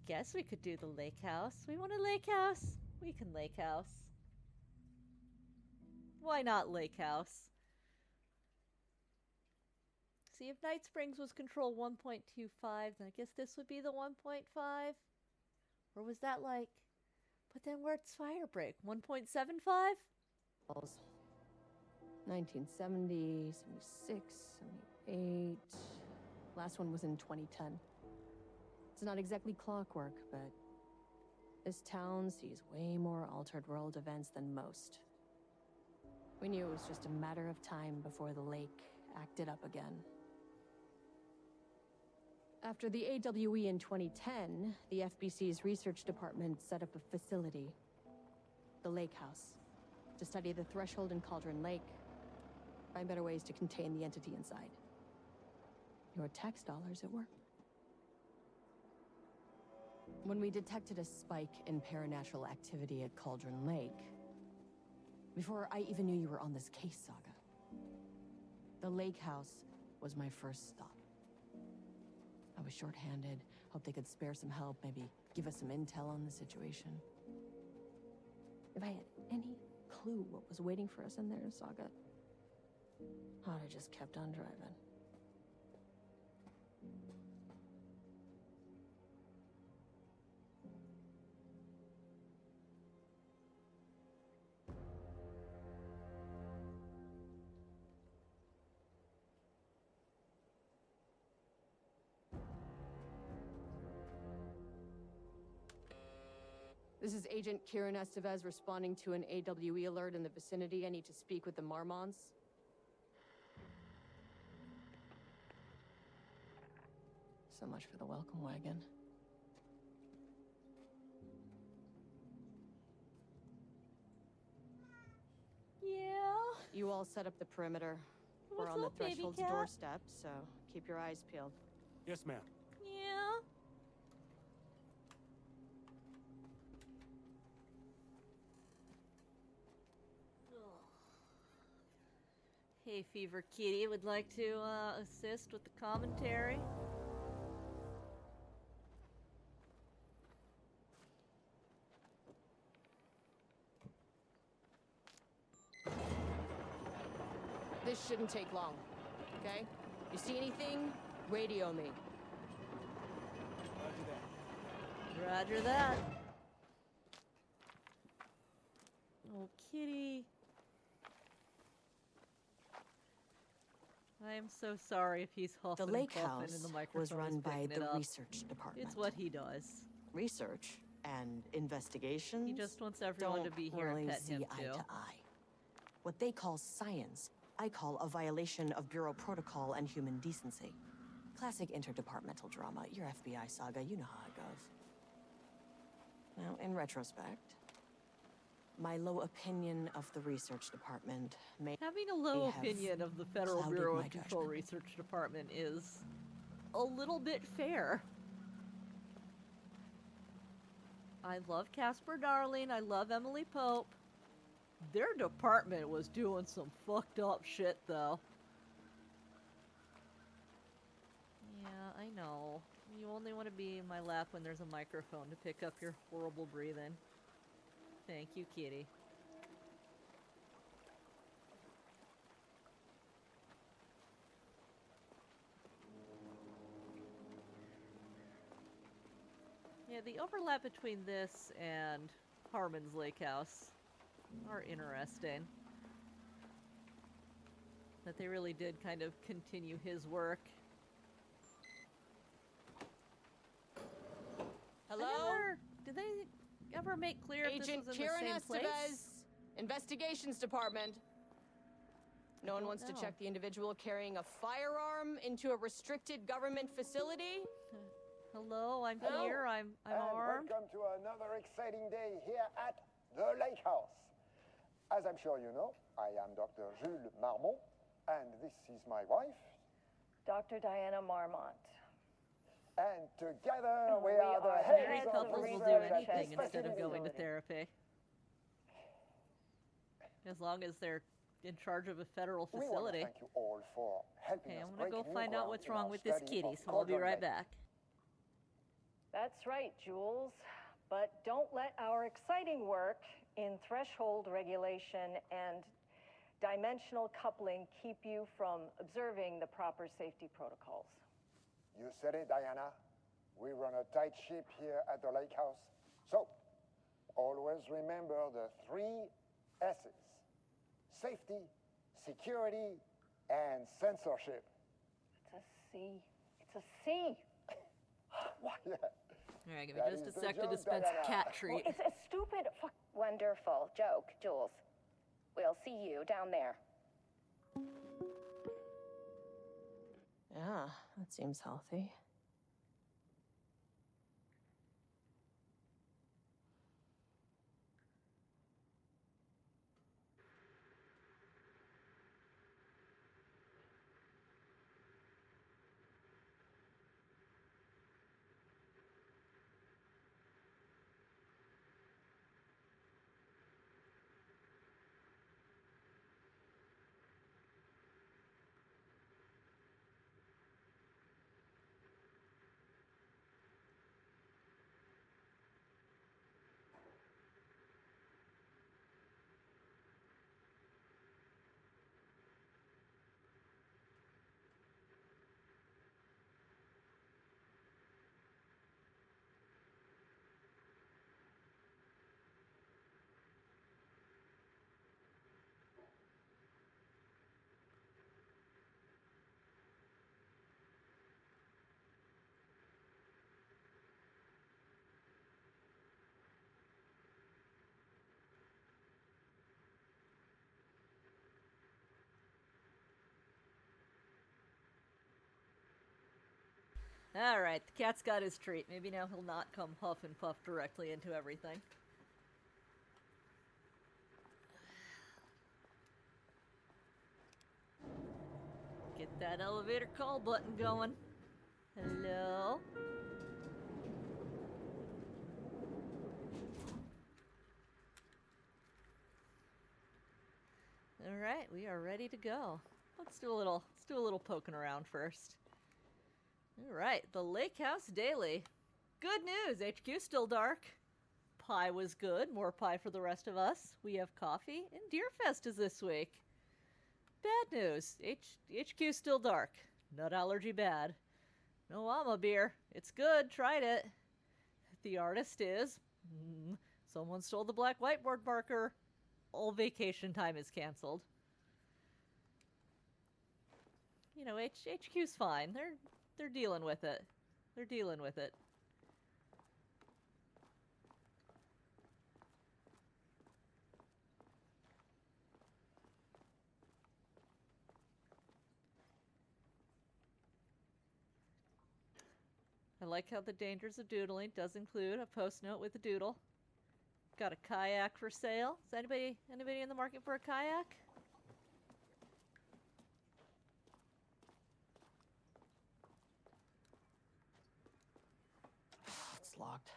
guess we could do the lake house. We want a lake house? We can lake house. Why not lake house? See, if Night Springs was control 1.25, then I guess this would be the 1.5. Or was that like... But then where's Firebreak? 1.75? 1970, 76, 78. Last one was in 2010. It's not exactly clockwork, but this town sees way more altered world events than most. We knew it was just a matter of time before the lake acted up again. After the AWE in 2010, the FBC's research department set up a facility, the Lake House, to study the threshold in Cauldron Lake, find better ways to contain the entity inside. Your tax dollars at work. When we detected a spike in paranatural activity at Cauldron Lake, before I even knew you were on this case, Saga, the Lake House was my first stop. I was short-handed, hoped they could spare some help, maybe give us some intel on the situation. If I had any clue what was waiting for us in there, Saga, I'd have just kept on driving. This is Agent Kieran Estevez responding to an AWE alert in the vicinity. I need to speak with the Marmons. So much for the welcome wagon. Yeah. You all set up the perimeter. What's We're on the up, baby threshold's cat? doorstep, so keep your eyes peeled. Yes, ma'am. Yeah. Hey, Fever Kitty, would like to assist with the commentary? This shouldn't take long, okay? You see anything? Radio me. Roger that. Roger that. Oh, Kitty. I am so sorry if he's huffing The Lake and puffing House and the microphone was run is by picking it the up. research department. It's what he does. Research and investigations. He just wants everyone to be here really and pet see him eye too. to eye. What they call science, I call a violation of Bureau protocol and human decency. Classic interdepartmental drama. Your FBI saga, you know how it goes. Now, in retrospect, my low opinion of the research department may Having a low have opinion of the Federal clouded Bureau my of Control judgment. Research Department is a little bit fair. I love Casper Darling. I love Emily Pope. Their department was doing some fucked up shit, though. Yeah, I know. You only want to be in my lap when there's a microphone to pick up your horrible breathing. Thank you, kitty. Yeah, the overlap between this and Harmon's Lake House are interesting. That they really did kind of continue his work. Hello? Did they ever make clear if this Agent was in Kieran the same place? Estevez, Investigations Department. No one wants to check the individual carrying a firearm into a restricted government facility? Hello, I'm Hello? here. I'm armed. Welcome to another exciting day here at the Lake House. As I'm sure you know, I am Dr. Jules Marmont, and this is my wife. Dr. Diana Marmont. And together we are the Married heads of couples will do research at anything this instead of going to facility. therapy. As long as they're in charge of a federal We want to facility. thank you all for helping Okay, us I'm gonna break go new find out ground what's in wrong our with this study kitty, of so I'll be Cauldron right Lake. back. That's right, Jules. But don't let our exciting work in threshold regulation and dimensional coupling keep you from observing the proper safety protocols. You said it, Diana. We run a tight ship here at the lake house. So, always remember the 3 S's. Safety, security, and censorship. It's a C. It's a C. Why, yeah. All right, give me That just is a the sec to joke, dispense Diana. cat Well, treat. it's a stupid fuck. Wonderful joke, Jules. We'll see you down there. Yeah, that seems healthy. All right, the cat's got his treat. Maybe now he'll not come huff and puff directly into everything. Get that elevator call button going. Hello? All right, we are ready to go. Let's do a little poking around first. All right, the Lake House Daily. Good news, HQ still dark. Pie was good, more pie for the rest of us. We have coffee, and Deerfest is this week. Bad news, HQ still dark. Nut allergy bad. No Alma beer. It's good, tried it. The artist is... someone stole the black whiteboard marker. All vacation time is canceled. You know, HQ's fine. They're dealing with it. They're dealing with it. I like how the dangers of doodling does include a post note with a doodle. Got a kayak for sale. Is anybody in the market for a kayak? It's locked.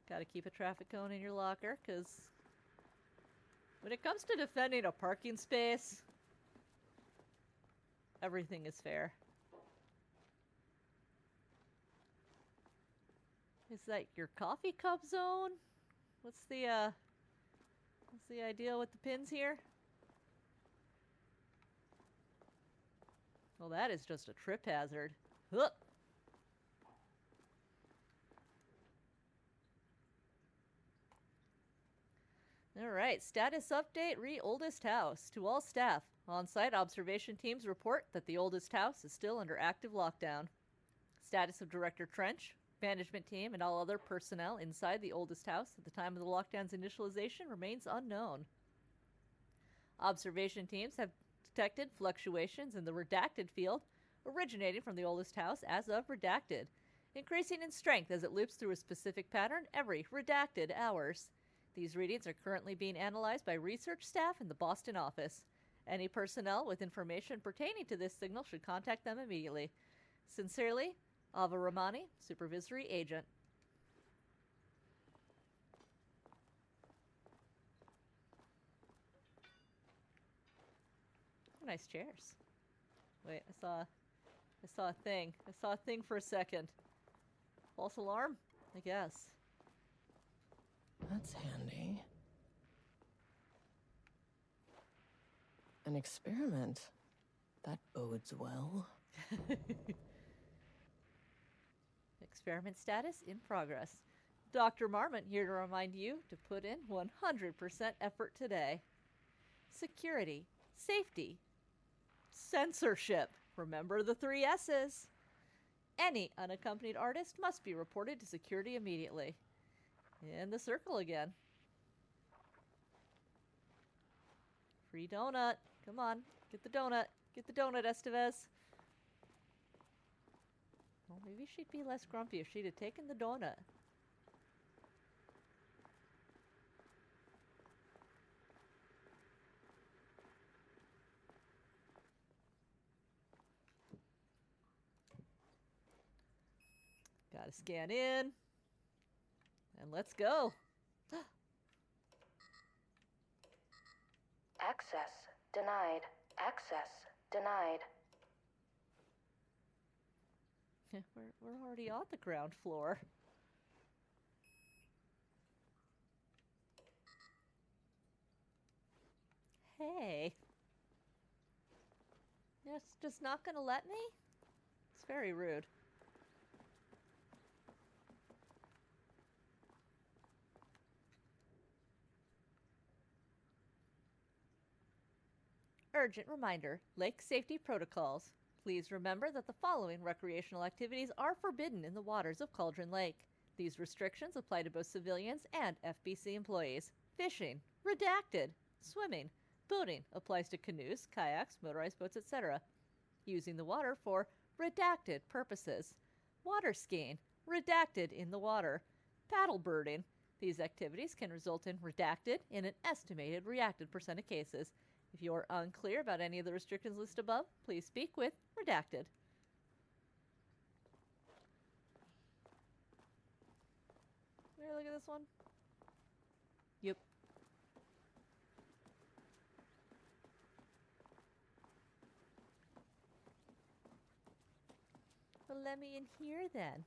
Gotta keep a traffic cone in your locker, because when it comes to defending a parking space, everything is fair. Is that your coffee cup zone? What's the idea with the pins here? Well, that is just a trip hazard. Huh. All right, status update, oldest house. To all staff, on-site observation teams report that the oldest house is still under active lockdown. Status of Director Trench, management team, and all other personnel inside the oldest house at the time of the lockdown's initialization remains unknown. Observation teams have detected fluctuations in the redacted field originating from the oldest house as of redacted, increasing in strength as it loops through a specific pattern every redacted hours. These readings are currently being analyzed by research staff in the Boston office. Any personnel with information pertaining to this signal should contact them immediately. Sincerely, Ava Ramani, Supervisory Agent. Nice chairs. Wait, I saw a thing. I saw a thing for a second. False alarm? I guess. That's handy. An experiment. That bodes well. Experiment status in progress. Dr. Marmot here to remind you to put in 100% effort today. Security, safety, censorship. Remember the 3 S's. Any unaccompanied artist must be reported to security immediately. In the circle again. Free donut. Come on, get the donut. Get the donut, Estevez. Well, maybe she'd be less grumpy if she'd have taken the donut. Gotta scan in. And let's go. Access denied. Access denied. We're already on the ground floor. Hey. It's just not gonna let me? It's very rude. Urgent reminder, lake safety protocols. Please remember that the following recreational activities are forbidden in the waters of Cauldron Lake. These restrictions apply to both civilians and FBC employees. Fishing, redacted. Swimming, boating applies to canoes, kayaks, motorized boats, etc. Using the water for redacted purposes. Water skiing, redacted in the water. Paddle birding. These activities can result in redacted in an estimated reacted % of cases. If you are unclear about any of the restrictions listed above, please speak with redacted. Here, look at this one. Yep. Well, let me in here then.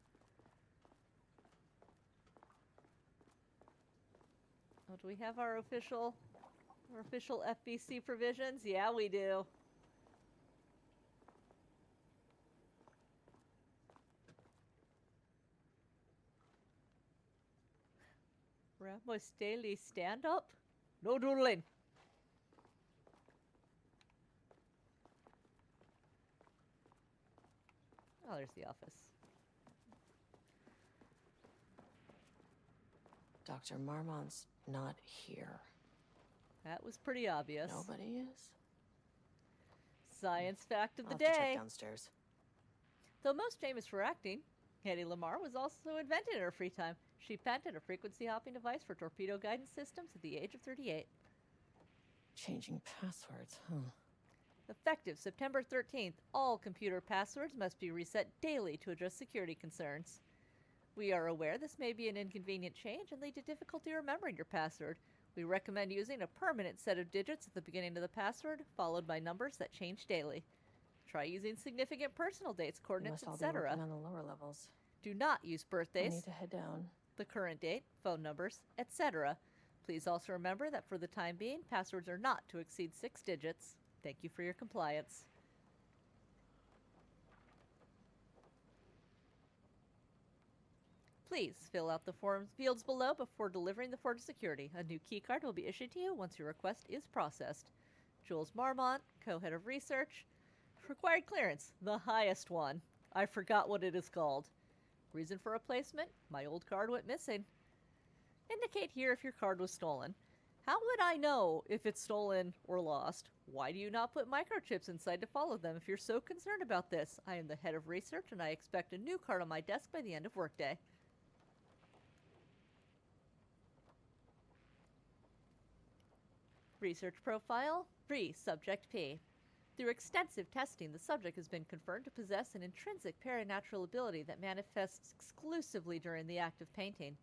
Oh, do we have our official FBC provisions? Yeah, we do. Ramos daily stand-up? No doodling. Oh, there's the office. Dr. Marmont's not here. That was pretty obvious. Nobody is? Science fact of the I'll have to check day. downstairs. Though most famous for acting, Hedy Lamarr was also invented in her free time. She patented a frequency hopping device for torpedo guidance systems at the age of 38. Changing passwords, huh? Effective September 13th, all computer passwords must be reset daily to address security concerns. We are aware this may be an inconvenient change and lead to difficulty remembering your password. We recommend using a permanent set of digits at the beginning of the password, followed by numbers that change daily. Try using significant personal dates, coordinates, Must all be etc. working on the lower levels. Do not use I birthdays, need to head down. the current date, phone numbers, etc. Please also remember that for the time being, passwords are not to exceed 6 digits. Thank you for your compliance. Please fill out the form fields below before delivering the form to security. A new keycard will be issued to you once your request is processed. Jules Marmont, co-head of research. Required clearance, the highest one. I forgot what it is called. Reason for replacement, my old card went missing. Indicate here if your card was stolen. How would I know if it's stolen or lost? Why do you not put microchips inside to follow them if you're so concerned about this? I am the head of research and I expect a new card on my desk by the end of workday. Research profile, Free Subject P. Through extensive testing, the subject has been confirmed to possess an intrinsic paranatural ability that manifests exclusively during the act of painting.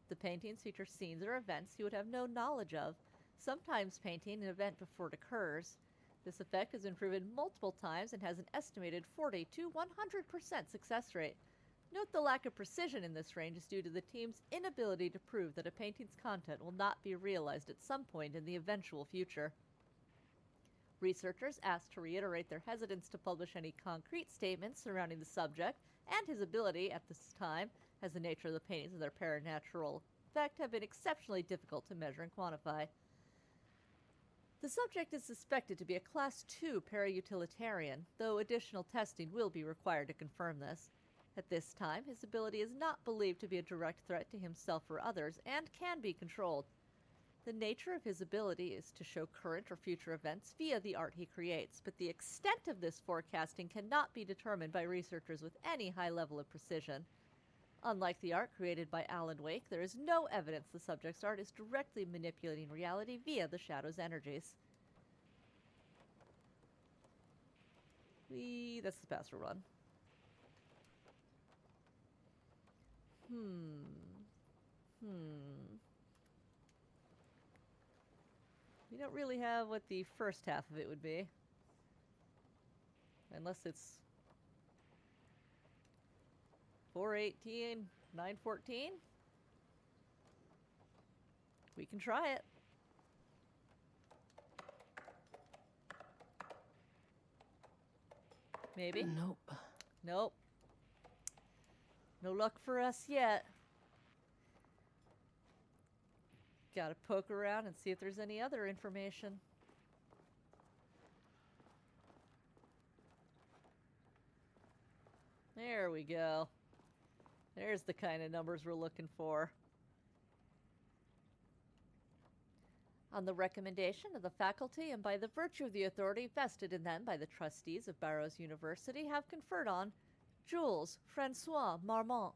The paintings feature scenes or events he would have no knowledge of, sometimes painting an event before it occurs. This effect has been proven multiple times and has an estimated 40 to 100% success rate. Note the lack of precision in this range is due to the team's inability to prove that a painting's content will not be realized at some point in the eventual future. Researchers asked to reiterate their hesitance to publish any concrete statements surrounding the subject and his ability at this time, as the nature of the paintings and their paranatural effect have been exceptionally difficult to measure and quantify. The subject is suspected to be a Class 2 para-utilitarian, though additional testing will be required to confirm this. At this time, his ability is not believed to be a direct threat to himself or others and can be controlled. The nature of his ability is to show current or future events via the art he creates, but the extent of this forecasting cannot be determined by researchers with any high level of precision. Unlike the art created by Alan Wake, there is no evidence the subject's art is directly manipulating reality via the shadow's energies. That's the password one. We don't really have what the first half of it would be. Unless it's 418, 914. We can try it. Maybe. Nope. Nope. No luck for us yet. Gotta poke around and see if there's any other information. There we go. There's the kind of numbers we're looking for. On the recommendation of the faculty and by the virtue of the authority vested in them by the trustees of Barrows University, have conferred on Jules Francois Marmont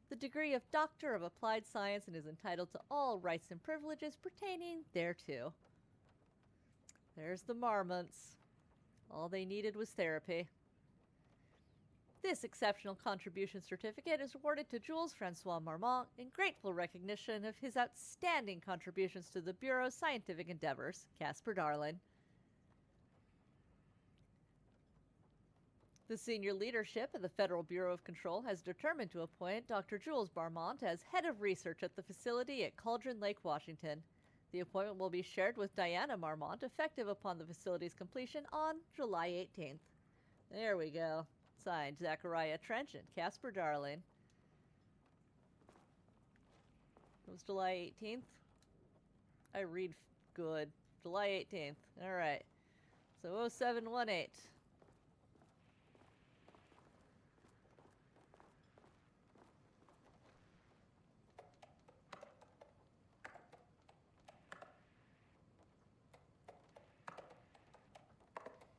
the degree of Doctor of Applied Science and is entitled to all rights and privileges pertaining thereto. There's the Marmonts. All they needed was therapy. This exceptional contribution certificate is awarded to Jules Francois Marmont in grateful recognition of his outstanding contributions to the Bureau's scientific endeavors. Casper Darling. The senior leadership of the Federal Bureau of Control has determined to appoint Dr. Jules Marmont as head of research at the facility at Cauldron Lake, Washington. The appointment will be shared with Diana Marmont, effective upon the facility's completion on July 18th. There we go. Signed, Zachariah Trench and Casper Darling. It was July 18th? I read good. July 18th. All right. So 0718.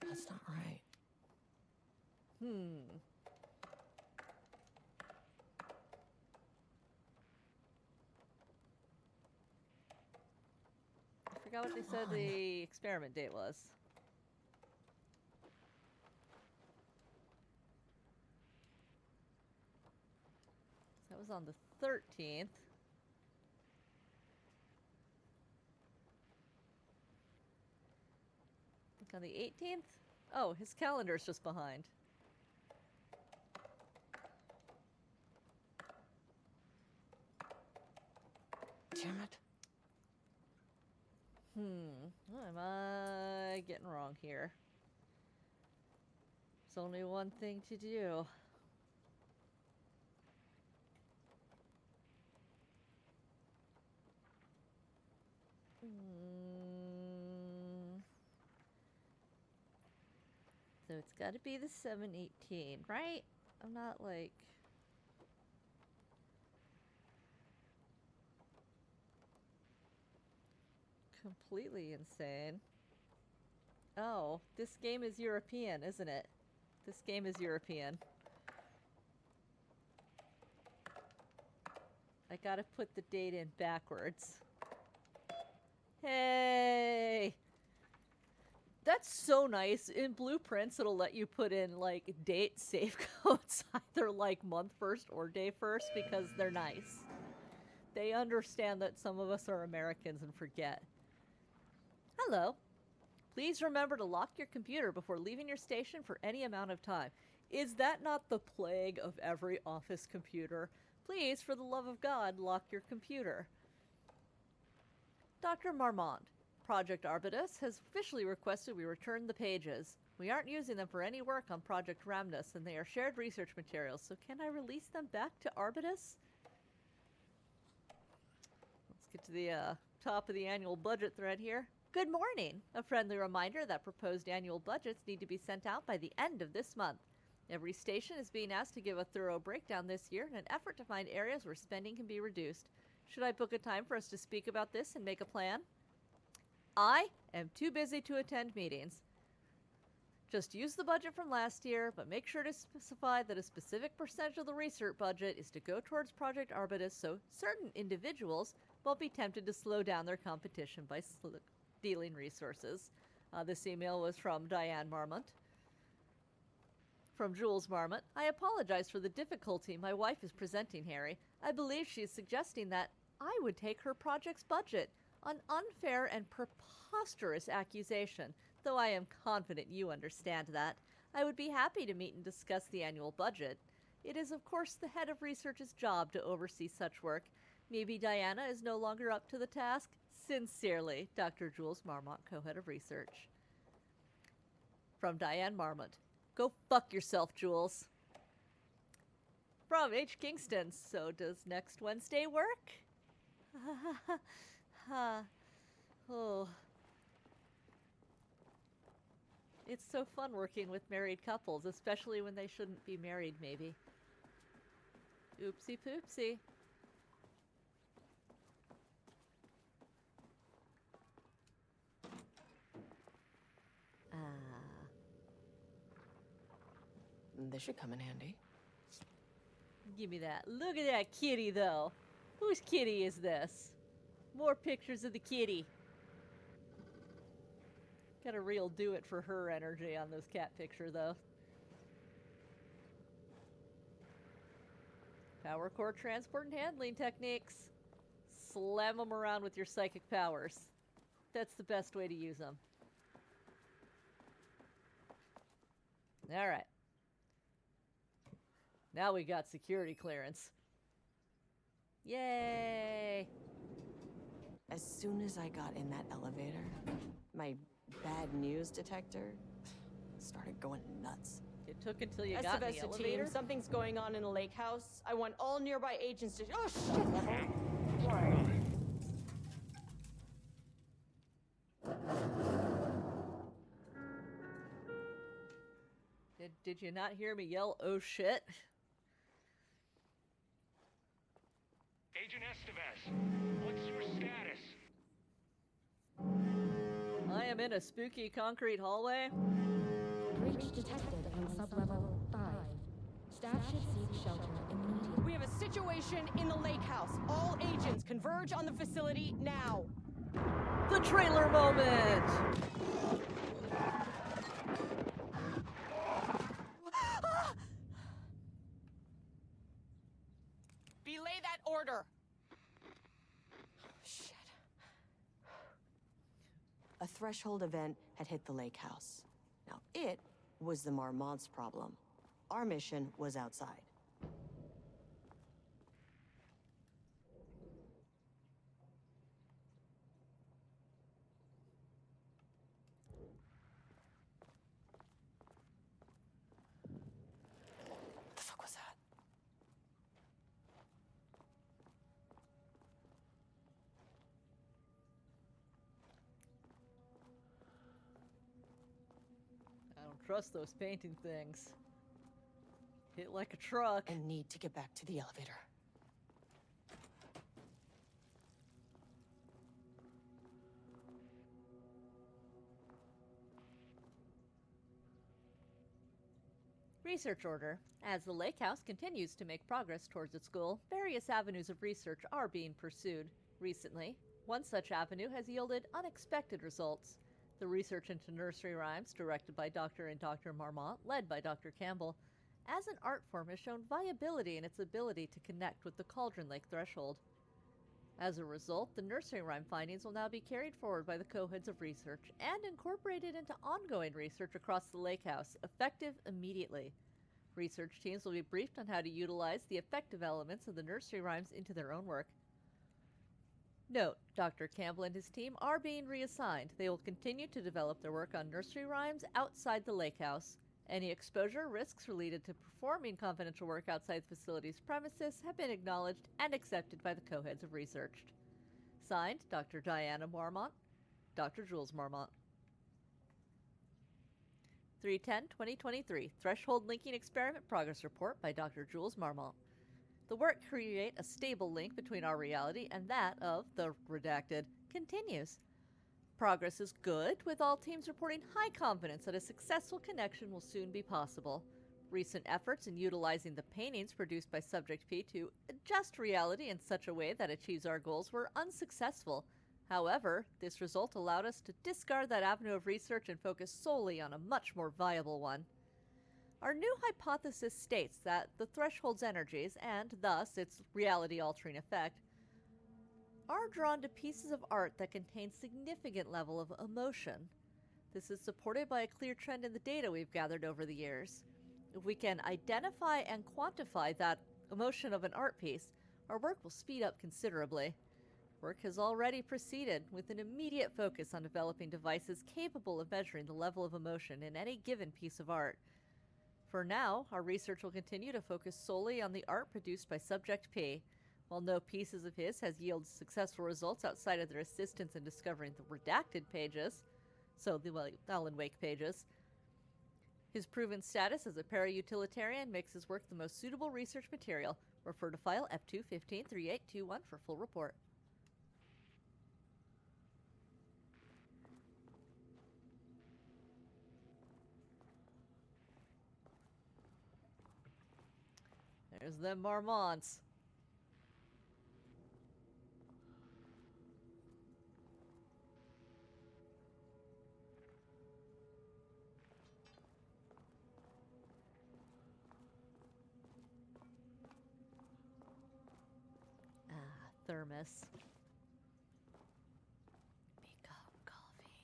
That's not right. I forgot what they said the experiment date was. That was on the 13th. On the 18th? Oh, his calendar's just behind. Damn it. What am I getting wrong here? There's only one thing to do. So it's got to be the 718, right? I'm not like... completely insane. Oh, this game is European, isn't it? This game is European. I gotta put the date in backwards. Hey! That's so nice. In Blueprints, it'll let you put in, like, date save codes, either, like, month first or day first, because they're nice. They understand that some of us are Americans and forget. Hello. Please remember to lock your computer before leaving your station for any amount of time. Is that not the plague of every office computer? Please, for the love of God, lock your computer. Dr. Marmont, Project Arbutus has officially requested we return the pages. We aren't using them for any work on Project Ramnus, and they are shared research materials, so can I release them back to Arbutus? Let's get to the top of the annual budget thread here. Good morning! A friendly reminder that proposed annual budgets need to be sent out by the end of this month. Every station is being asked to give a thorough breakdown this year in an effort to find areas where spending can be reduced. Should I book a time for us to speak about this and make a plan? I am too busy to attend meetings. Just use the budget from last year, but make sure to specify that a specific percentage of the research budget is to go towards Project Arbutus so certain individuals won't be tempted to slow down their competition by stealing resources. This email was from Diane Marmont. From Jules Marmont, I apologize for the difficulty my wife is presenting, Harry. I believe she is suggesting that I would take her project's budget, an unfair and preposterous accusation, though I am confident you understand that. I would be happy to meet and discuss the annual budget. It is, of course, the head of research's job to oversee such work. Maybe Diana is no longer up to the task? Sincerely, Dr. Jules Marmont, co-head of research. From Diane Marmont. Go fuck yourself, Jules. From H. Kingston. So does next Wednesday work? Oh. It's so fun working with married couples, especially when they shouldn't be married, maybe. Oopsie poopsie. This should come in handy. Give me that. Look at that kitty, though. Whose kitty is this? More pictures of the kitty. Got a real do it for her energy on this cat picture, though. Power core transport and handling techniques. Slam them around with your psychic powers. That's the best way to use them. Alright. Now we got security clearance. Yay! As soon as I got in that elevator, my bad news detector started going nuts. It took until you got in the elevator? Team, something's going on in the lake house. I want all nearby agents to... Oh, shit! Did you not hear me yell, oh shit? Agent Estevez, what's your status? I am in a spooky concrete hallway. Breach detected on sublevel 5. Staff should seek shelter immediately. We have a situation in the lake house. All agents converge on the facility now. The trailer moment! Belay that order. Shit. A threshold event had hit the lake house. Now, it was the Marmont's problem. Our mission was outside. What the fuck was that? I don't trust those painting things. Hit like a truck. I need to get back to the elevator. Research order. As the lake house continues to make progress towards its goal, various avenues of research are being pursued. Recently, one such avenue has yielded unexpected results. The research into nursery rhymes, directed by Dr. and Dr. Marmont, led by Dr. Campbell, as an art form has shown viability in its ability to connect with the Cauldron Lake threshold. As a result, the nursery rhyme findings will now be carried forward by the co-heads of research and incorporated into ongoing research across the lake house, effective immediately. Research teams will be briefed on how to utilize the effective elements of the nursery rhymes into their own work. Note, Dr. Campbell and his team are being reassigned. They will continue to develop their work on nursery rhymes outside the lake house. Any exposure risks related to performing confidential work outside the facility's premises have been acknowledged and accepted by the co-heads of research. Signed, Dr. Diana Marmont, Dr. Jules Marmont. 3/10/2023, Threshold Linking Experiment Progress Report by Dr. Jules Marmont. The work to create a stable link between our reality and that of the redacted continues. Progress is good, with all teams reporting high confidence that a successful connection will soon be possible. Recent efforts in utilizing the paintings produced by Subject P to adjust reality in such a way that achieves our goals were unsuccessful. However, this result allowed us to discard that avenue of research and focus solely on a much more viable one. Our new hypothesis states that the threshold's energies, and thus its reality-altering effect, are drawn to pieces of art that contain significant level of emotion. This is supported by a clear trend in the data we've gathered over the years. If we can identify and quantify that emotion of an art piece, our work will speed up considerably. Work has already proceeded, with an immediate focus on developing devices capable of measuring the level of emotion in any given piece of art. For now, our research will continue to focus solely on the art produced by Subject P. While no pieces of his has yielded successful results outside of their assistance in discovering the redacted pages, so the Alan Wake pages, his proven status as a para-utilitarian makes his work the most suitable research material. Refer to file F2-153821 for full report. There's them Marmonts. Thermos. Become coffee.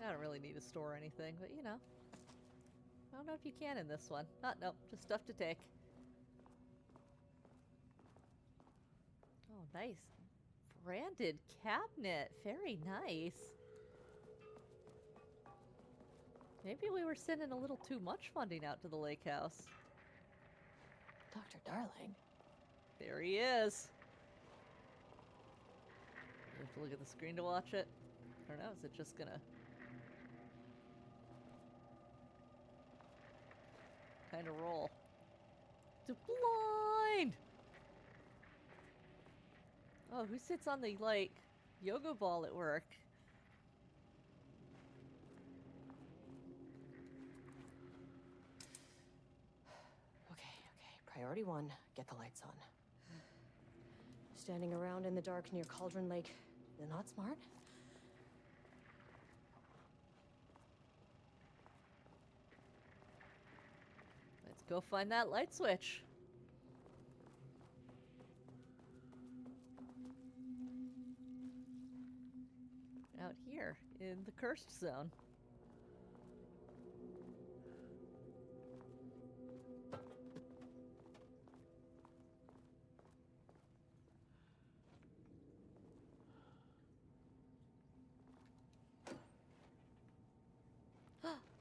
I don't really need to store anything, but you know. I don't know if you can in this one. Nope, just stuff to take. Oh, nice. Branded cabinet. Very nice. Maybe we were sending a little too much funding out to the lake house. Dr. Darling. There he is. You have to look at the screen to watch it. I don't know, is it just gonna kind of roll? To blind! Oh, who sits on the, like, yoga ball at work? Priority 1, get the lights on. Standing around in the dark near Cauldron Lake, not smart? Let's go find that light switch. Out here, in the cursed zone.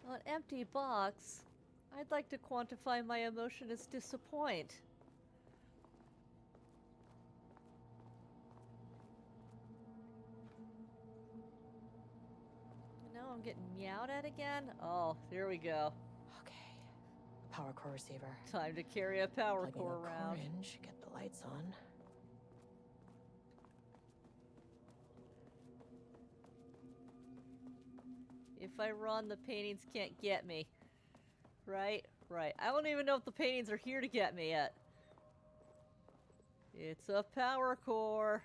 An empty box. I'd like to quantify my emotion as disappoint. No, I'm getting meowed at again? Oh, here we go. Okay. Power core receiver. Time to carry a power Plugging core a core around. in, should get the lights on. If I run, the paintings can't get me. Right? Right. I don't even know if the paintings are here to get me yet. It's a power core.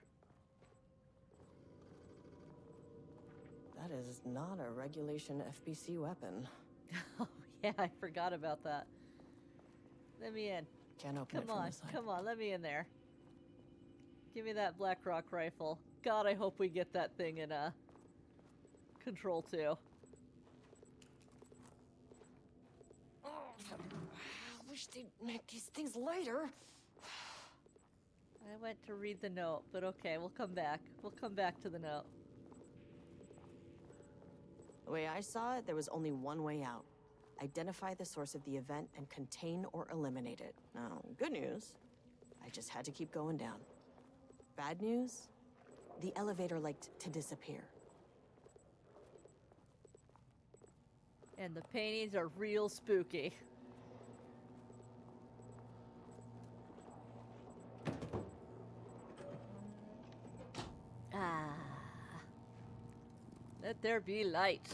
That is not a regulation FBC weapon. Oh, yeah, I forgot about that. Let me in. Can't open it from this side. Come on, let me in there. Give me that Blackrock rifle. God, I hope we get that thing in Control 2. Oh, I wish they'd make these things lighter. I went to read the note, but okay, we'll come back. We'll come back to the note. The way I saw it, there was only one way out. Identify the source of the event and contain or eliminate it. Now, good news, I just had to keep going down. Bad news, the elevator liked to disappear. And the paintings are real spooky. Ah. Let there be light.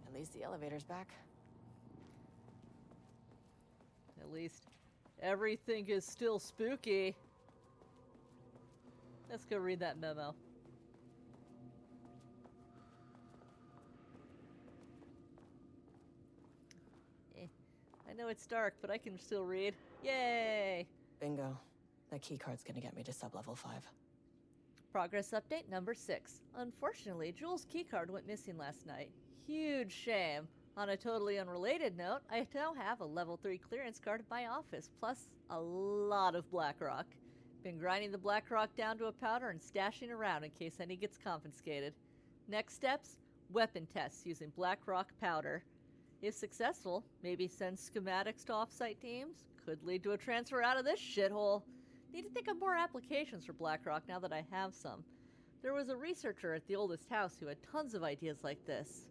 At least the elevator's back. At least everything is still spooky. Let's go read that memo. I know it's dark, but I can still read. Yay! Bingo. That keycard's gonna get me to sub-level 5. Progress update number 6. Unfortunately, Jules' keycard went missing last night. Huge shame. On a totally unrelated note, I now have a level 3 clearance card at my office, plus a lot of Blackrock. Been grinding the Blackrock down to a powder and stashing around in case any gets confiscated. Next steps, weapon tests using Blackrock powder. If successful, maybe send schematics to off-site teams. Could lead to a transfer out of this shithole. Need to think of more applications for Blackrock now that I have some. There was a researcher at the oldest house who had tons of ideas like this.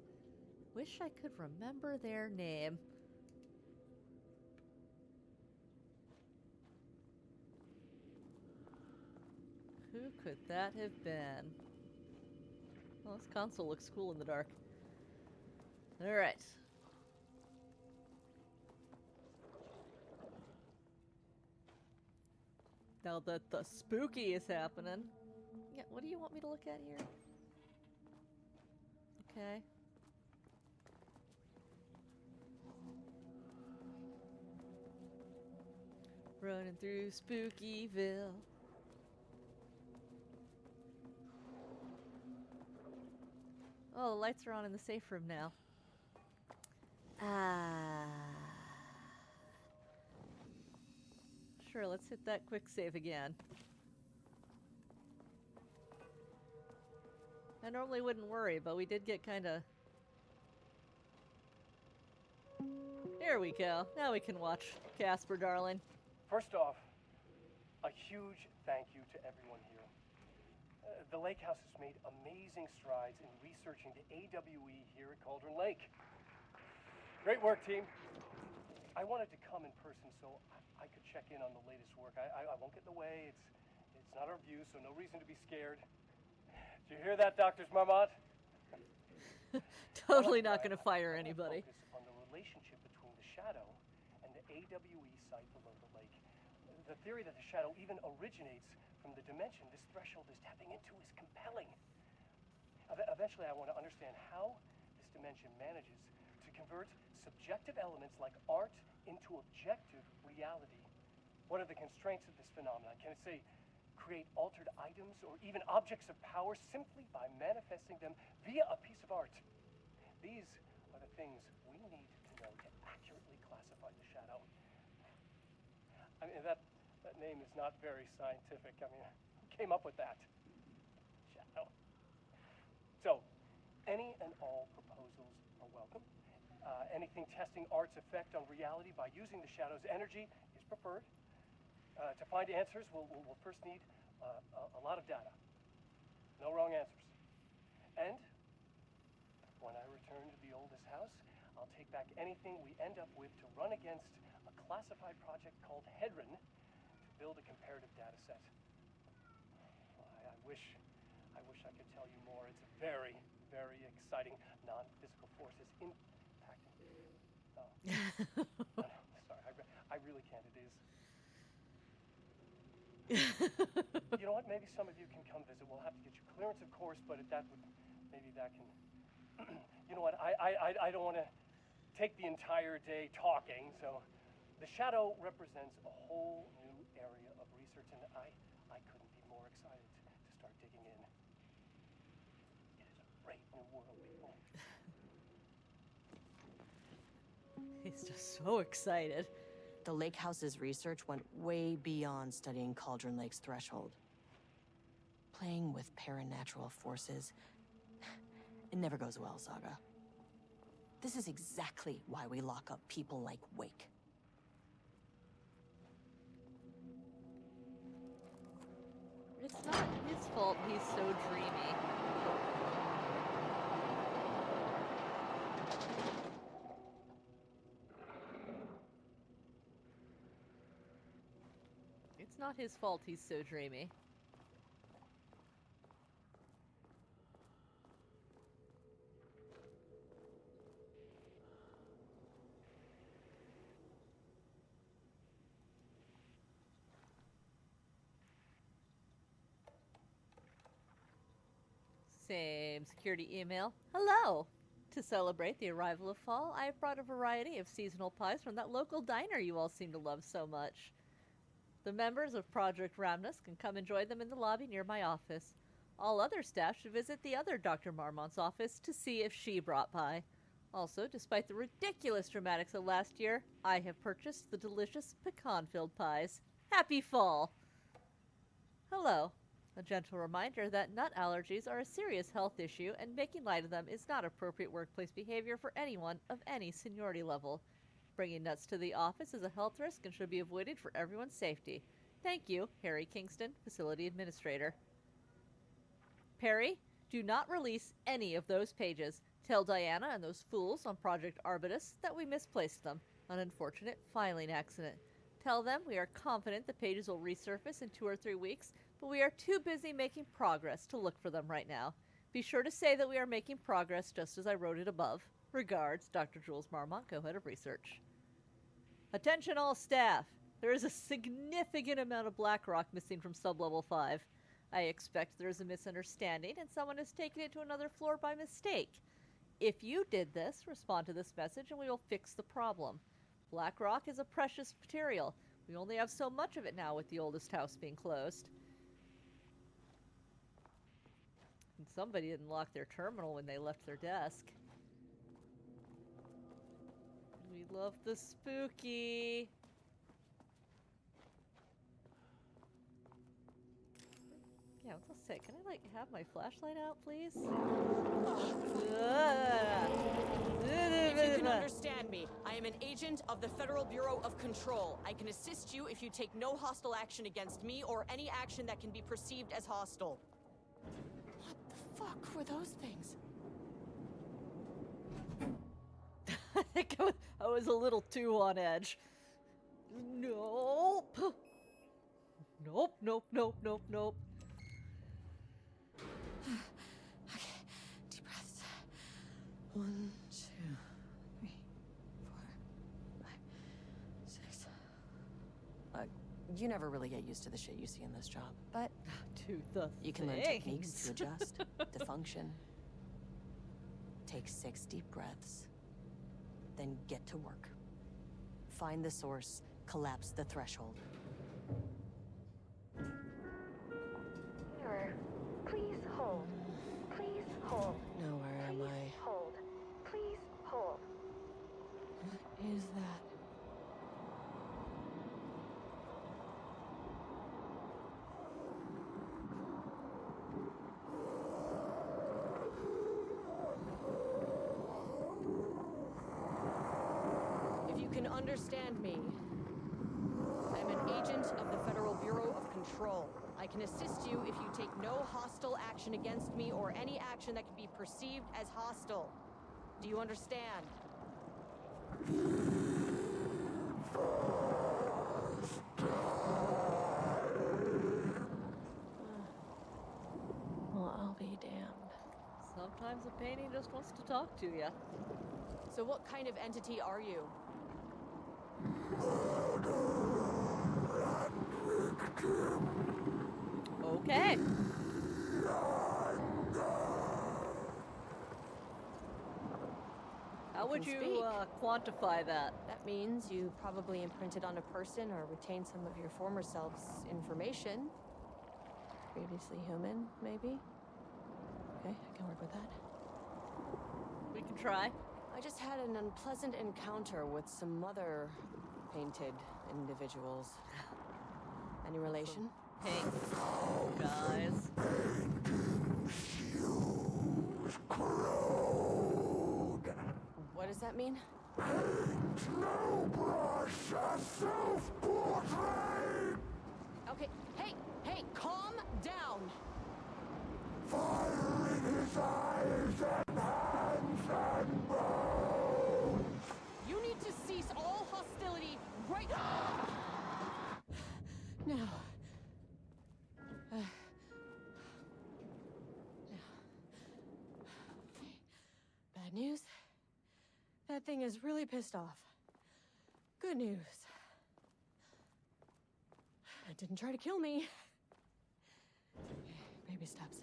Wish I could remember their name. Who could that have been? Well, this console looks cool in the dark. Alright. Now that the spooky is happening. Yeah, what do you want me to look at here? Okay. Running through Spookyville. Oh, the lights are on in the safe room now. Sure, let's hit that quick save again. I normally wouldn't worry, but we did get kinda... Here we go. Now we can watch Casper, darling. First off, a huge thank you to everyone here. The Lake House has made amazing strides in researching the AWE here at Cauldron Lake. Great work, team. I wanted to come in person so I could check in on the latest work. I won't get in the way. It's not our view, so no reason to be scared. Did you hear that, Dr. Marmot? Totally not going to fire anybody. Focus on the relationship between the shadow and the AWE site below the lake. The theory that the shadow even originates from the dimension this threshold is tapping into is compelling. Eventually, I want to understand how this dimension manages to convert subjective elements like art into objective reality. What are the constraints of this phenomenon? Can it, say, create altered items or even objects of power simply by manifesting them via a piece of art? These are the things we need to know to accurately classify the shadow. I mean, that name is not very scientific. I mean, who came up with that? Shadow. So, any and all proposals are welcome. Anything testing art's effect on reality by using the shadow's energy is preferred. To find answers, we'll first need a lot of data. No wrong answers. And when I return to the oldest house, I'll take back anything we end up with to run against a classified project called Hedron to build a comparative data set. I wish I could tell you more. It's very, very exciting. Non-physical forces impacting. Oh. No, sorry, I really can't. It is. You know what? Maybe some of you can come visit. We'll have to get you clearance, of course, but maybe that can You know what? I don't want to take the entire day talking, so the shadow represents a whole new area of research, and I couldn't be more excited to start digging in. It is a great new world, people. He's just so excited. The Lake House's research went way beyond studying Cauldron Lake's threshold. Playing with paranatural forces, it never goes well, Saga. This is exactly why we lock up people like Wake. It's not his fault he's so dreamy. It's not his fault he's so dreamy. Same security email. Hello! To celebrate the arrival of fall, I have brought a variety of seasonal pies from that local diner you all seem to love so much. The members of Project Ramnus can come enjoy them in the lobby near my office. All other staff should visit the other Dr. Marmont's office to see if she brought pie. Also, despite the ridiculous dramatics of last year, I have purchased the delicious pecan-filled pies. Happy fall! Hello. A gentle reminder that nut allergies are a serious health issue, and making light of them is not appropriate workplace behavior for anyone of any seniority level. Bringing nuts to the office is a health risk and should be avoided for everyone's safety. Thank you, Harry Kingston, Facility Administrator. Perry, do not release any of those pages. Tell Diana and those fools on Project Arbutus that we misplaced them. An unfortunate filing accident. Tell them we are confident the pages will resurface in 2 or 3 weeks, but we are too busy making progress to look for them right now. Be sure to say that we are making progress just as I wrote it above. Regards, Dr. Jules Marmont, Co-Head of Research. Attention all staff! There is a significant amount of black rock missing from Sublevel 5. I expect there is a misunderstanding and someone has taken it to another floor by mistake. If you did this, respond to this message and we will fix the problem. Black rock is a precious material. We only have so much of it now with the oldest house being closed. And somebody didn't lock their terminal when they left their desk. We love the spooky. Yeah, let's say, can I have my flashlight out, please? If you can understand me, I am an agent of the Federal Bureau of Control. I can assist you if you take no hostile action against me or any action that can be perceived as hostile. What the fuck were those things? I think I was a little too on edge. Nope. Nope, nope, nope, nope, nope. Okay, deep breaths. 1, 2, 3, 4, 5, 6. You never really get used to the shit you see in this job, but To the you can learn techniques to adjust, to function. Take 6 deep breaths, then get to work. Find the source, collapse the threshold. Mirror, please hold. Please hold. Now where am Please I? hold. Please hold. What is that? If you can understand me, I am an agent of the Federal Bureau of Control. I can assist you if you take no hostile action against me or any action that can be perceived as hostile. Do you understand? Well, I'll be damned. Sometimes a painting just wants to talk to you. So what kind of entity are you? Okay. would can you speak. quantify that? That means you probably imprinted on a person or retained some of your former self's information. Previously human, maybe? Okay, I can work with that. We can try. I just had an unpleasant encounter with some other painted individuals. Any relation? Pink guys. What does that mean? Okay, hey, calm down! You need to cease all hostility right now. Bad news. That thing is really pissed off. Good news. It didn't try to kill me. Baby steps.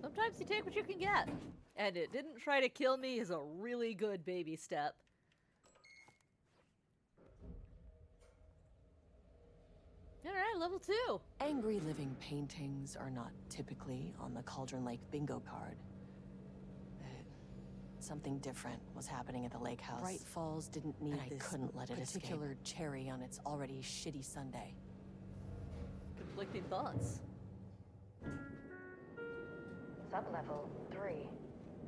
Sometimes you take what you can get. And it didn't try to kill me is a really good baby step. Alright, level 2. Angry living paintings are not typically on the Cauldron Lake bingo card. Something different was happening at the lake house. Bright Falls didn't need this I couldn't let it particular escape. Cherry on its already shitty Sunday. Conflicting thoughts. Sublevel 3.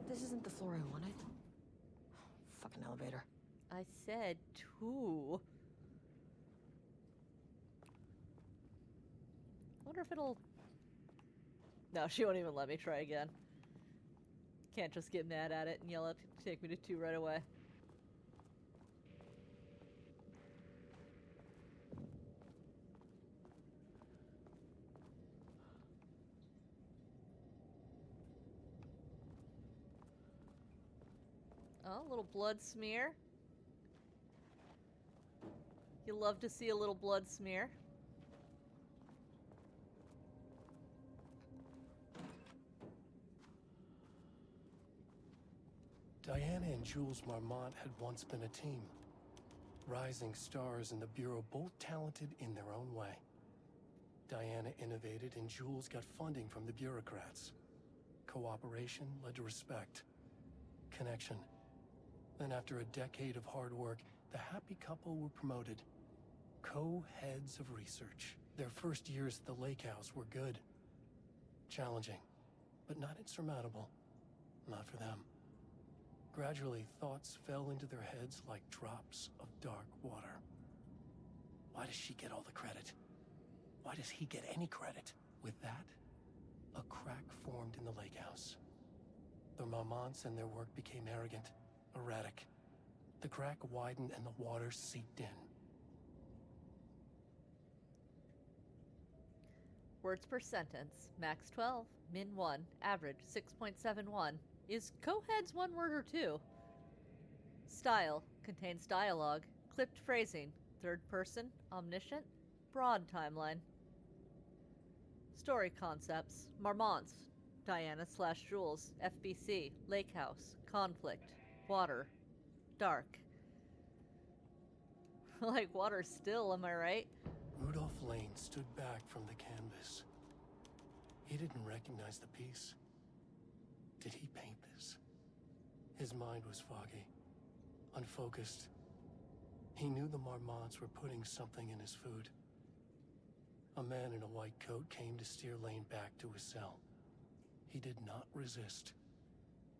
This isn't the floor I wanted. Fucking elevator. I said 2. Wonder if it'll... No, she won't even let me try again. Can't just get mad at it and yell at it to take me to 2 right away. Oh, a little blood smear. You love to see a little blood smear. Diana and Jules Marmont had once been a team. Rising stars in the Bureau, both talented in their own way. Diana innovated and Jules got funding from the bureaucrats. Cooperation led to respect. Connection. Then after a decade of hard work, the happy couple were promoted. Co-heads of research. Their first years at the lake house were good. Challenging, but not insurmountable. Not for them. Gradually, thoughts fell into their heads like drops of dark water. Why does she get all the credit? Why does he get any credit? With that, a crack formed in the lake house. The Marmonts and their work became arrogant, erratic. The crack widened and the water seeped in. Words per sentence. Max 12. Min 1. Average 6.71. Is co-heads one word or two? Style. Contains dialogue. Clipped phrasing. Third person. Omniscient. Broad timeline. Story concepts. Marmonts. Diana/Jules. FBC. Lake house. Conflict. Water. Dark. Like water still, am I right? Rudolph Lane stood back from the canvas. He didn't recognize the piece. Did he paint this? His mind was foggy, unfocused. He knew the Marmonts were putting something in his food. A man in a white coat came to steer Lane back to his cell. He did not resist.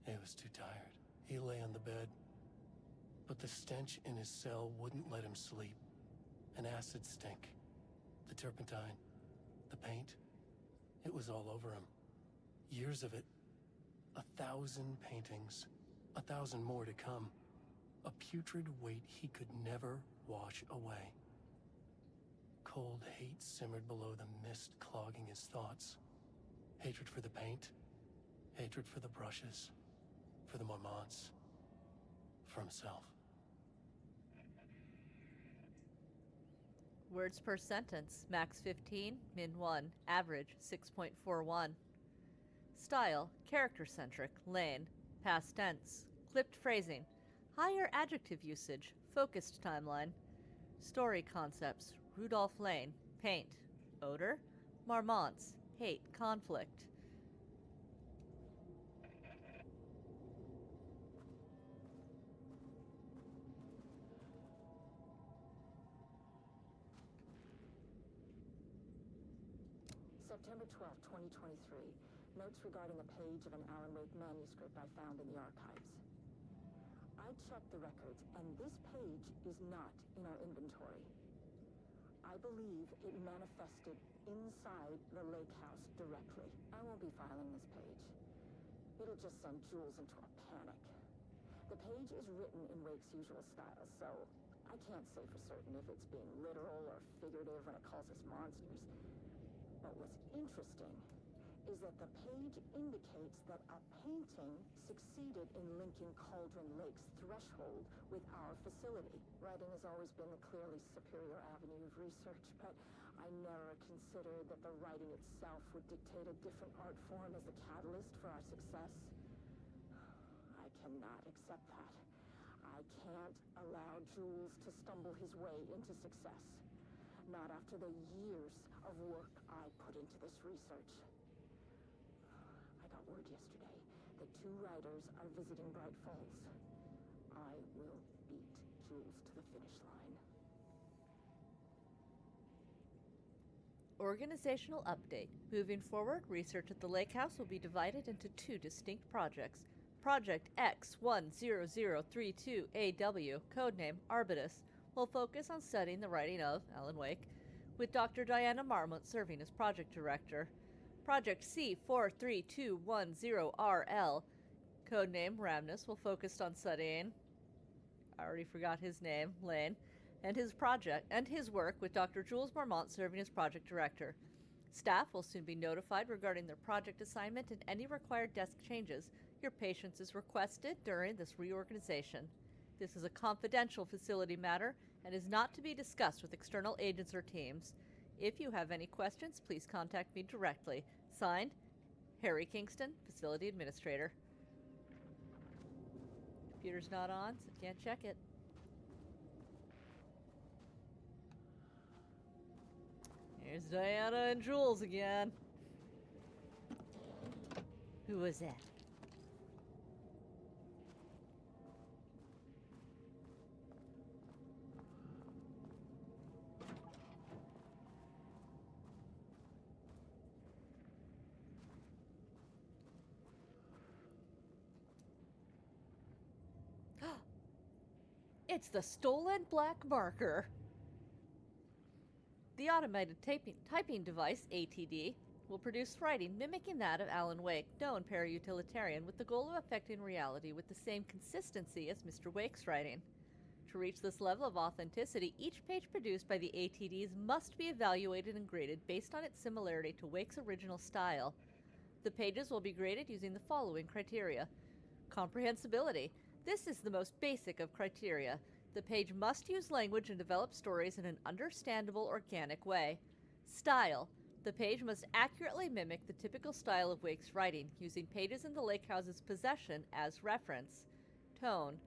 He was too tired. He lay on the bed, but the stench in his cell wouldn't let him sleep. An acid stink. The turpentine. The paint. It was all over him. Years of it. 1,000 paintings. 1,000 more to come. A putrid weight he could never wash away. Cold hate simmered below the mist clogging his thoughts. Hatred for the paint. Hatred for the brushes. For the Marmonts. For himself. Words per sentence. Max 15. Min 1. Average 6.41. Style. Character-centric. Lane. Past tense. Clipped phrasing. Higher adjective usage. Focused timeline. Story concepts. Rudolph Lane. Paint. Odor. Marmots. Hate. Conflict. September 12, 2023. Notes regarding a page of an Alan Wake manuscript I found in the archives. I checked the records, and this page is not in our inventory. I believe it manifested inside the lake house directly. I won't be filing this page. It'll just send Jules into a panic. The page is written in Wake's usual style, so I can't say for certain if it's being literal or figurative when it calls us monsters. But what's interesting is that the page indicates that a painting succeeded in linking Cauldron Lake's threshold with our facility. Writing has always been the clearly superior avenue of research, but I never considered that the writing itself would dictate a different art form as the catalyst for our success. I cannot accept that. I can't allow Jules to stumble his way into success. Not after the years of work I put into this research. I got word yesterday that 2 writers are visiting Bright Falls. I will beat Jules to the finish line. Organizational update. Moving forward, research at the lake house will be divided into 2 distinct projects. Project X10032AW, codename Arbutus, will focus on studying the writing of Alan Wake, with Dr. Diana Marmont serving as project director. Project C43210RL, codename Ramnus, will focus on studying, I already forgot his name, Lane, and his work, with Dr. Jules Marmont serving as project director. Staff will soon be notified regarding their project assignment and any required desk changes. Your patience is requested during this reorganization. This is a confidential facility matter and is not to be discussed with external agents or teams. If you have any questions, please contact me directly. Signed, Harry Kingston, Facility Administrator. Computer's not on, so can't check it. Here's Diana and Jules again. Who was that? It's the stolen black marker. The automated typing device, ATD, will produce writing mimicking that of Alan Wake, known para-utilitarian, with the goal of affecting reality with the same consistency as Mr. Wake's writing. To reach this level of authenticity, each page produced by the ATDs must be evaluated and graded based on its similarity to Wake's original style. The pages will be graded using the following criteria. Comprehensibility. This is the most basic of criteria. The page must use language and develop stories in an understandable, organic way. Style. The page must accurately mimic the typical style of Wake's writing, using pages in the lake house's possession as reference. Tone.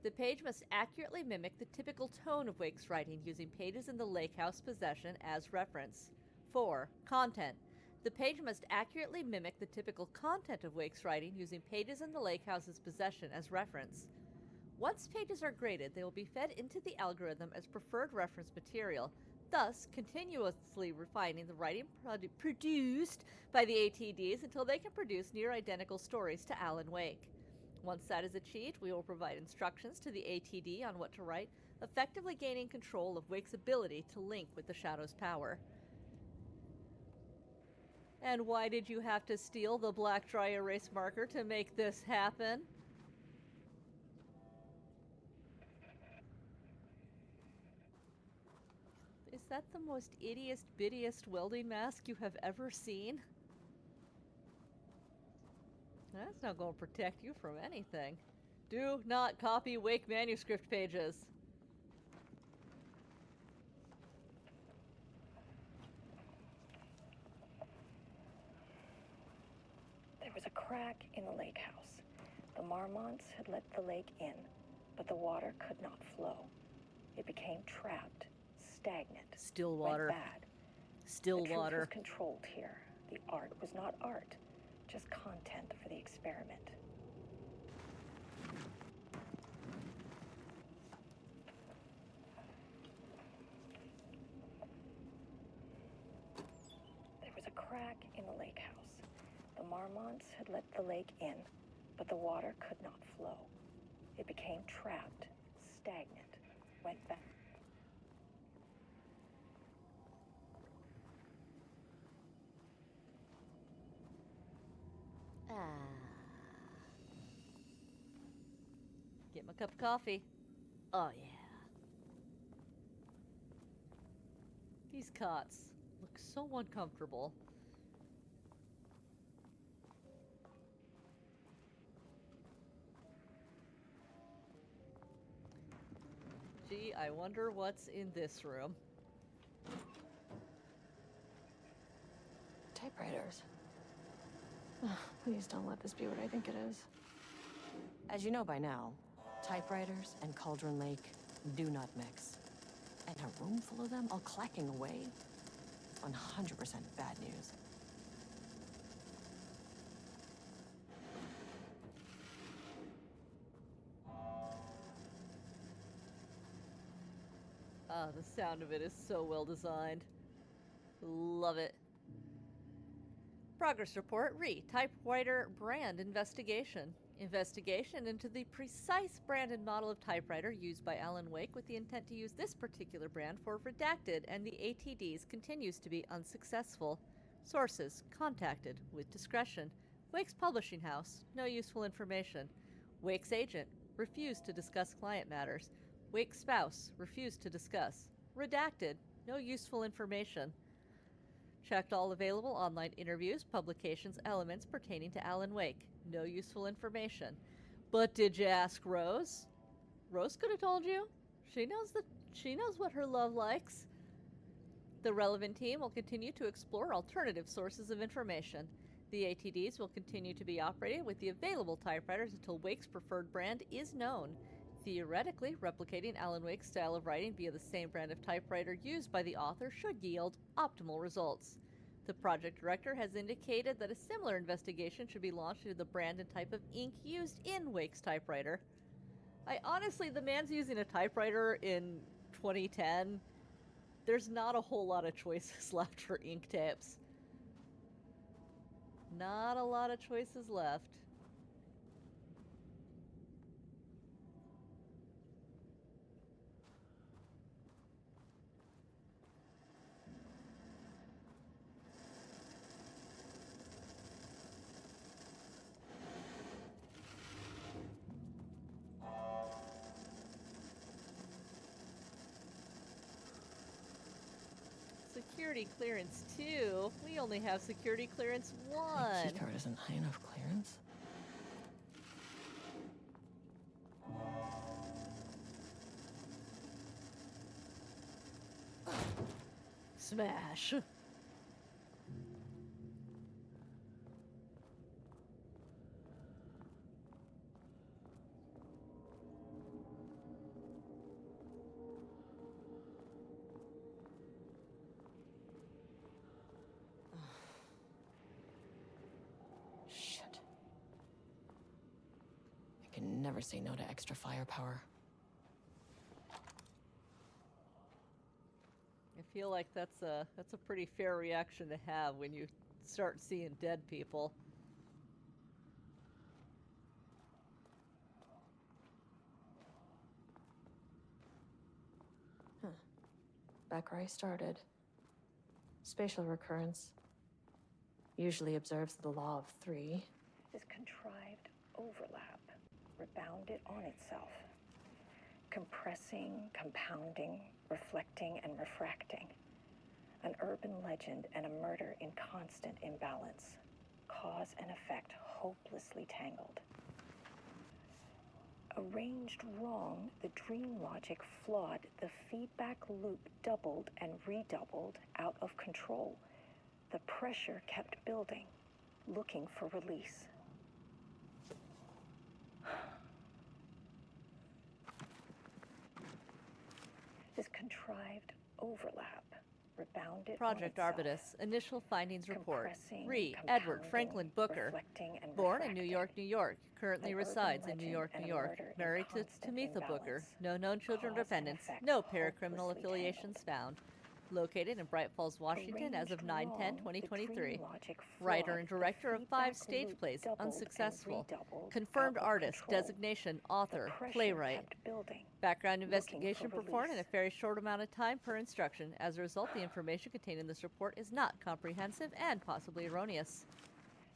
The page must accurately mimic the typical tone of Wake's writing, using pages in the lake house possession as reference. 4. Content. The page must accurately mimic the typical content of Wake's writing, using pages in the lake house's possession as reference. Once pages are graded, they will be fed into the algorithm as preferred reference material, thus continuously refining the writing produced by the ATDs until they can produce near-identical stories to Alan Wake. Once that is achieved, we will provide instructions to the ATD on what to write, effectively gaining control of Wake's ability to link with the Shadow's power. And why did you have to steal the black dry erase marker to make this happen? Is that the most ittiest-bittiest welding mask you have ever seen? That's not going to protect you from anything. Do not copy Wake manuscript pages. There was a crack in the lake house. The Marmonts had let the lake in, but the water could not flow. It became trapped, stagnant, Still went water. bad. Still The truth water. was controlled here. The art was not art, just content for the experiment. There was a crack in the lake house. The Marmonts had let the lake in, but the water could not flow. It became trapped, stagnant, went back. Ah. Get my cup of coffee. Oh, yeah. These cots look so uncomfortable. Gee, I wonder what's in this room. Typewriters. Please don't let this be what I think it is. As you know by now, typewriters and Cauldron Lake do not mix. And a room full of them all clacking away? 100% bad news. Ah, the sound of it is so well designed. Love it. Progress report, typewriter brand investigation. Investigation into the precise brand and model of typewriter used by Alan Wake with the intent to use this particular brand for Redacted and the ATDs continues to be unsuccessful. Sources contacted with discretion. Wake's publishing house, no useful information. Wake's agent refused to discuss client matters. Wake's spouse refused to discuss. Redacted, no useful information. Checked all available online interviews, publications, elements pertaining to Alan Wake. No useful information. But did you ask Rose? Rose could have told you. She knows what her love likes. The relevant team will continue to explore alternative sources of information. The ATDs will continue to be operated with the available typewriters until Wake's preferred brand is known. Theoretically, replicating Alan Wake's style of writing via the same brand of typewriter used by the author should yield optimal results. The project director has indicated that a similar investigation should be launched into the brand and type of ink used in Wake's typewriter. The man's using a typewriter in 2010. There's not a whole lot of choices left for ink tips. Not a lot of choices left. Security clearance 2. We only have security clearance 1. My keycard isn't high enough clearance. Smash. Shit. I can never say no to extra firepower. I feel like that's a pretty fair reaction to have when you start seeing dead people. Back where I started. Spatial recurrence usually observes the law of 3. This contrived overlap rebounded on itself, compressing, compounding, reflecting, and refracting. An urban legend and a murder in constant imbalance. Cause and effect hopelessly tangled. Arranged wrong, the dream logic flawed, the feedback loop doubled and redoubled, out of control. The pressure kept building, looking for release. This contrived overlap rebounded Project on itself, Arbutus. Initial findings report. compressing, Re. Edward compounding, Franklin Booker. reflecting, and Born in New refracting. York, New York. Currently An resides urban in New legend York, and New a York. murder in Married to constant Tamitha Booker. imbalance. No known children or Cause and dependents. effect No paracriminal hopelessly affiliations tangled. found. Located in Bright Falls, Washington as of Arranged 9/10/2023. wrong, the dream logic Writer flawed, and the director of 5 feedback stage loop plays. doubled and Unsuccessful. redoubled, Confirmed out of artist. control. Designation. The Author. pressure Playwright. kept building. Background looking investigation for performed in a release. very short amount of time per instruction. As a result, the information contained in this report is not comprehensive and possibly erroneous.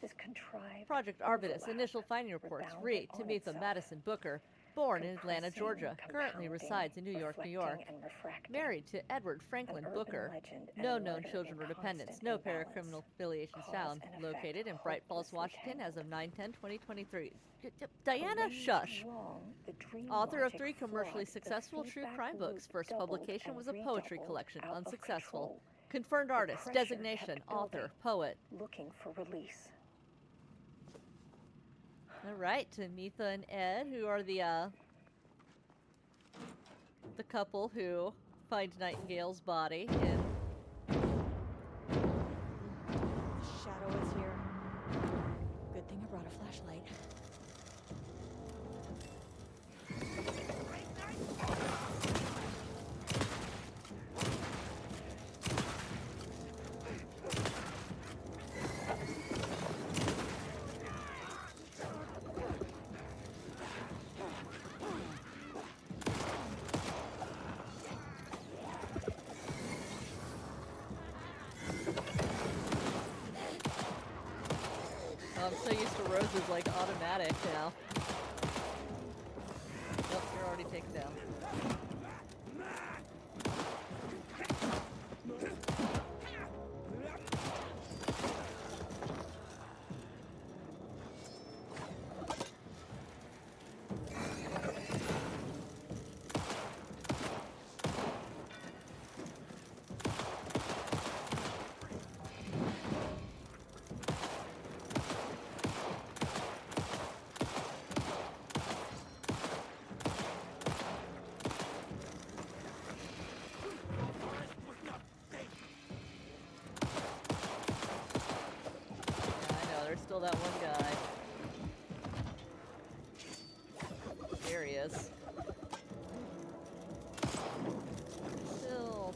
This contrived Project Arbutus. overlap Initial finding reports. rebounded Re. on Tamitha itself, Madison Booker. Born in Atlanta, compressing, Georgia. Currently compounding, resides in New York, New York. reflecting, and refracting. Married to Edward Franklin An urban Booker. legend and No a known murder children in or dependents. constant No imbalance. paracriminal affiliations Cause found. and effect Located in Bright Falls, hopelessly Washington as of tangled. 9/10/2023. Diana, Arranged shush. wrong, the dream Author of logic 3 commercially flawed, the successful true feedback crime loop books. First doubled publication and was a poetry redoubled, collection. out of Unsuccessful. control. Confirmed The artist. pressure Designation. kept building. Author. Poet. Looking for release. All right, Tamitha and Ed, who are the couple who find Nightingale's body in. Shadow is here. Good thing I brought a flashlight. I'm so used to Rose's like automatic now. Nope, you're already taken down. There's still that one guy. There he is. Still.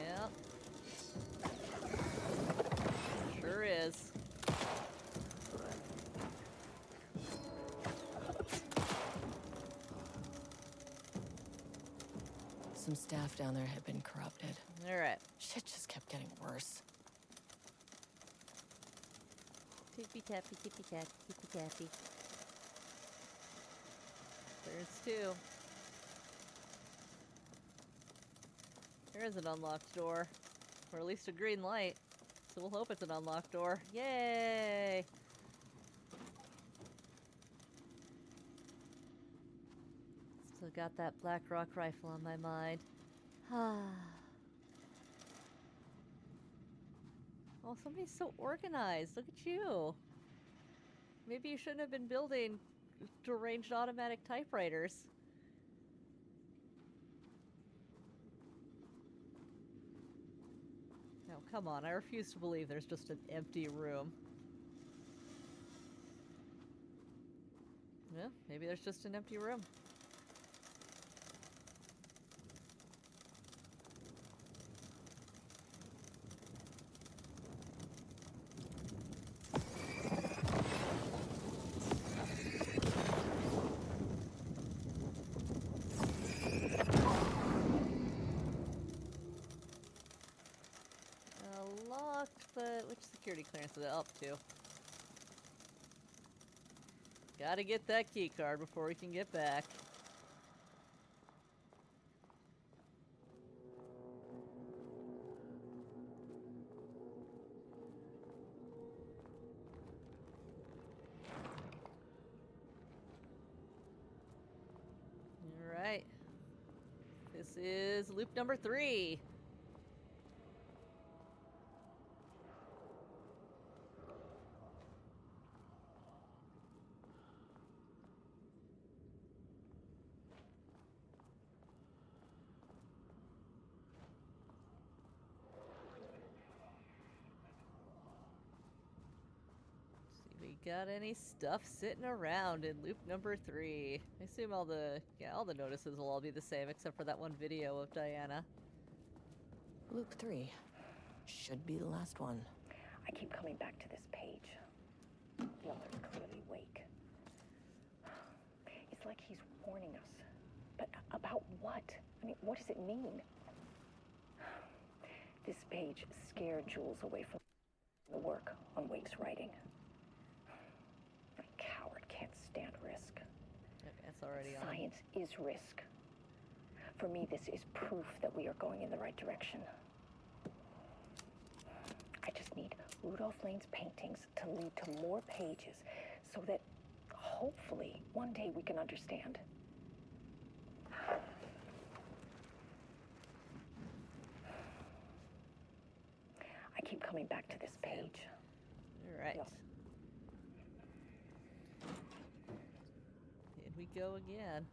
Yeah. Sure is. Some staff down there had been corrupted. All right. Shit just kept getting worse. Tippy tappy, tippy tappy, tippy tappy. There's 2. There is an unlocked door. Or at least a green light. So we'll hope it's an unlocked door. Yay! Still got that Black Rock rifle on my mind. Ah. Oh, somebody's so organized. Look at you. Maybe you shouldn't have been building deranged automatic typewriters. No, come on. I refuse to believe there's just an empty room. Yeah, maybe there's just an empty room. Locked, but which security clearance is it up to? Gotta get that key card before we can get back. All right. This is loop number 3. got any stuff sitting around in loop number 3. I assume all the notices will all be the same except for that one video of Diana. Loop 3. Should be the last one. I keep coming back to this page. The author's clearly awake. It's like he's warning us. But about what? I mean, what does it mean? This page scared Jules away from the work on Wake's writing. A coward can't stand risk. Okay, it's already on. Science is risk. For me, this is proof that we are going in the right direction. I just need Rudolph Lane's paintings to lead to more pages so that hopefully one day we can understand. I keep coming back to this page. All right. Yep. Here we go again.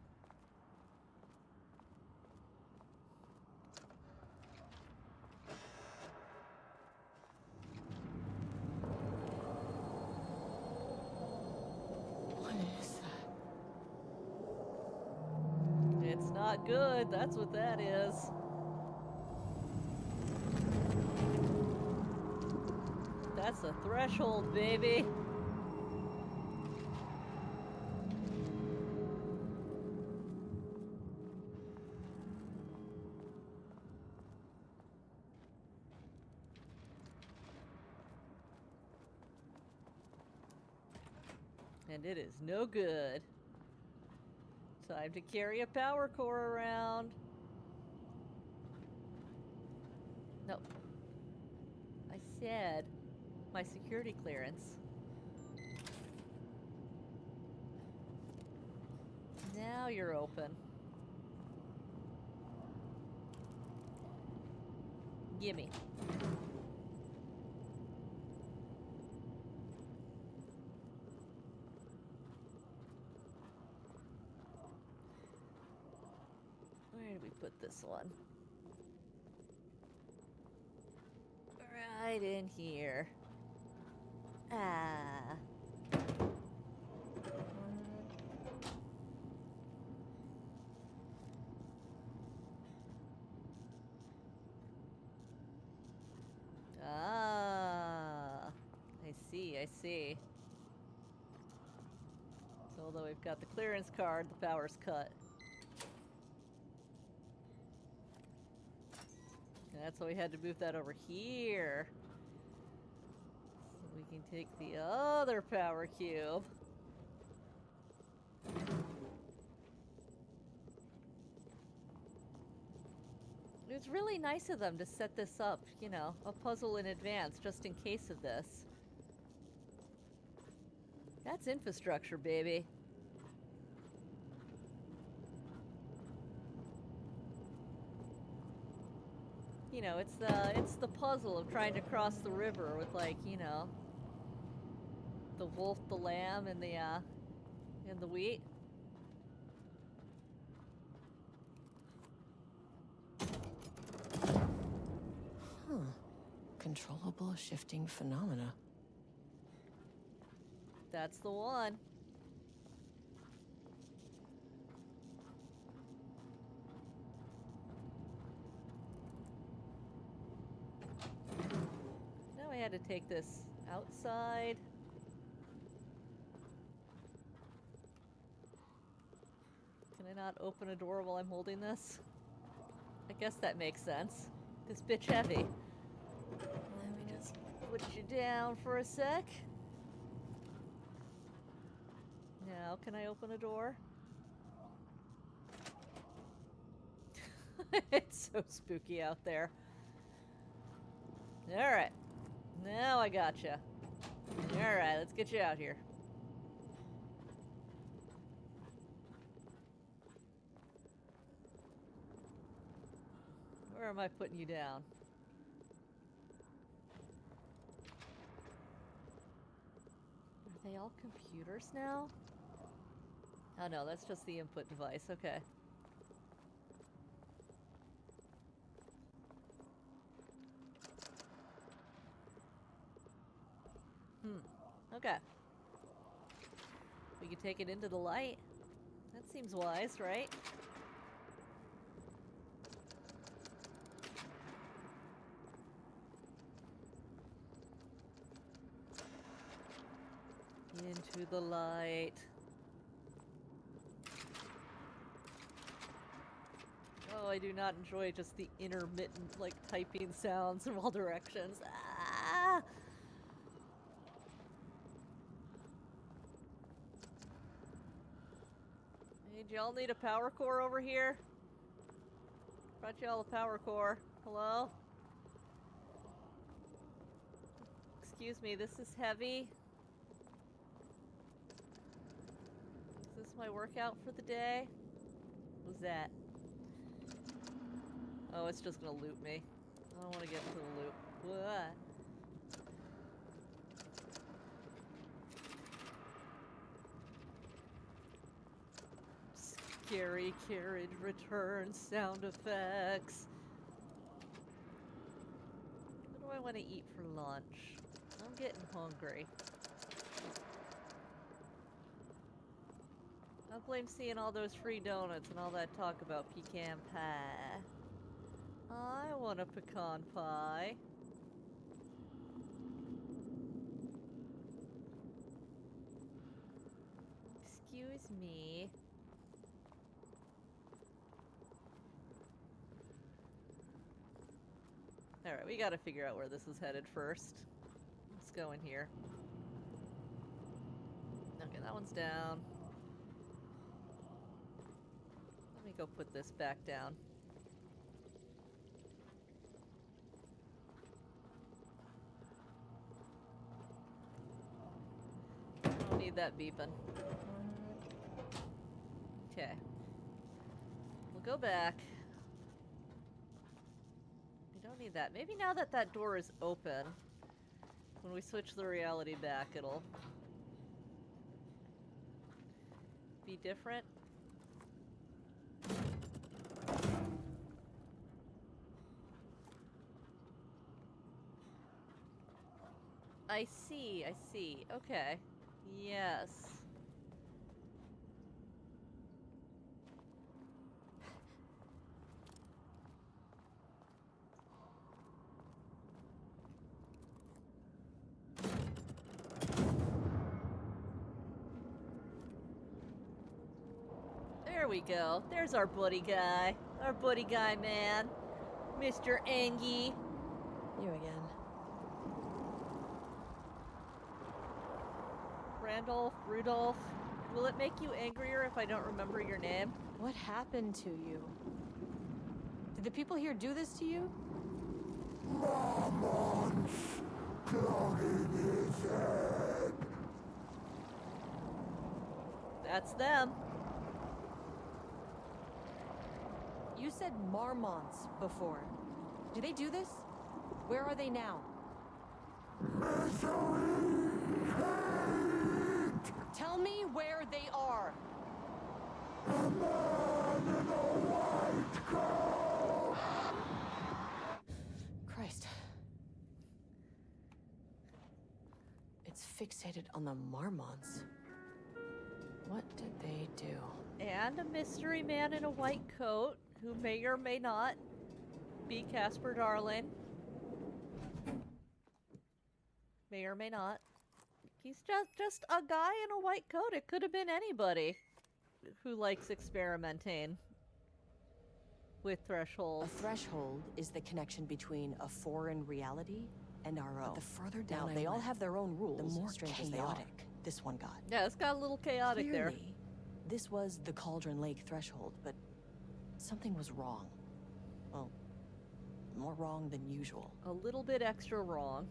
What is that? It's not good, that's what that is. That's a threshold, baby. And it is no good. Time to carry a power core around. No. I said my security clearance. Now you're open. Gimme. Where do we put this one? Right in here. Ah. Ah. I see, I see. So although we've got the clearance card, the power's cut. And that's why we had to move that over here. So we can take the other power cube. It was really nice of them to set this up, you know, a puzzle in advance, just in case of this. That's infrastructure, baby. You know, it's the puzzle of trying to cross the river with, like, you know, the wolf, the lamb, and the wheat. Huh. Controllable shifting phenomena. That's the one. Now I had to take this outside. Can I not open a door while I'm holding this? I guess that makes sense. This bitch heavy. Let me just put you down for a sec. Now, can I open a door? It's so spooky out there. Alright. Now I gotcha. Alright, let's get you out here. Where am I putting you down? Are they all computers now? Oh no, that's just the input device. Okay. Okay. You can take it into the light. That seems wise, right? Into the light. Oh, I do not enjoy just the intermittent, like, typing sounds in all directions. Ah! Hey, do y'all need a power core over here? Brought y'all a power core. Hello? Excuse me, this is heavy. Is this my workout for the day? What was that? Oh, it's just gonna loot me. I don't want to get into the loop. What? Scary carriage return sound effects. What do I want to eat for lunch? I'm getting hungry. I blame seeing all those free donuts and all that talk about pecan pie. I want a pecan pie. Excuse me. Alright, we gotta figure out where this is headed first. Let's go in here. Okay, that one's down. Let me go put this back down. I don't need that beeping. Okay. We'll go back. We don't need that. Maybe now that that door is open, when we switch the reality back, it'll be different. I see, I see. Okay. Yes. There we go. There's our buddy guy. Our buddy guy man. Mr. Angie. You again. Rudolph, will it make you angrier if I don't remember your name? What happened to you? Did the people here do this to you? Marmon's clogging his head. That's them. You said marmots before. Do they do this? Where are they now? Misery, hate, Tell me where they are. a man in a white coat. Christ. It's fixated on the marmots. What did they do? And a mystery man in a white coat who may or may not be Casper Darling. May or may not. He's just a guy in a white coat. It could have been anybody who likes experimenting with A thresholds. threshold is the connection between a foreign reality and our own. But the further down now, I they all went, have their own rules, the more strange as they are. chaotic this one got. Yeah, it's got a little chaotic there. Clearly, this was the Cauldron Lake threshold, but something was wrong. Well, more wrong than usual. A little bit extra wrong.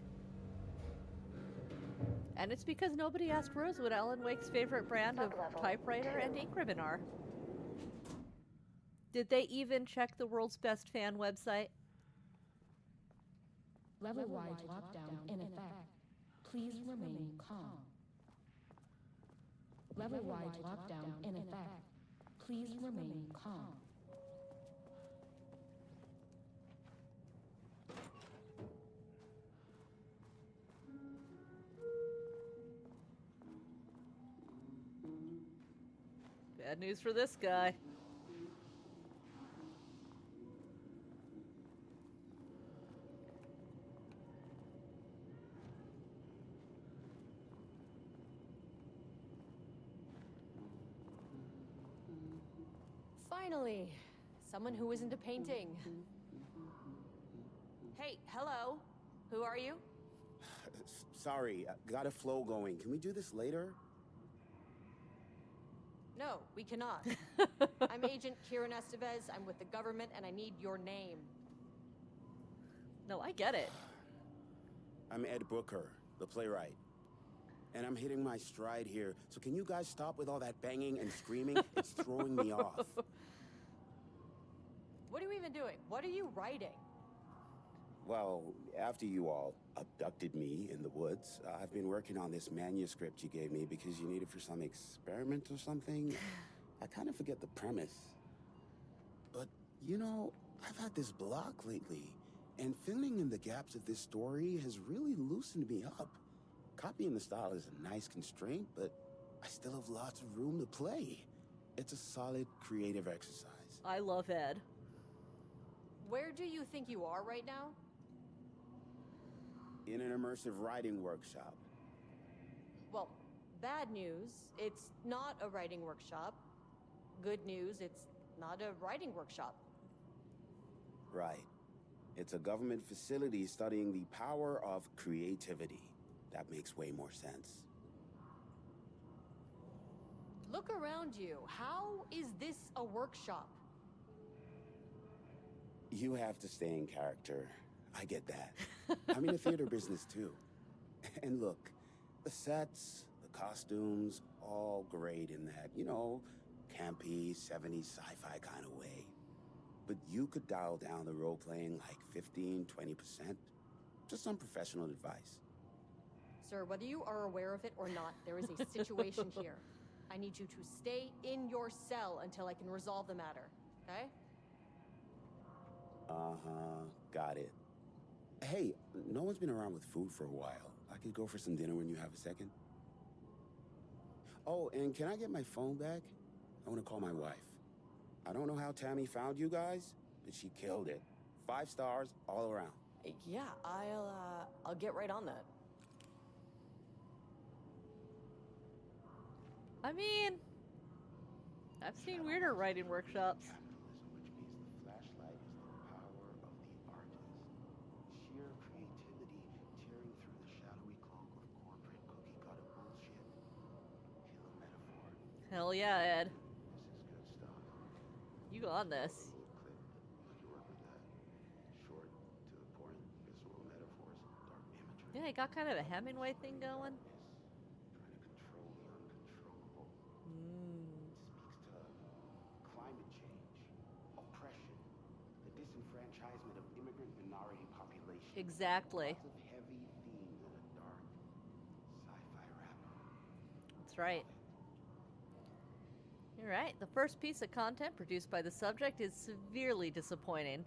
And it's because nobody asked Rose what Alan Wake's favorite brand of typewriter and ink ribbon are. Did they even check the world's best fan website? Level-wide lockdown in effect. Please remain calm. Level-wide lockdown in effect. Please remain calm. Bad news for this guy. Finally, someone who isn't a painting. Hey, hello. Who are you? Sorry, got a flow going. Can we do this later? No, we cannot. I'm Agent Kieran Estevez. I'm with the government, and I need your name. No, I get it. I'm Ed Booker, the playwright. And I'm hitting my stride here, so can you guys stop with all that banging and screaming? It's throwing me off. What are you even doing? What are you writing? Well, after you all abducted me in the woods, I've been working on this manuscript you gave me because you need it for some experiment or something. I kind of forget the premise. But, you know, I've had this block lately, and filling in the gaps of this story has really loosened me up. Copying the style is a nice constraint, but I still have lots of room to play. It's a solid creative exercise. I love Ed. Where do you think you are right now? In an immersive writing workshop. Well, bad news, it's not a writing workshop. Good news, it's not a writing workshop. Right. It's a government facility studying the power of creativity. That makes way more sense. Look around you. How is this a workshop? You have to stay in character. I get that. I'm in the theater business too. And look, the sets, the costumes, all great in that, you know, campy, 70s sci-fi kind of way. But you could dial down the role-playing like 15, 20%. Just some professional advice. Sir, whether you are aware of it or not, there is a situation here. I need you to stay in your cell until I can resolve the matter, okay? Uh-huh, got it. Hey, no one's been around with food for a while. I could go for some dinner when you have a second. Oh, and can I get my phone back? I want to call my wife. I don't know how Tammy found you guys, but she killed it. 5 stars all around. Yeah, I'll get right on that. I mean, I've seen weirder writing workshops. Capitalism, which means the flashlight is the power of the artist. Sheer creativity tearing through the shadowy cloak of corporate cookie-cutter bullshit. Kill a metaphor. Hell yeah, Ed. This is good stuff. You on this. Clip, you can work with that. Short, to the point, visceral metaphors, dark imagery. Yeah, he got kind of a Hemingway thing going. Trying to control the uncontrollable. Mm. Speaks to climate change, oppression, the disenfranchisement of immigrant minority populations. Exactly. Lots of heavy themes in a dark sci-fi rap. That's right. You're right. The first piece of content produced by the subject is severely disappointing.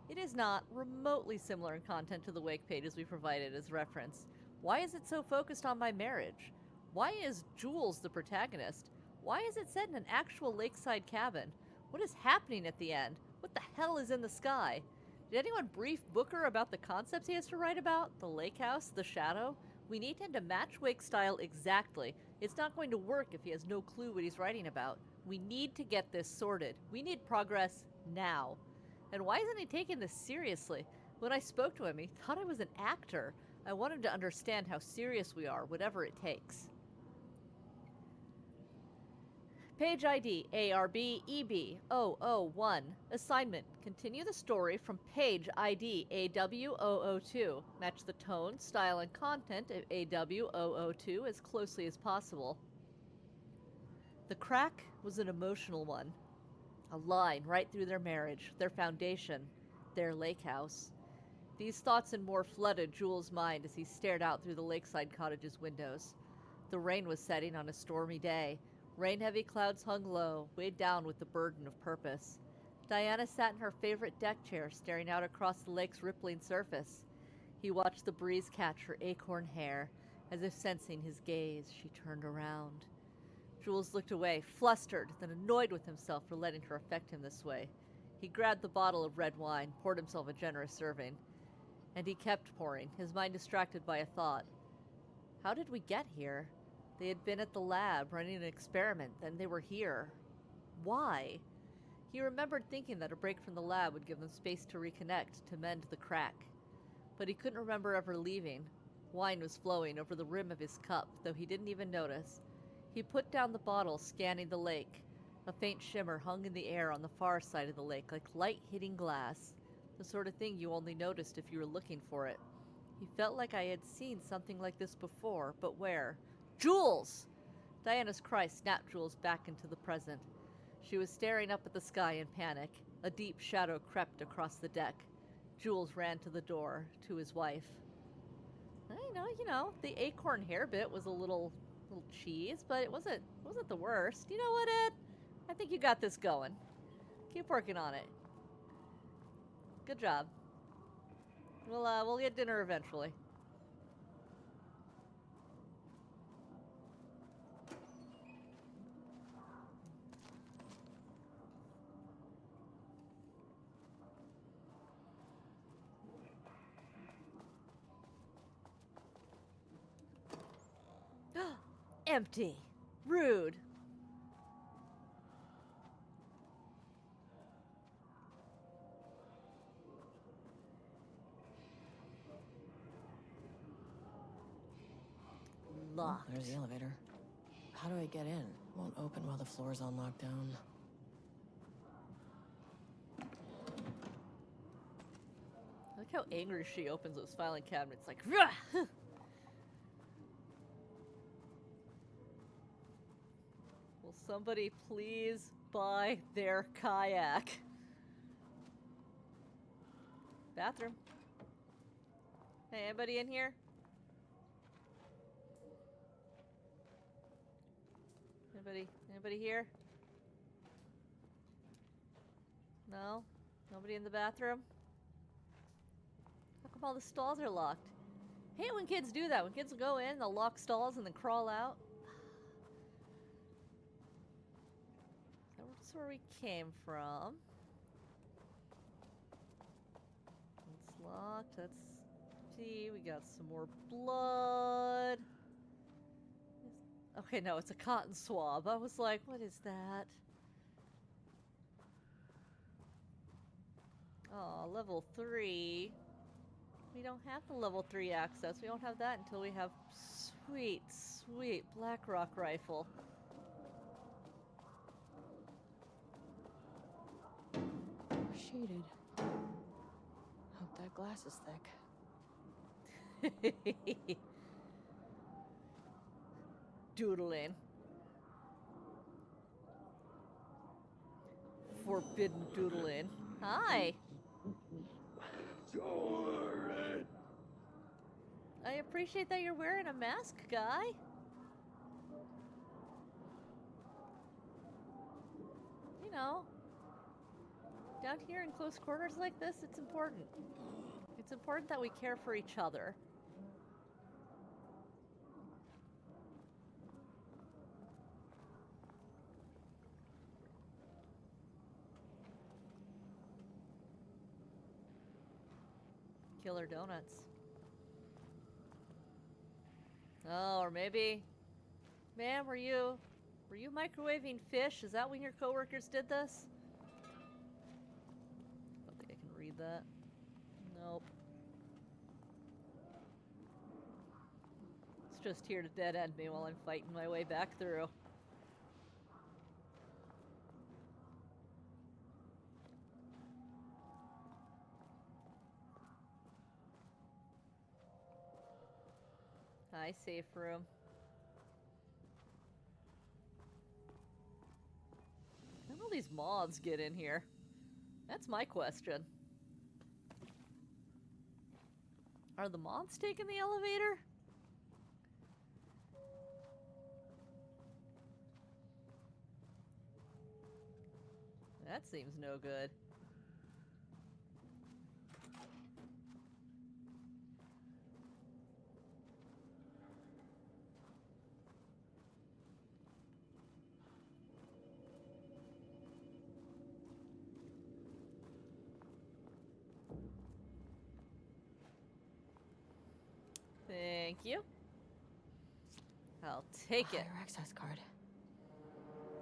It is not remotely similar in content to the wake pages we provided as reference. Why is it so focused on my marriage? Why is Jules the protagonist? Why is it set in an actual lakeside cabin? What is happening at the end? What the hell is in the sky? Did anyone brief Booker about the concepts he has to write about? The lake house? The shadow? We need him to match Wake's style exactly. It's not going to work if he has no clue what he's writing about. We need to get this sorted. We need progress now. And why isn't he taking this seriously? When I spoke to him, he thought I was an actor. I want him to understand how serious we are, whatever it takes. Page ID ARB EB001. Assignment. Continue the story from page ID AW002. Match the tone, style, and content of AW002 as closely as possible. The crack was an emotional one. A line right through their marriage, their foundation, their lake house. These thoughts and more flooded Jules' mind as he stared out through the lakeside cottage's windows. The rain was setting on a stormy day. Rain-heavy clouds hung low, weighed down with the burden of purpose. Diana sat in her favorite deck chair, staring out across the lake's rippling surface. He watched the breeze catch her acorn hair. As if sensing his gaze, she turned around. Jules looked away, flustered, then annoyed with himself for letting her affect him this way. He grabbed the bottle of red wine, poured himself a generous serving. And he kept pouring, his mind distracted by a thought. How did we get here? They had been at the lab, running an experiment, then they were here. Why? He remembered thinking that a break from the lab would give them space to reconnect, to mend the crack. But he couldn't remember ever leaving. Wine was flowing over the rim of his cup, though he didn't even notice. He put down the bottle, scanning the lake. A faint shimmer hung in the air on the far side of the lake, like light hitting glass. The sort of thing you only noticed if you were looking for it. He felt like I had seen something like this before, but where? Jules! Diana's cry snapped Jules back into the present. She was staring up at the sky in panic. A deep shadow crept across the deck. Jules ran to the door, to his wife. You know, the acorn hair bit was a little cheese, but it wasn't the worst. You know what, Ed? I think you got this going. Keep working on it. Good job. We'll get dinner eventually. Empty. Rude. Locked. Oh, there's the elevator. How do I get in? Won't open while the floor's on lockdown. I like how angry she opens those filing cabinets, like, Rah! Will somebody please buy their kayak? Bathroom. Hey, anybody in here? Anybody here? No? Nobody in the bathroom? How come all the stalls are locked? Hate when kids do that. When kids will go in, they'll lock stalls and then crawl out. That's where we came from. It's locked. That's empty. We got some more blood. Okay, no, it's a cotton swab. I was like, what is that? Oh, level 3. We don't have the level 3 access. We don't have that until we have sweet, sweet Blackrock rifle. Shaded. Hope that glass is thick. Doodling. Forbidden doodling. Hi. I appreciate that you're wearing a mask, guy. You know, down here in close quarters like this, it's important. It's important that we care for each other. Killer donuts. Oh, or maybe... Ma'am, were you microwaving fish? Is that when your coworkers did this? I don't think I can read that. Nope. It's just here to dead end me while I'm fighting my way back through. Hi, safe room. How do all these moths get in here? That's my question. Are the moths taking the elevator? That seems no good. Thank you. I'll take it. Higher access card.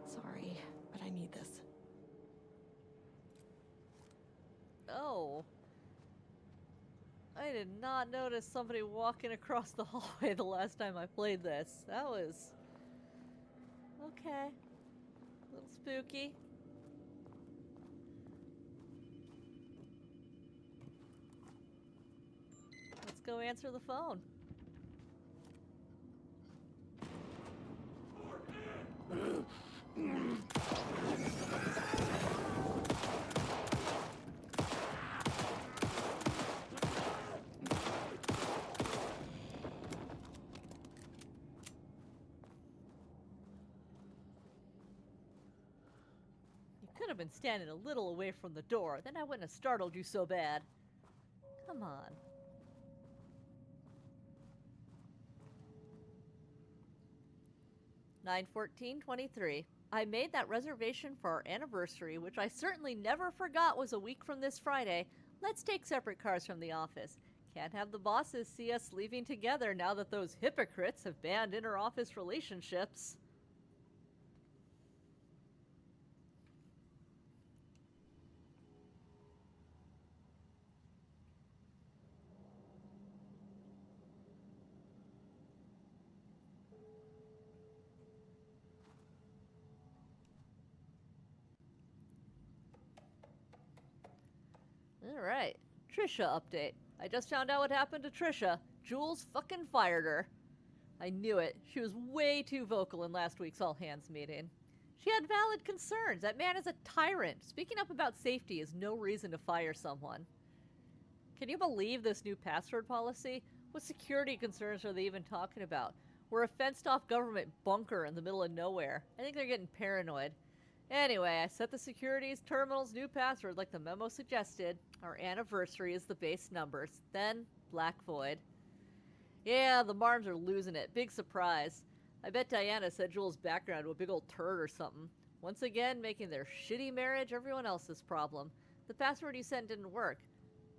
Sorry, but I need this. Oh. I did not notice somebody walking across the hallway the last time I played this. That was... okay. A little spooky. Let's go answer the phone. You could have been standing a little away from the door, then I wouldn't have startled you so bad. Come on. (9/14/23). I made that reservation for our anniversary, which I certainly never forgot was a week from this Friday. Let's take separate cars from the office. Can't have the bosses see us leaving together now that those hypocrites have banned inter-office relationships. Alright, Trisha update. I just found out what happened to Trisha. Jules fucking fired her. I knew it. She was way too vocal in last week's all hands meeting. She had valid concerns. That man is a tyrant. Speaking up about safety is no reason to fire someone. Can you believe this new password policy? What security concerns are they even talking about? We're a fenced-off government bunker in the middle of nowhere. I think they're getting paranoid. Anyway, I set the security's terminal's new password like the memo suggested. Our anniversary is the base numbers. Then, Black Void. Yeah, the Marms are losing it. Big surprise. I bet Diana said Jules' background to a big old turd or something. Once again, making their shitty marriage everyone else's problem. The password you sent didn't work.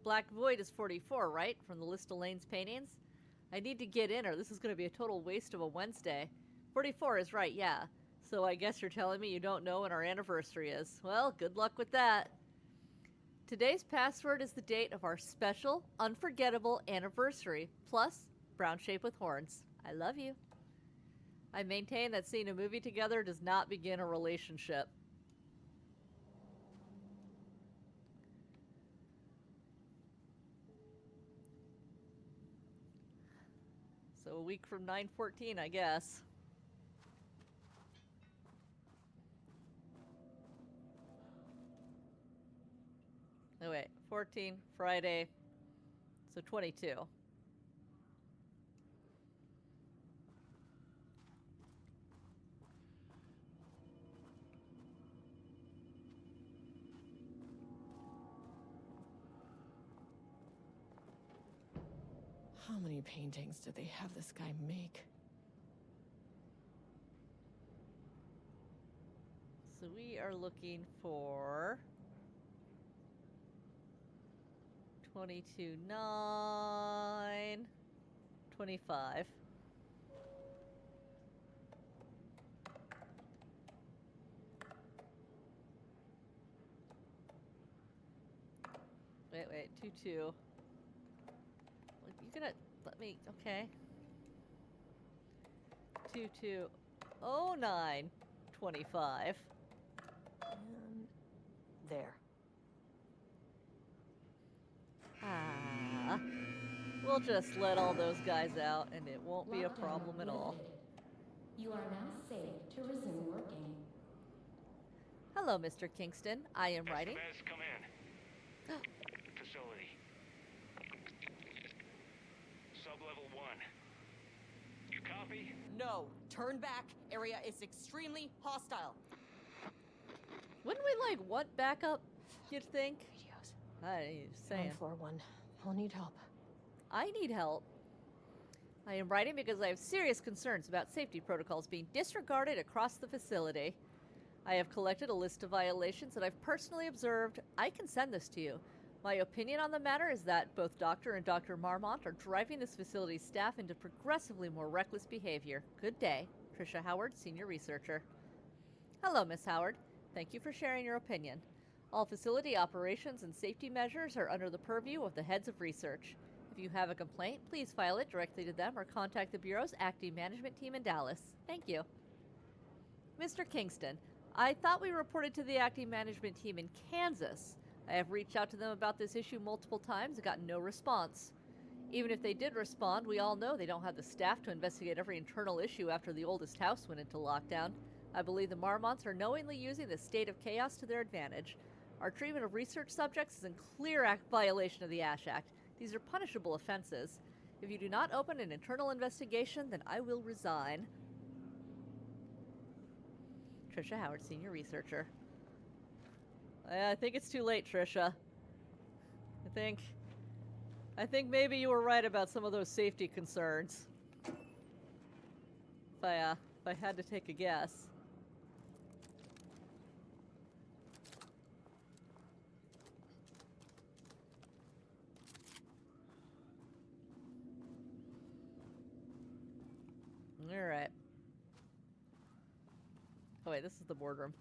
Black Void is 44, right? From the list of Lane's paintings? I need to get in or this is going to be a total waste of a Wednesday. 44 is right, yeah. So I guess you're telling me you don't know when our anniversary is. Well, good luck with that. Today's password is the date of our special, unforgettable anniversary, plus brown shape with horns. I love you. I maintain that seeing a movie together does not begin a relationship. So a week from 9/14, I guess. Oh wait, 14, Friday, so 22. How many paintings did they have this guy make? So we are looking for 22/9/25. Wait, 22. You gonna let me? Okay. 22/09/25. And there. Ah. We'll just let all those guys out and it won't be a problem at all. You are now safe to resume working. Hello, Mr. Kingston. I am writing. Estevez, come in. Facility. Sub-level 1. You copy? No. Turn back. Area is extremely hostile. Wouldn't we want backup, you'd think? Radios. I'm saying. On floor 1. I'll need help. I need help. I am writing because I have serious concerns about safety protocols being disregarded across the facility. I have collected a list of violations that I've personally observed. I can send this to you. My opinion on the matter is that both Dr. and Dr. Marmont are driving this facility's staff into progressively more reckless behavior. Good day. Trisha Howard, Senior Researcher. Hello, Miss Howard. Thank you for sharing your opinion. All facility operations and safety measures are under the purview of the heads of research. If you have a complaint, please file it directly to them or contact the Bureau's acting management team in Dallas. Thank you. Mr. Kingston, I thought we reported to the acting management team in Kansas. I have reached out to them about this issue multiple times and gotten no response. Even if they did respond, we all know they don't have the staff to investigate every internal issue after the oldest house went into lockdown. I believe the Marmonts are knowingly using this state of chaos to their advantage. Our treatment of research subjects is in clear violation of the Ash Act. These are punishable offenses. If you do not open an internal investigation, then I will resign. Trisha Howard, Senior Researcher. I think it's too late, Trisha. I think maybe you were right about some of those safety concerns. If I had to take a guess. Alright. Oh wait, this is the boardroom.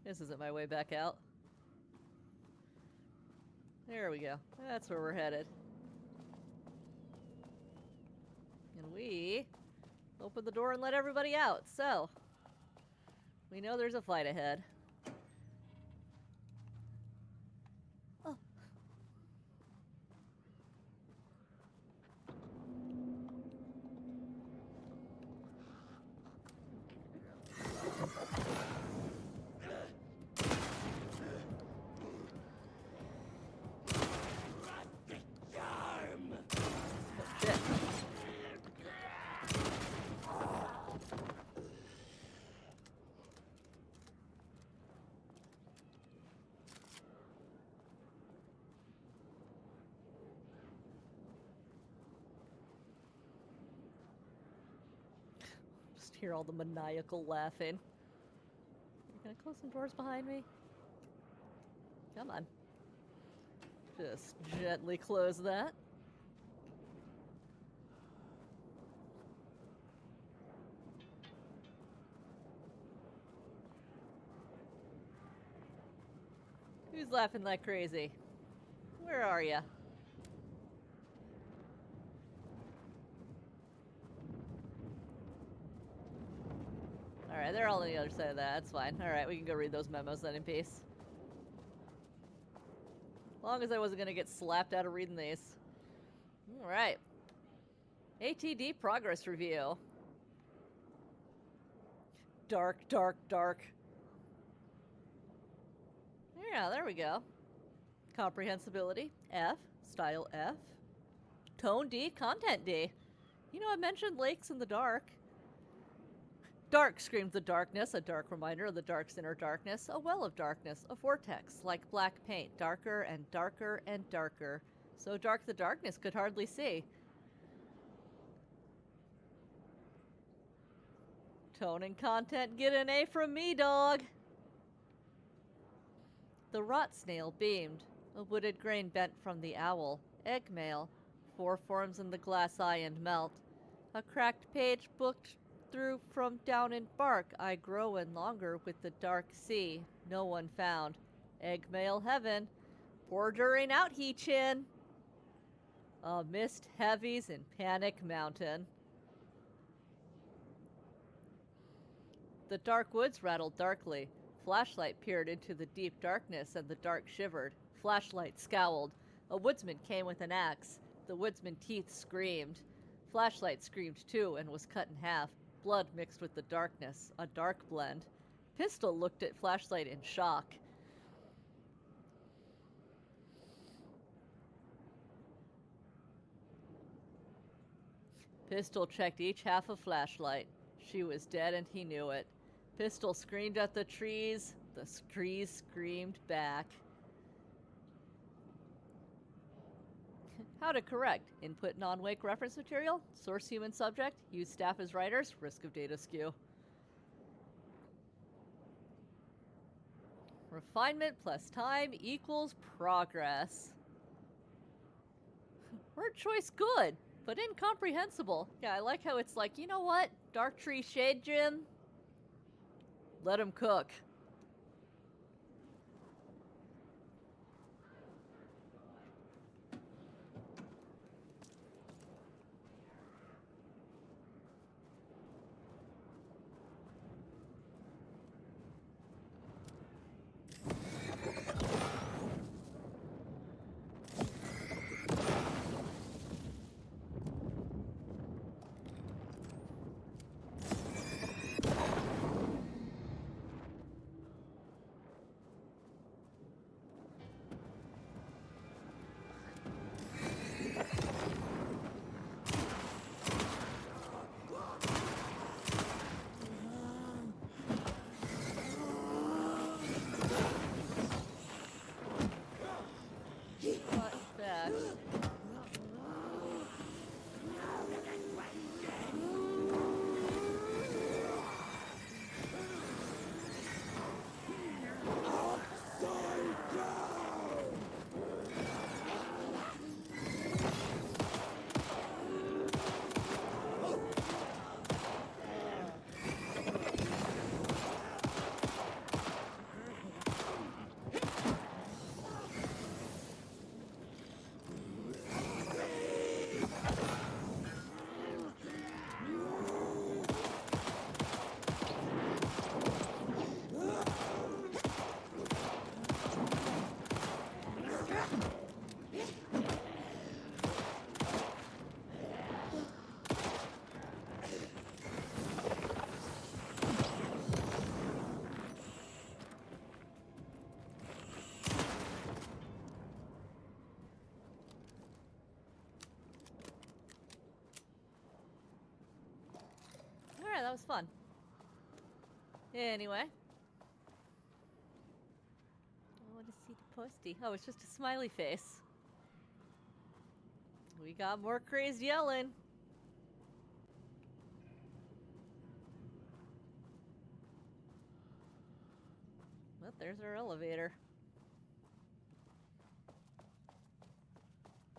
This isn't my way back out. There we go. That's where we're headed. And we open the door and let everybody out, so we know there's a fight ahead. Oh. Shit. Just hear all the maniacal laughing. You're gonna close some doors behind me? Come on. Just gently close that. Who's laughing like crazy? Where are ya? Alright, they're all on the other side of that. That's fine. Alright, we can go read those memos then in peace. As long as I wasn't gonna get slapped out of reading these. Alright. ATD progress review. Dark, dark, dark. Yeah, there we go. Comprehensibility, F. Style, F. Tone, D. Content, D. You know, I mentioned lakes in the dark. Dark screams the darkness, a dark reminder of the dark's inner darkness, a well of darkness, a vortex, like black paint, darker and darker and darker. So dark the darkness could hardly see. Tone and content get an A from me, dog. The rot snail beamed, a wooded grain bent from the owl, egg mail, 4 forms in the glass eye and melt, a cracked page booked through from down in bark, I grow in longer with the dark sea, no one found, egg mail heaven, pour during out he chin, a mist heavies in panic mountain. The dark woods rattled darkly. Flashlight peered into the deep darkness, and the dark shivered. Flashlight scowled. A woodsman came with an axe. The woodsman's teeth screamed. Flashlight screamed too, and was cut in half. Blood mixed with the darkness, a dark blend. Pistol looked at Flashlight in shock. Pistol checked each half of Flashlight. She was dead, and he knew it. Pistol screamed at the trees. The trees screamed back. How to correct. Input non-wake reference material. Source human subject. Use staff as writers. Risk of data skew. Refinement plus time equals progress. Word choice good, but incomprehensible. Yeah, I like how it's like, you know what? Dark Tree Shade Gym? Let him cook. What back? Alright, that was fun. Anyway. I want to see the postie. Oh, it's just a smiley face. We got more crazed yelling. Well, there's our elevator.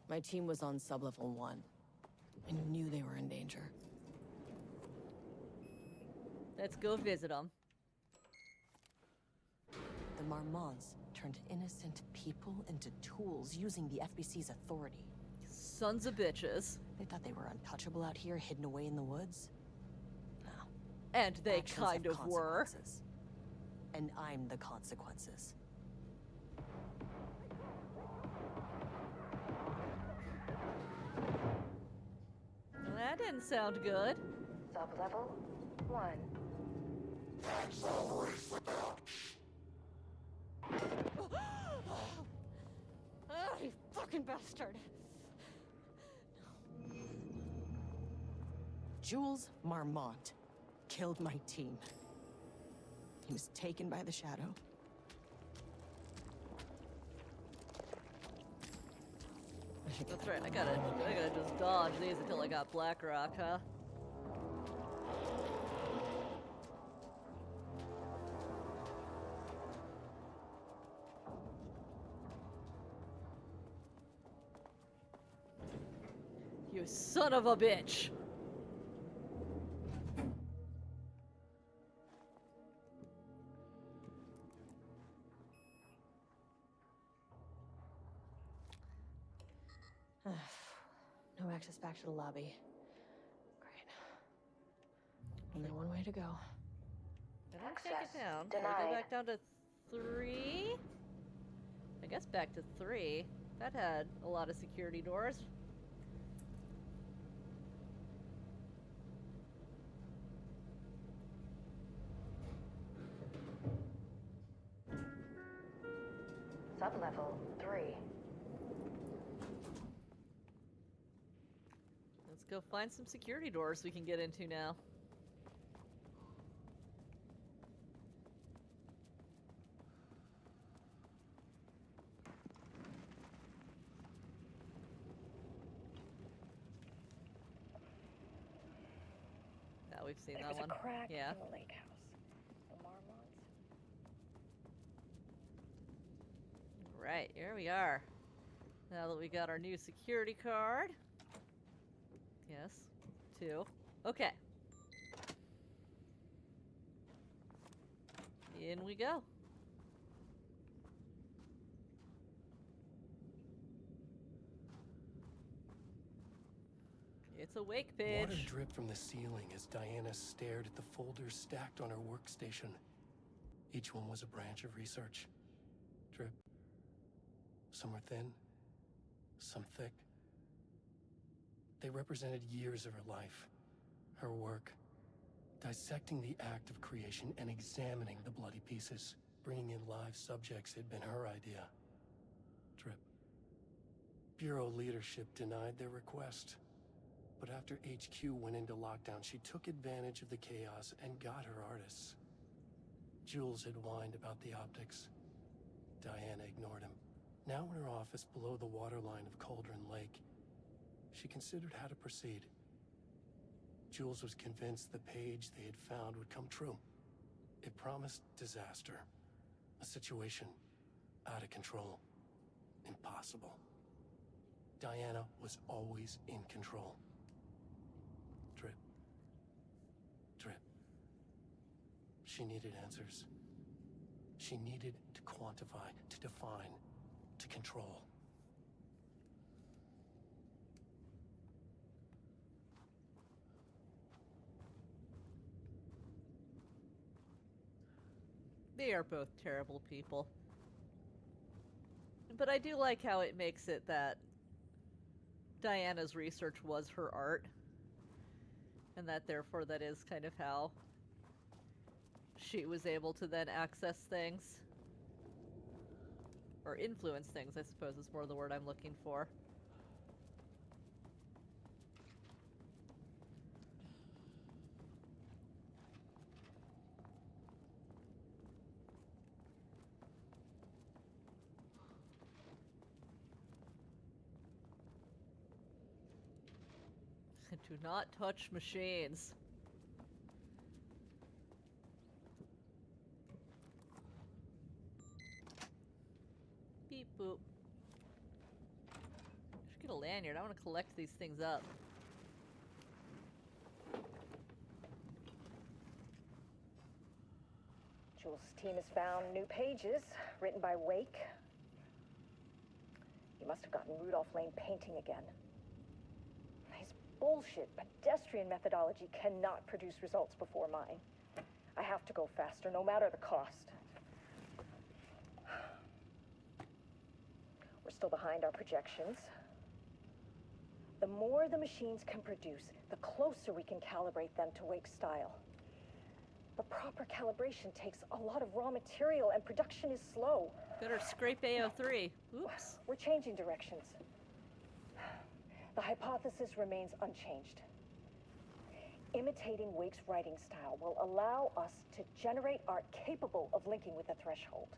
My team was on sublevel 1. I knew they were in danger. Let's go visit them. The Marmonts turned innocent people into tools using the FBC's authority. Sons of bitches. They thought they were untouchable out here, hidden away in the woods? No. And they Actions kind have of were. consequences. And I'm the consequences. Well, that didn't sound good. Sublevel 1. Oh, you fucking bastard. Jules Marmont killed my team. He was taken by the Shadow. That's right, I gotta just dodge these until I got Blackrock, huh? You son of a bitch! No access back to the lobby. Great. Only one way to go. Did I take it down? Did I denied. go back down to 3? I guess back to 3. That had a lot of security doors. Sublevel 3. Let's go find some security doors we can get into now. Now we've seen There that was one. a crack Yeah. in the lake house. The Marmonts. Right, here we are. Now that we got our new security card. Yes, 2. Okay. In we go. It's a wake page. Water dripped from the ceiling as Diana stared at the folders stacked on her workstation. Each one was a branch of research. Drip. Some were thin, some thick. They represented years of her life, her work, dissecting the act of creation and examining the bloody pieces. Bringing in live subjects had been her idea. Drip. Bureau leadership denied their request. But after HQ went into lockdown, she took advantage of the chaos and got her artists. Jules had whined about the optics. Diana ignored him. Now in her office below the waterline of Cauldron Lake, she considered how to proceed. Jules was convinced the page they had found would come true. It promised disaster. A situation out of control. Impossible. Diana was always in control. Drip. Drip. She needed answers. She needed to quantify, to define, to control. They are both terrible people. But I do like how it makes it that Diana's research was her art. And that therefore that is kind of how she was able to then access things. Or influence things, I suppose is more the word I'm looking for. Do not touch machines. Beep boop. Should get a lanyard. I want to collect these things up. Jules' team has found new pages written by Wake. He must have gotten Rudolph Lane painting again. His bullshit pedestrian methodology cannot produce results before mine. I have to go faster, no matter the cost. We're still behind our projections. The more the machines can produce, the closer we can calibrate them to Wake's style. But proper calibration takes a lot of raw material, and production is slow. Better scrape AO3. Oops. We're changing directions. The hypothesis remains unchanged. Imitating Wake's writing style will allow us to generate art capable of linking with the threshold.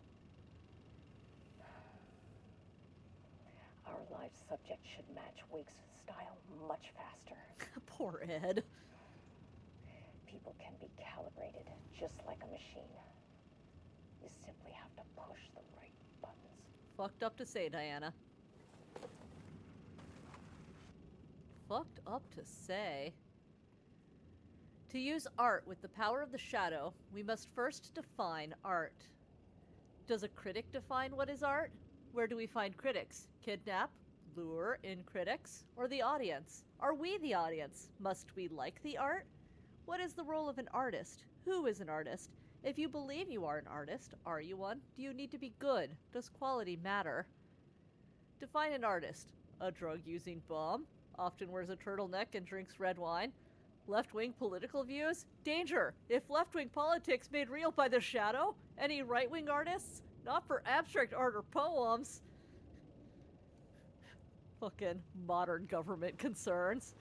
Our live subject should match Wake's style much faster. Poor Ed. People can be calibrated just like a machine. You simply have to push the right buttons. Fucked up to say, Diana. Fucked up to say. To use art with the power of the shadow, we must first define art. Does a critic define what is art? Where do we find critics? Kidnap? Lure in critics? Or the audience? Are we the audience? Must we like the art? What is the role of an artist? Who is an artist? If you believe you are an artist, are you one? Do you need to be good? Does quality matter? Define an artist. A drug-using bum? Often wears a turtleneck and drinks red wine? Left-wing political views? Danger! If left-wing politics made real by the shadow? Any right-wing artists? Not for abstract art or poems. Fucking modern government concerns.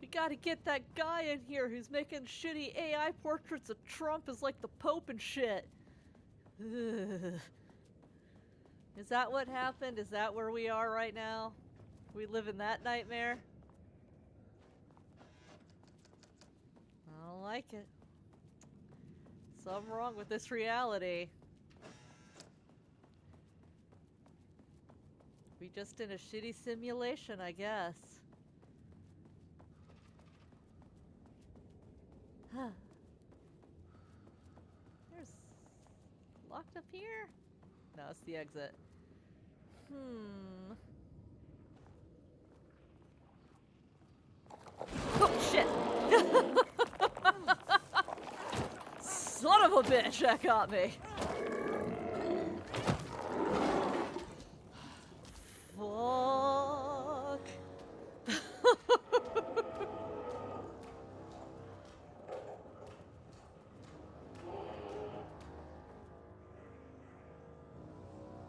We gotta get that guy in here who's making shitty AI portraits of Trump as like the Pope and shit. Ugh. Is that what happened? Is that where we are right now? We live in that nightmare? I don't like it. Something wrong with this reality. We just in a shitty simulation, I guess. Huh. There's locked up here? No, it's the exit. Oh, shit! Son of a bitch, that got me. Fuck.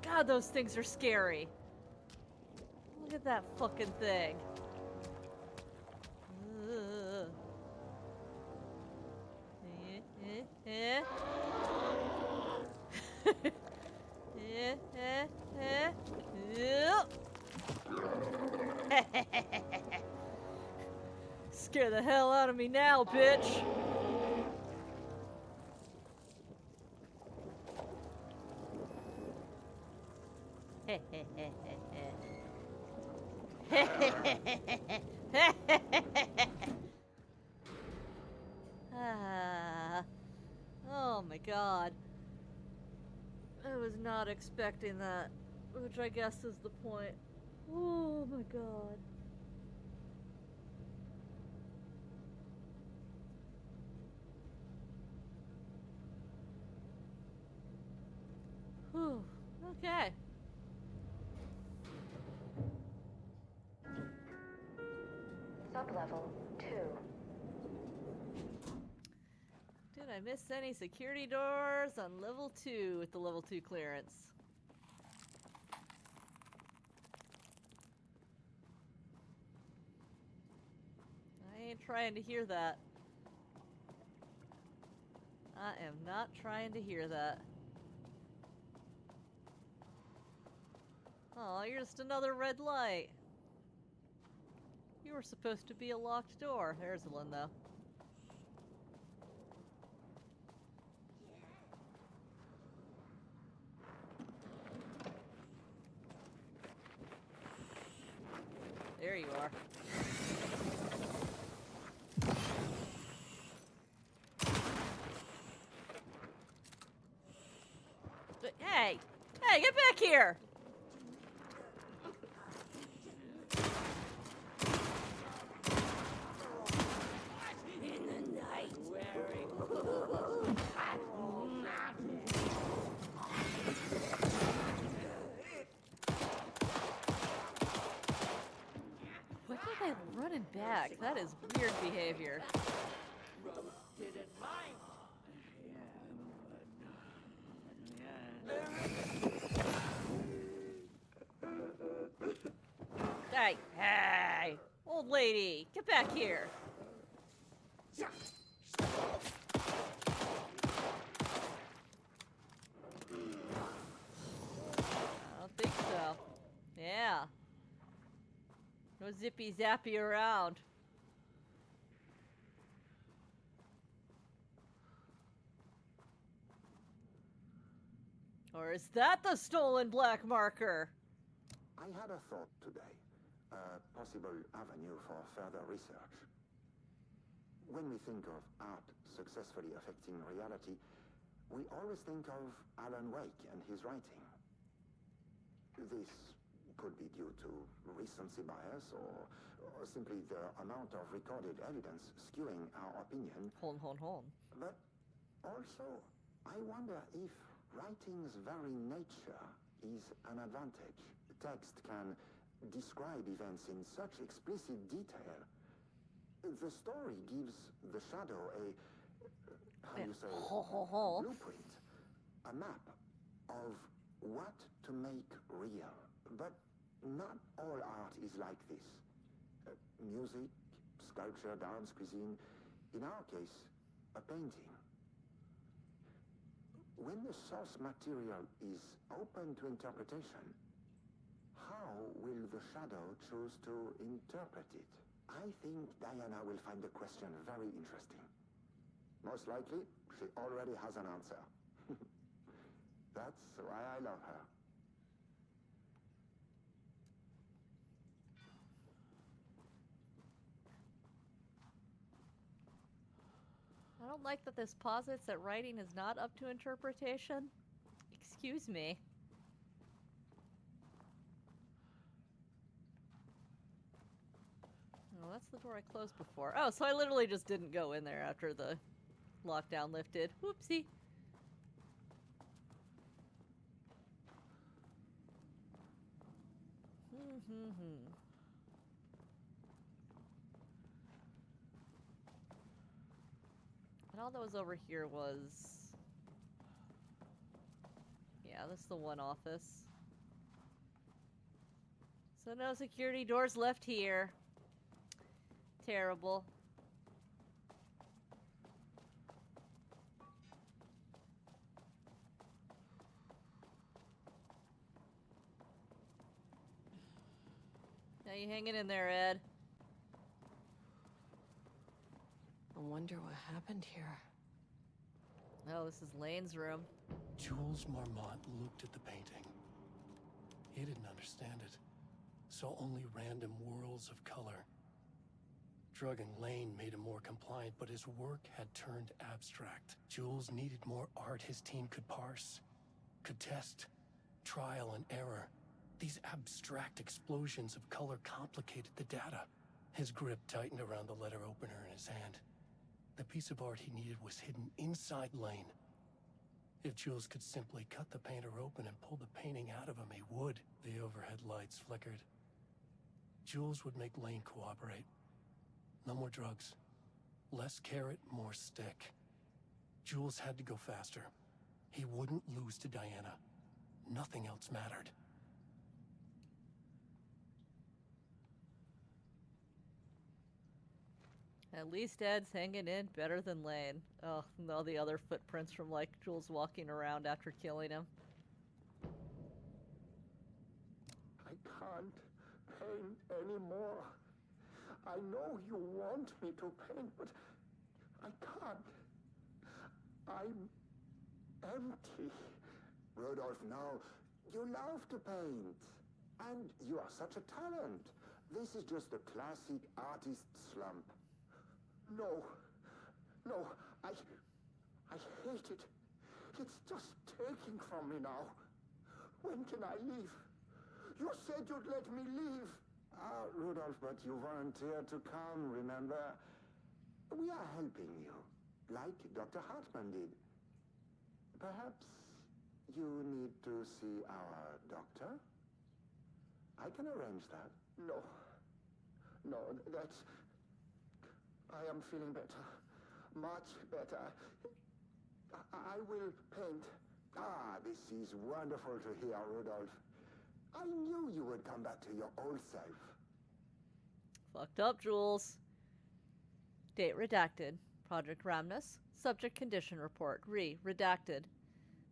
God, those things are scary. Look at that fucking thing. Ugh. Scare the hell out of me now, bitch. Ah. Oh my god. I was not expecting that, which I guess is the point. Oh my god. Whew. Okay. Sublevel 2. Did I miss any security doors on level 2 with the level 2 clearance? I ain't trying to hear that. I am not trying to hear that. Oh, you're just another red light. You were supposed to be a locked door. There's one, though. There you are. Hey! Hey, get back here! Why are they running back? That is weird behavior. Hey, hey! Old lady, get back here! I don't think so. Yeah. No zippy zappy around. Or is that the stolen black marker? I had a thought today, a possible avenue for further research. When we think of art successfully affecting reality, we always think of Alan Wake and his writing. This could be due to recency bias or simply the amount of recorded evidence skewing our opinion. Hon. But also, I wonder if writing's very nature is an advantage. Text can describe events in such explicit detail. The story gives the shadow a, how you say, blueprint, a map of what to make real. But not all art is like this. Music, sculpture, dance, cuisine, in our case, a painting. When the source material is open to interpretation, how will the shadow choose to interpret it? I think Diana will find the question very interesting. Most likely, she already has an answer. That's why I love her. I don't like that this posits that writing is not up to interpretation. Excuse me. Oh, that's the door I closed before. Oh, so I literally just didn't go in there after the lockdown lifted. Whoopsie. And all that was over here was... Yeah, this is the one office. So no security doors left here. Terrible. How you hanging in there, Ed? I wonder what happened here. Oh, this is Lane's room. Jules Marmont looked at the painting. He didn't understand it. Saw only random whirls of color. Drugging Lane made him more compliant, but his work had turned abstract. Jules needed more art his team could parse, could test. Trial and error. These abstract explosions of color complicated the data. His grip tightened around the letter opener in his hand. The piece of art he needed was hidden inside Lane. If Jules could simply cut the painter open and pull the painting out of him, he would. The overhead lights flickered. Jules would make Lane cooperate. No more drugs. Less carrot, more stick. Jules had to go faster. He wouldn't lose to Diana. Nothing else mattered. At least Ed's hanging in better than Lane. Oh, and all the other footprints from, like, Jules walking around after killing him. I can't paint anymore. I know you want me to paint, but I can't. I'm empty. Rudolph, now, you love to paint. And you are such a talent. This is just a classic artist slump. No, I hate it. It's just taking from me now. When can I leave? You said you'd let me leave. Rudolph, but you volunteered to come, remember? We are helping you, like Dr. Hartman did. Perhaps you need to see our doctor? I can arrange that. No, that's... I am feeling better. Much better. I will paint. This is wonderful to hear, Rudolph. I knew you would come back to your old self. Fucked up, Jules. Date redacted. Project Ramnus. Subject condition report. Redacted.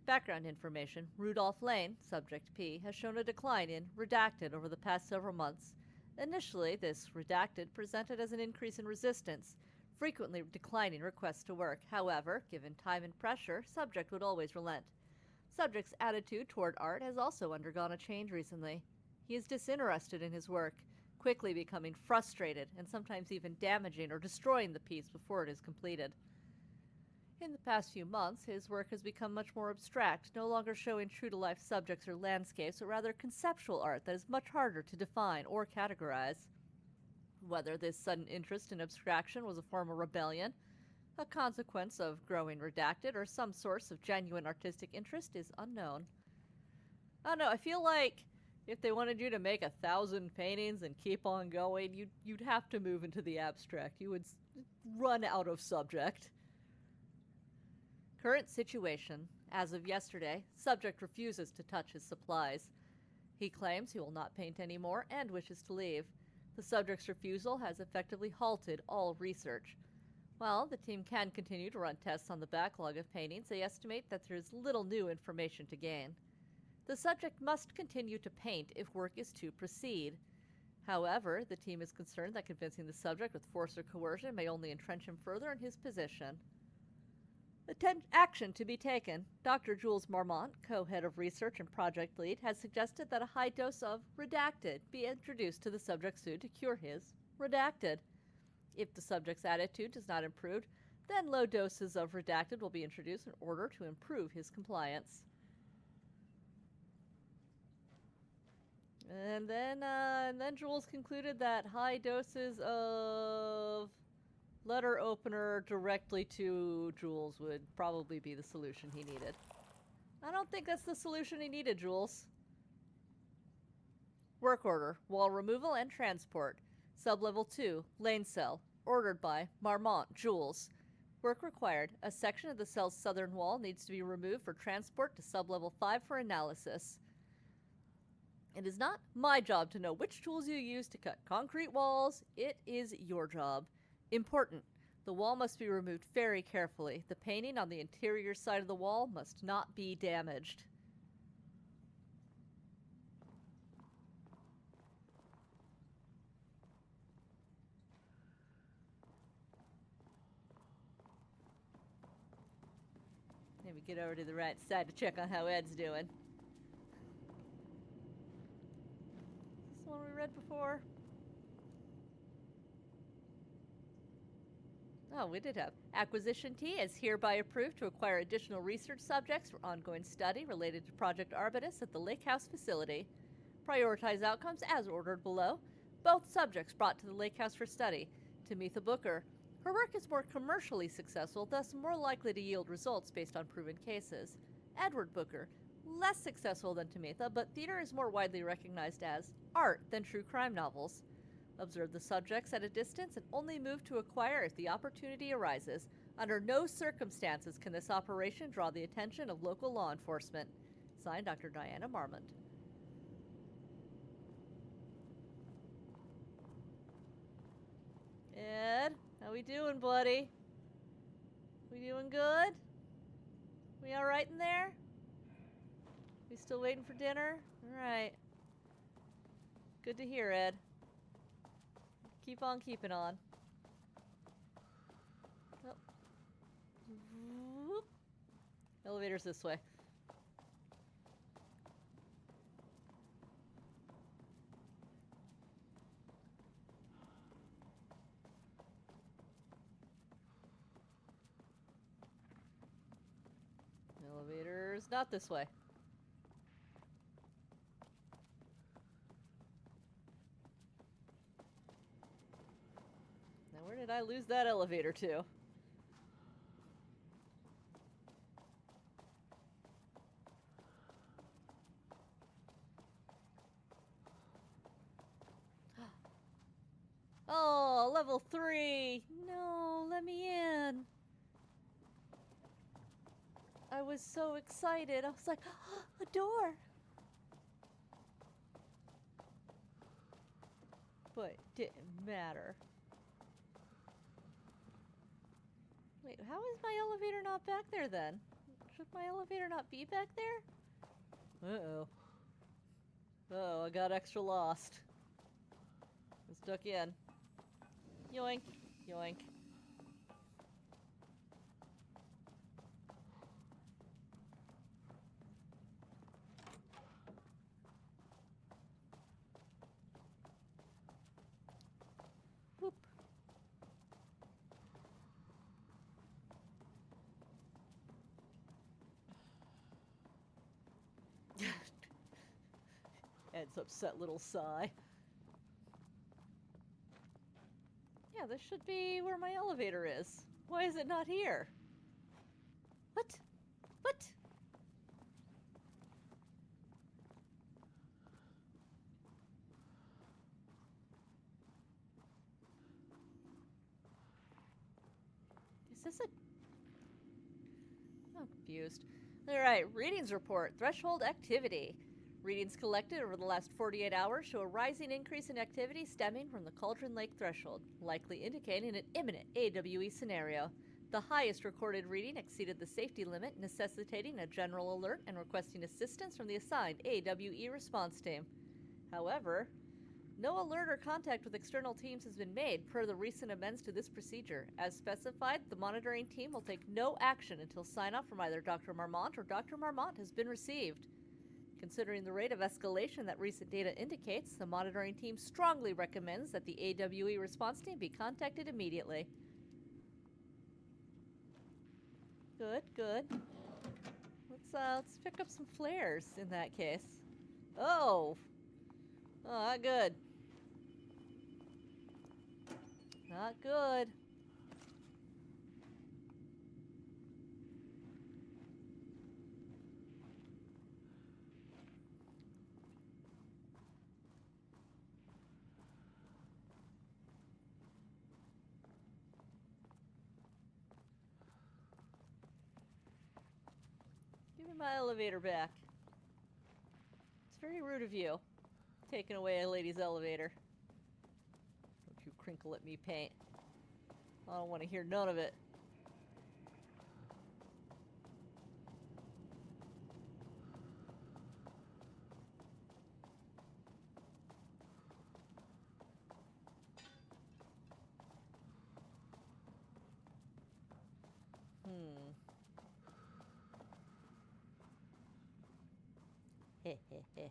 Background information. Rudolph Lane, subject P, has shown a decline in redacted over the past several months. Initially, this redacted presented as an increase in resistance, frequently declining requests to work. However, given time and pressure, subject would always relent. Subject's attitude toward art has also undergone a change recently. He is disinterested in his work, quickly becoming frustrated and sometimes even damaging or destroying the piece before it is completed. In the past few months, his work has become much more abstract, no longer showing true-to-life subjects or landscapes, but rather conceptual art that is much harder to define or categorize. Whether this sudden interest in abstraction was a form of rebellion, a consequence of growing redacted, or some source of genuine artistic interest is unknown. I don't know, I feel like if they wanted you to make 1,000 paintings and keep on going, you'd have to move into the abstract. You would run out of subject. Current situation. As of yesterday, subject refuses to touch his supplies. He claims he will not paint anymore and wishes to leave. The subject's refusal has effectively halted all research. While the team can continue to run tests on the backlog of paintings, they estimate that there is little new information to gain. The subject must continue to paint if work is to proceed. However, the team is concerned that convincing the subject with force or coercion may only entrench him further in his position. Action to be taken. Dr. Jules Marmont, co-head of research and project lead, has suggested that a high dose of redacted be introduced to the subject's food to cure his redacted. If the subject's attitude does not improve, Then low doses of redacted will be introduced in order to improve his compliance. And then Jules concluded that high doses of letter opener directly to Jules would probably be the solution he needed. I don't think that's the solution he needed, Jules. Work order, wall removal and transport. Sublevel 2, lane cell. Ordered by Marmont, Jules. Work required. A section of the cell's southern wall needs to be removed for transport to sublevel 5 for analysis. It is not my job to know which tools you use to cut concrete walls. It is your job. Important. The wall must be removed very carefully. The painting on the interior side of the wall must not be damaged. Maybe get over to the right side to check on how Ed's doing. Is this the one we read before? Oh, we did have. Acquisition T is hereby approved to acquire additional research subjects for ongoing study related to Project Arbutus at the Lake House facility. Prioritize outcomes as ordered below. Both subjects brought to the Lake House for study. Tamitha Booker. Her work is more commercially successful, thus more likely to yield results based on proven cases. Edward Booker. Less successful than Tamitha, but theater is more widely recognized as art than true crime novels. Observe the subjects at a distance and only move to acquire if the opportunity arises. Under no circumstances can this operation draw the attention of local law enforcement. Signed, Dr. Diana Marmont. Ed, how we doing, buddy? We doing good? We all right in there? We still waiting for dinner? All right. Good to hear, Ed. Keep on keeping on. Oh. Whoop. Elevator's this way. Elevator's not this way. Now, where did I lose that elevator to? Oh, level 3! No, let me in. I was so excited. I was like, oh, a door! But it didn't matter. Wait, how is my elevator not back there then? Should my elevator not be back there? Uh-oh. Uh-oh, I got extra lost. I'm stuck in. Yoink. Yoink. Whoop. Ed's upset little sigh. Yeah, this should be where my elevator is. Why is it not here? What? What? Is this a... I'm confused. Alright, readings report. Threshold activity. Readings collected over the last 48 hours show a rising increase in activity stemming from the Cauldron Lake threshold, likely indicating an imminent AWE scenario. The highest recorded reading exceeded the safety limit, necessitating a general alert and requesting assistance from the assigned AWE response team. However, no alert or contact with external teams has been made per the recent amends to this procedure. As specified, the monitoring team will take no action until sign-off from either Dr. Marmont or Dr. Marmont has been received. Considering the rate of escalation that recent data indicates, the monitoring team strongly recommends that the AWE response team be contacted immediately. Good, good. Let's pick up some flares in that case. Oh! Oh, not good. Not good. Give me my elevator back. It's very rude of you, taking away a lady's elevator. Don't you crinkle at me, paint. I don't want to hear none of it. Heh heh heh.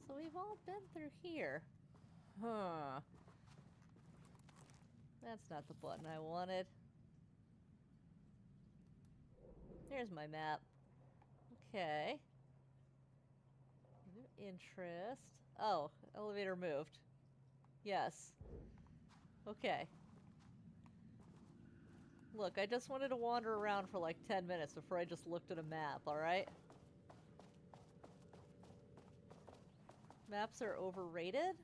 So we've all been through here. Huh. That's not the button I wanted. There's my map. Okay. Interest. Oh, elevator moved. Yes. Okay. Look, I just wanted to wander around for like 10 minutes before I just looked at a map, alright? Maps are overrated?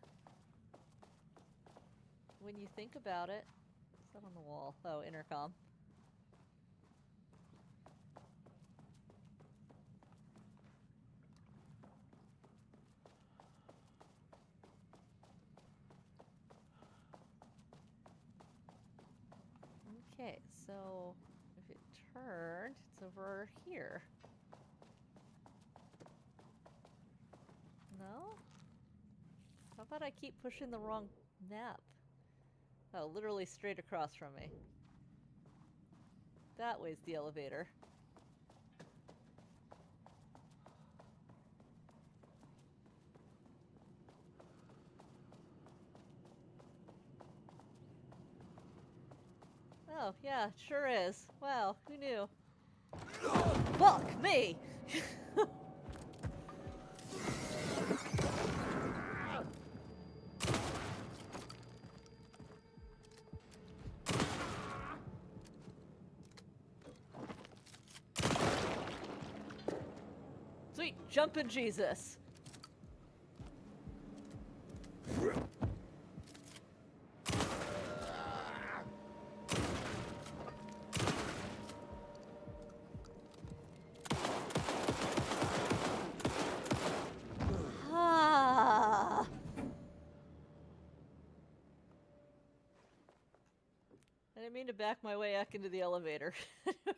When you think about it. What's that on the wall? Oh, intercom. Okay, so if it turned, it's over here. No? How about I keep pushing the wrong map? Oh, literally straight across from me. That way's the elevator. Oh, yeah, it sure is. Wow, who knew? Fuck me! Sweet jumpin' Jesus. I didn't mean to back my way back into the elevator.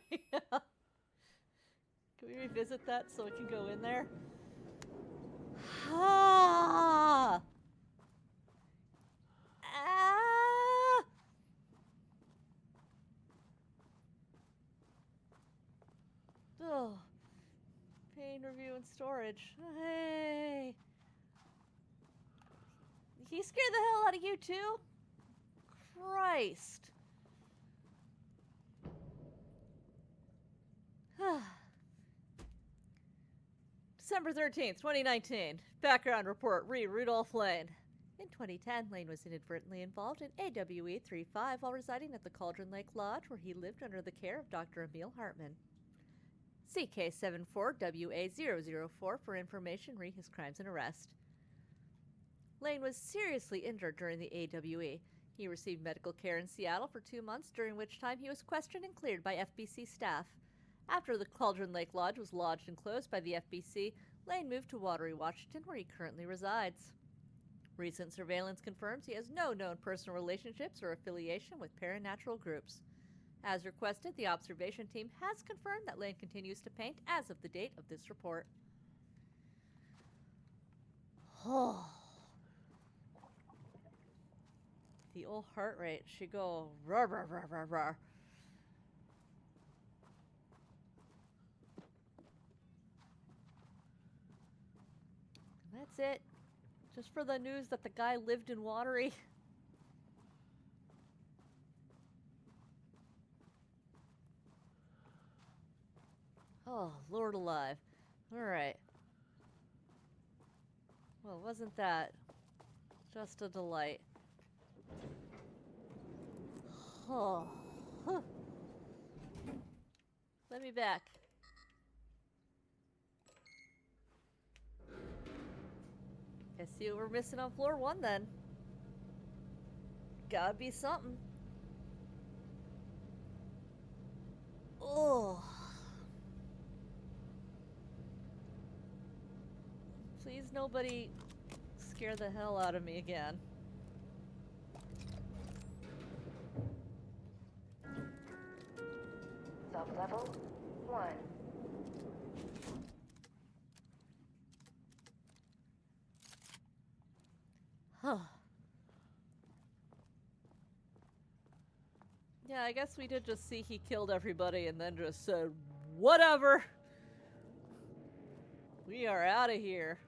Yeah. Can we revisit that so I can go in there? Ah! Ah! Oh. Pain review and storage. Hey! He scared the hell out of you too? Christ. December 13th, 2019. Background report, Rudolph Lane. In 2010, Lane was inadvertently involved in AWE 35 while residing at the Cauldron Lake Lodge, where he lived under the care of Dr. Emil Hartman. CK74WA004 for information re his crimes and arrest. Lane was seriously injured during the AWE. He received medical care in Seattle for 2 months, during which time he was questioned and cleared by FBC staff. After the Cauldron Lake Lodge was lodged and closed by the FBC, Lane moved to Watery, Washington, where he currently resides. Recent surveillance confirms he has no known personal relationships or affiliation with paranatural groups. As requested, the observation team has confirmed that Lane continues to paint as of the date of this report. Oh. The old heart rate should go rah rah rah rah rah. That's it. Just for the news that the guy lived in Watery. Oh, Lord alive. Alright. Well, wasn't that just a delight? Oh. Huh. Let me back. Guess see what we're missing on floor 1 then. Gotta be something. Oh. Please nobody scare the hell out of me again. Sub-level 1. Huh. Yeah, I guess we did just see he killed everybody and then just said, whatever. We are out of here.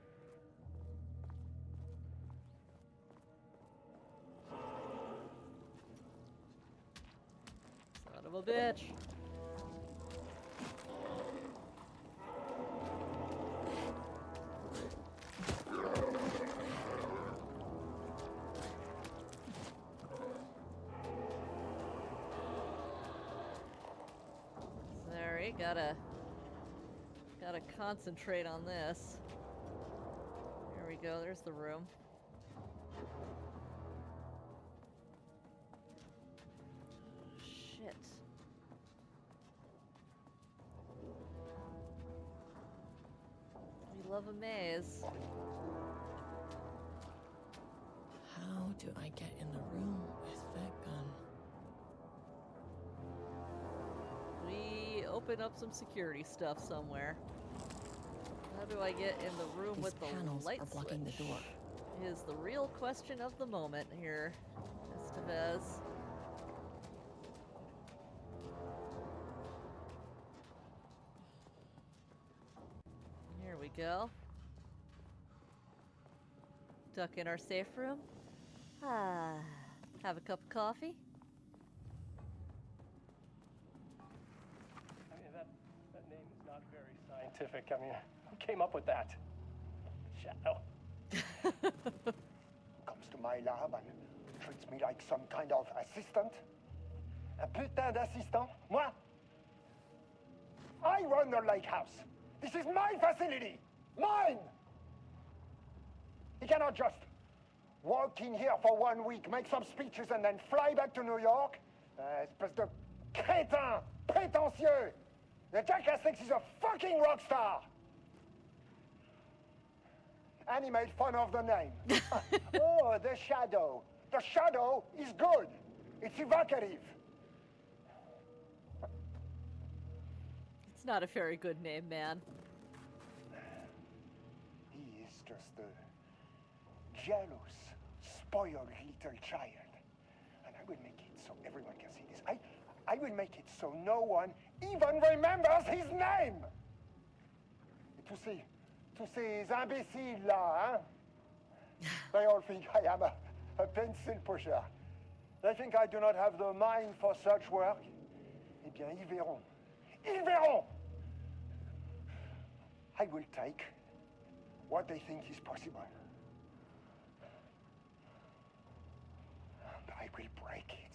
Son of a bitch. Sorry, gotta concentrate on this. There we go, there's the room. Shit. We love a maze. How do I get in the room with that gun? We open up some security stuff somewhere. How do I get in the room These with the panels light are blocking switch? the door. Is the real question of the moment here, Estevez. Here we go. Duck in our safe room. Have a cup of coffee. I mean, that name is not very scientific. I mean, who came up with that? Shadow. Comes to my lab and treats me like some kind of assistant. Un putain d'assistant? Moi? I run the lake house. This is my facility. Mine! He cannot just walk in here for 1 week, make some speeches, and then fly back to New York. Espèce de crétin, prétentieux. The jackass thinks he's a fucking rock star. And he made fun of the name. Oh, the Shadow. The Shadow is good. It's evocative. It's not a very good name, man. He is just a jealous, spoiled little child. And I will make it so everyone can see this. I will make it so no one even remembers his name. Tous ces imbéciles là, hein? They all think I am a pencil pusher. They think I do not have the mind for such work. Eh bien, ils verront. Ils verront! I will take what they think is possible. And I will break it.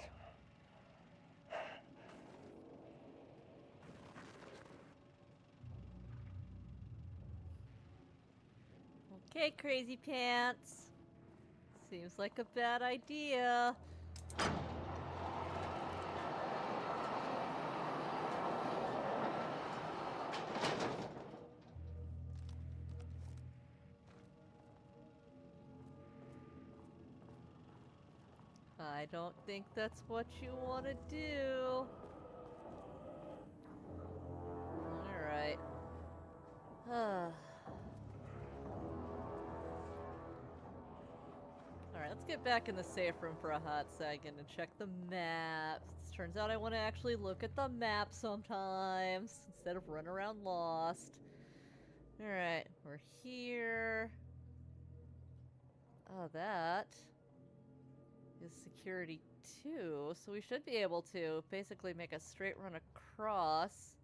Okay, Crazy Pants. Seems like a bad idea. I don't think that's what you want to do. Alright, let's get back in the safe room for a hot second and check the maps. Turns out I want to actually look at the map sometimes instead of run around lost. Alright, we're here. Oh, that is security 2, so we should be able to basically make a straight run across.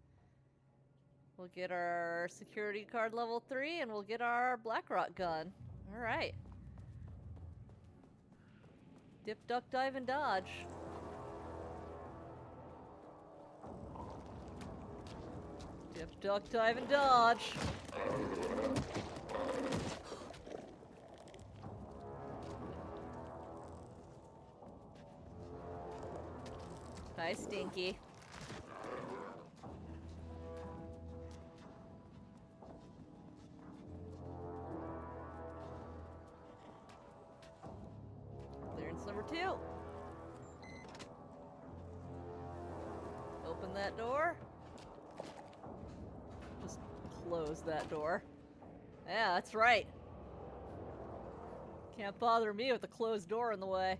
We'll get our security card level 3 and we'll get our Blackrock gun. Alright. Dip, duck, dive, and dodge. Dip, duck, dive, and dodge. Hi, Stinky. Clearance number 2. Open that door. Just close that door. Yeah, that's right. Can't bother me with a closed door in the way.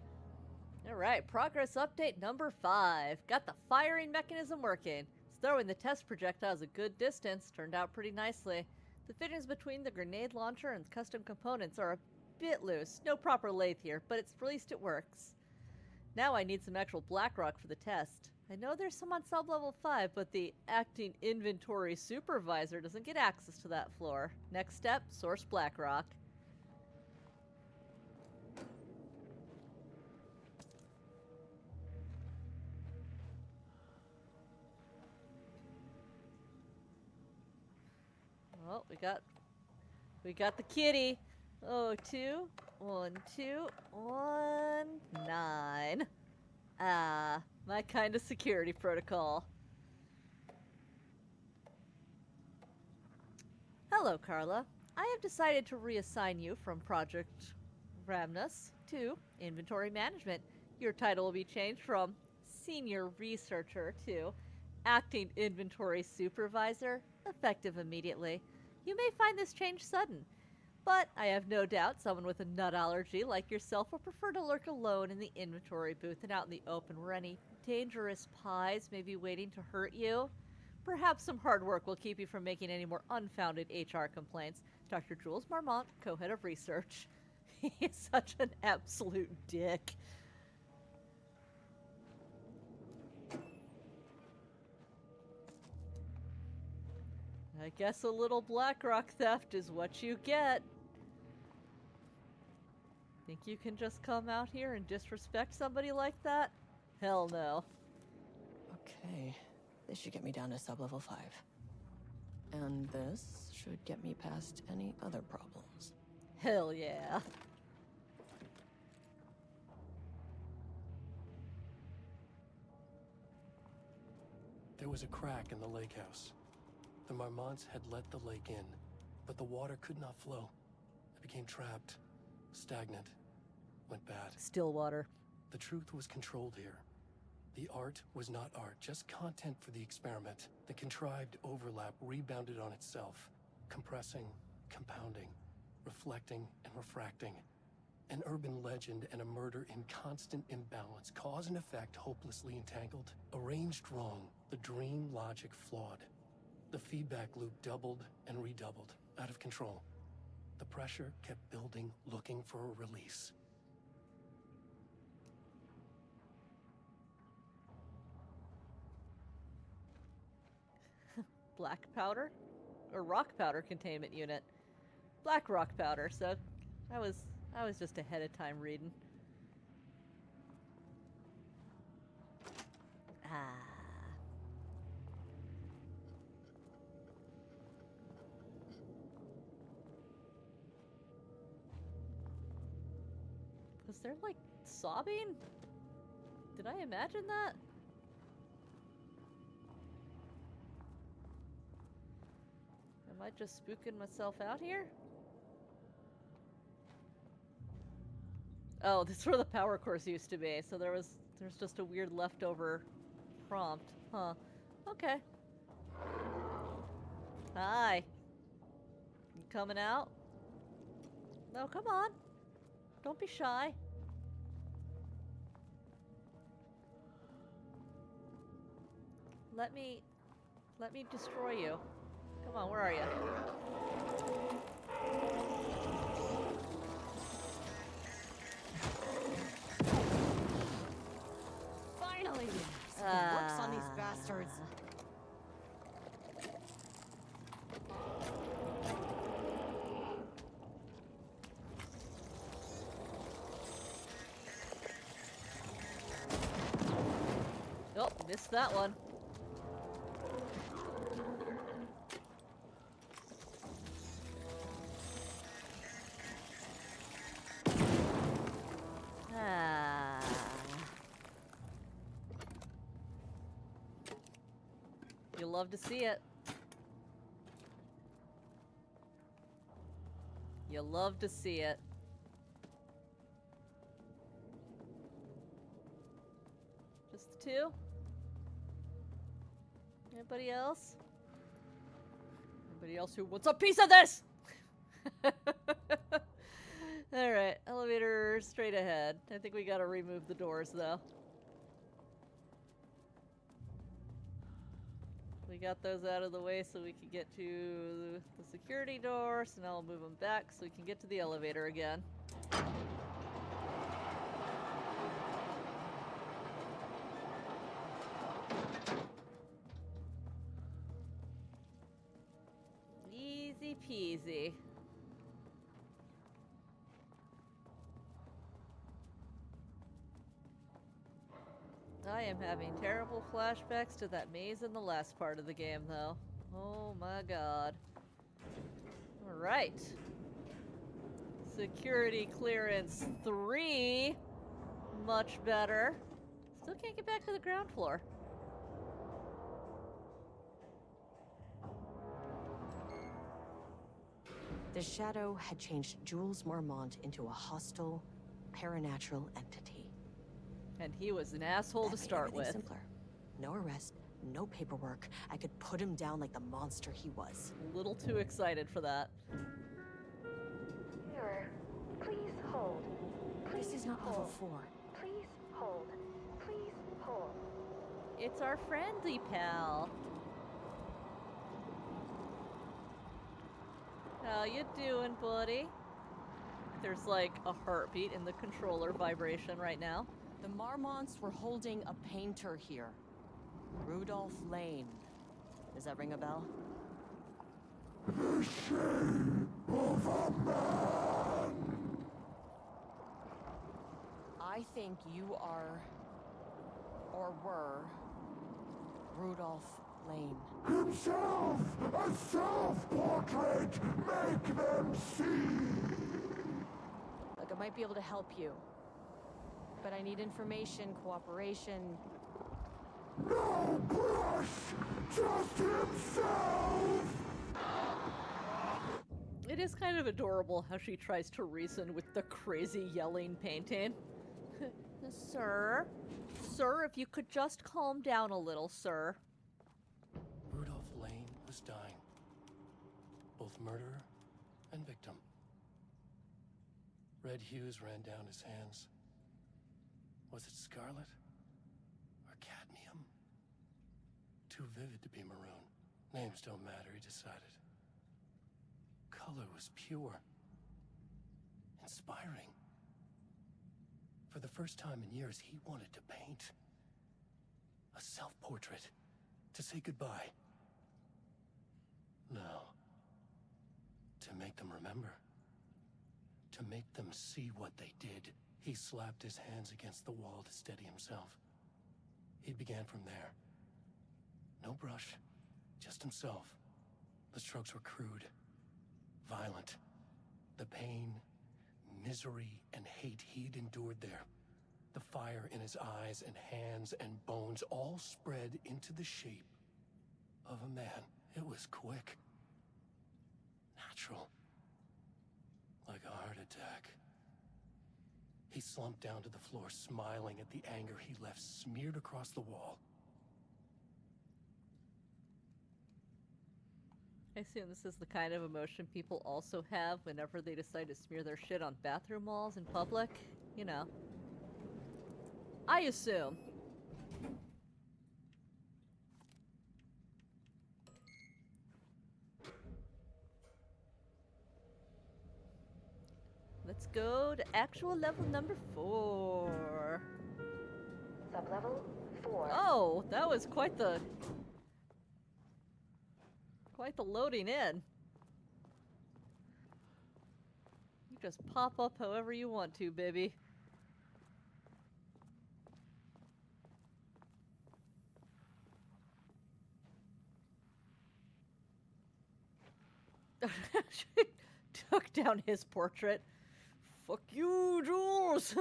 Alright, progress update number 5. Got the firing mechanism working. Throwing the test projectiles a good distance turned out pretty nicely. The fittings between the grenade launcher and custom components are a bit loose. No proper lathe here, but at least it works. Now I need some actual Blackrock for the test. I know there's some on sub-level 5, but the acting inventory supervisor doesn't get access to that floor. Next step, source Blackrock. Well, we got the kitty. Oh, 2, 1, 2, 1, 9. Ah, my kind of security protocol. Hello, Carla. I have decided to reassign you from Project Ramnus to Inventory Management. Your title will be changed from Senior Researcher to Acting Inventory Supervisor, effective immediately. You may find this change sudden, but I have no doubt someone with a nut allergy like yourself will prefer to lurk alone in the inventory booth and out in the open where any dangerous pies may be waiting to hurt you. Perhaps some hard work will keep you from making any more unfounded HR complaints. Dr. Jules Marmont, co-head of research. He is such an absolute dick. I guess a little Blackrock theft is what you get. Think you can just come out here and disrespect somebody like that? Hell no. Okay, this should get me down to sub-level 5. And this should get me past any other problems. Hell yeah. There was a crack in the lake house. The Marmonts had let the lake in, but the water could not flow. It became trapped, stagnant, went bad. Still water. The truth was controlled here. The art was not art, just content for the experiment. The contrived overlap rebounded on itself, compressing, compounding, reflecting and refracting. An urban legend and a murder in constant imbalance, cause and effect hopelessly entangled. Arranged wrong, the dream logic flawed. The feedback loop doubled and redoubled, out of control. The pressure kept building, looking for a release. Black powder? Or rock powder containment unit. Black rock powder, so I was just ahead of time reading. Ah. Was there, like, sobbing? Did I imagine that? Am I just spooking myself out here? Oh, this is where the power course used to be, so there's just a weird leftover prompt. Huh. Okay. Hi. coming out? No, come on. Don't be shy. Let me destroy you. Come on, where are you? Finally! Something works on these bastards. Oh, missed that one. Ah. You'll love to see it. You'll love to see it. Just the two? Anybody else? Anybody else who wants a piece of this? Alright, elevator straight ahead. I think we gotta remove the doors though. We got those out of the way so we can get to the security door, so now I'll move them back so we can get to the elevator again. Easy peasy. I am having terrible flashbacks to that maze in the last part of the game, though. Oh my god. Alright. Security clearance 3. Much better. Still can't get back to the ground floor. The Shadow had changed Jules Marmont into a hostile, paranatural entity. And he was an asshole to start with. Simpler. No arrest, no paperwork. I could put him down like the monster he was. A little too excited for that. Mirror, please hold. Please This is not hold. level 4. Please hold. Please hold. It's our friendly pal. How you doing, buddy? There's like a heartbeat in the controller vibration right now. The Marmonts were holding a painter here. Rudolph Lane. Does that ring a bell? The shape of a man. I think you are, or were, Rudolph Lane. Himself! A self-portrait! Make them see! Look, I might be able to help you. But I need information, cooperation. No brush! Just himself! It is kind of adorable how she tries to reason with the crazy yelling painting. Sir? Sir, if you could just calm down a little, sir. Rudolph Lane was dying. Both murderer and victim. Red hues ran down his hands. Was it scarlet or cadmium? Too vivid to be maroon. Names don't matter, he decided. Color was pure. Inspiring. For the first time in years, he wanted to paint. A self-portrait. To say goodbye. No. To make them remember. To make them see what they did. He slapped his hands against the wall to steady himself. He began from there. No brush, just himself. The strokes were crude, violent. The pain, misery, and hate he'd endured there. The fire in his eyes and hands and bones all spread into the shape of a man. It was quick. Natural. Like a heart attack. He slumped down to the floor, smiling at the anger he left smeared across the wall. I assume this is the kind of emotion people also have whenever they decide to smear their shit on bathroom walls in public. You know. I assume. Let's go to actual level number 4. Sublevel 4. Oh, that was quite the loading in. You just pop up however you want to, baby. She took down his portrait. Fuck you, Jules!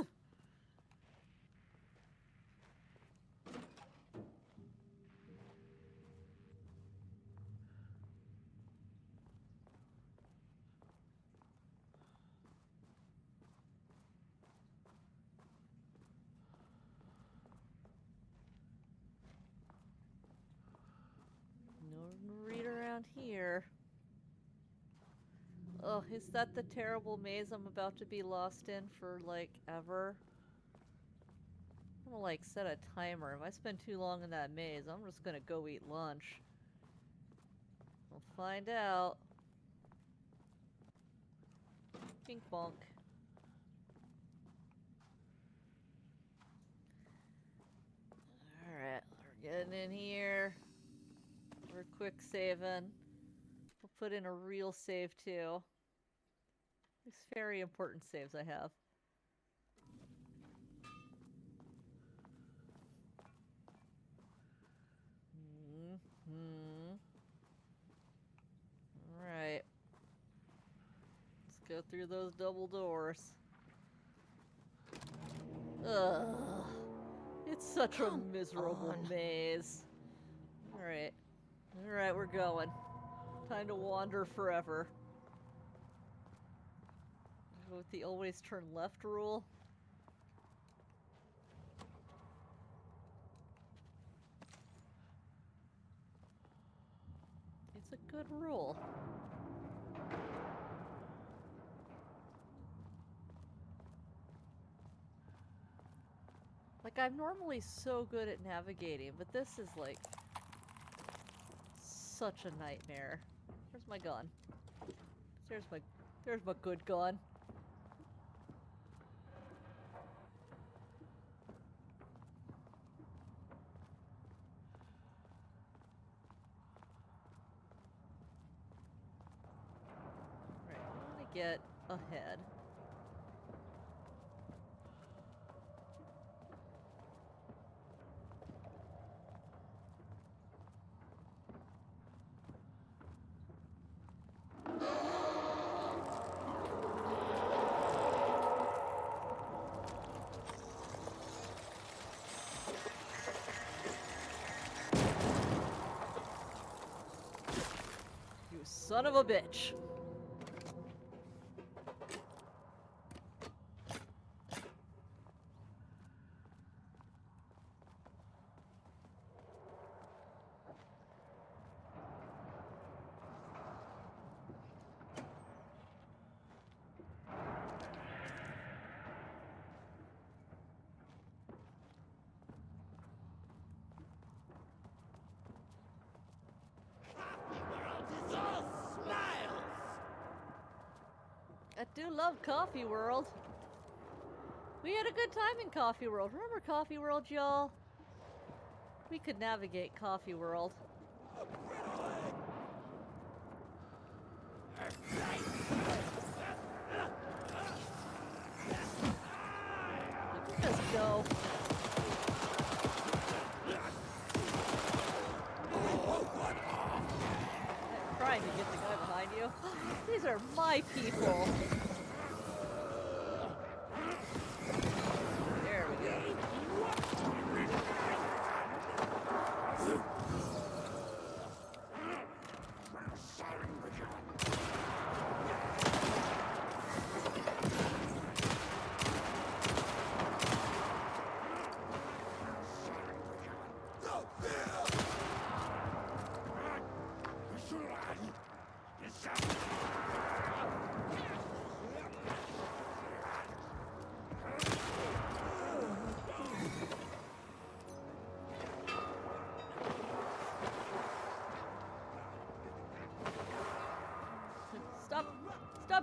No read around here. Oh, is that the terrible maze I'm about to be lost in for, like, ever? I'm gonna, like, set a timer. If I spend too long in that maze, I'm just gonna go eat lunch. We'll find out. Pink bonk. Alright, we're getting in here. We're quick saving. We'll put in a real save, too. These very important saves I have. Alright. Let's go through those double doors. Ugh. It's such a miserable maze. Alright. Alright, we're going. Time to wander forever. With the always turn left rule. It's a good rule. Like, I'm normally so good at navigating, but this is like such a nightmare. Where's my gun? There's my good gun. Right, I want to get ahead. You son of a bitch. I do love Coffee World. We had a good time in Coffee World. Remember Coffee World, y'all? We could navigate Coffee World. Look at this go. I'm trying to get the guy behind you. These are my people. There we go.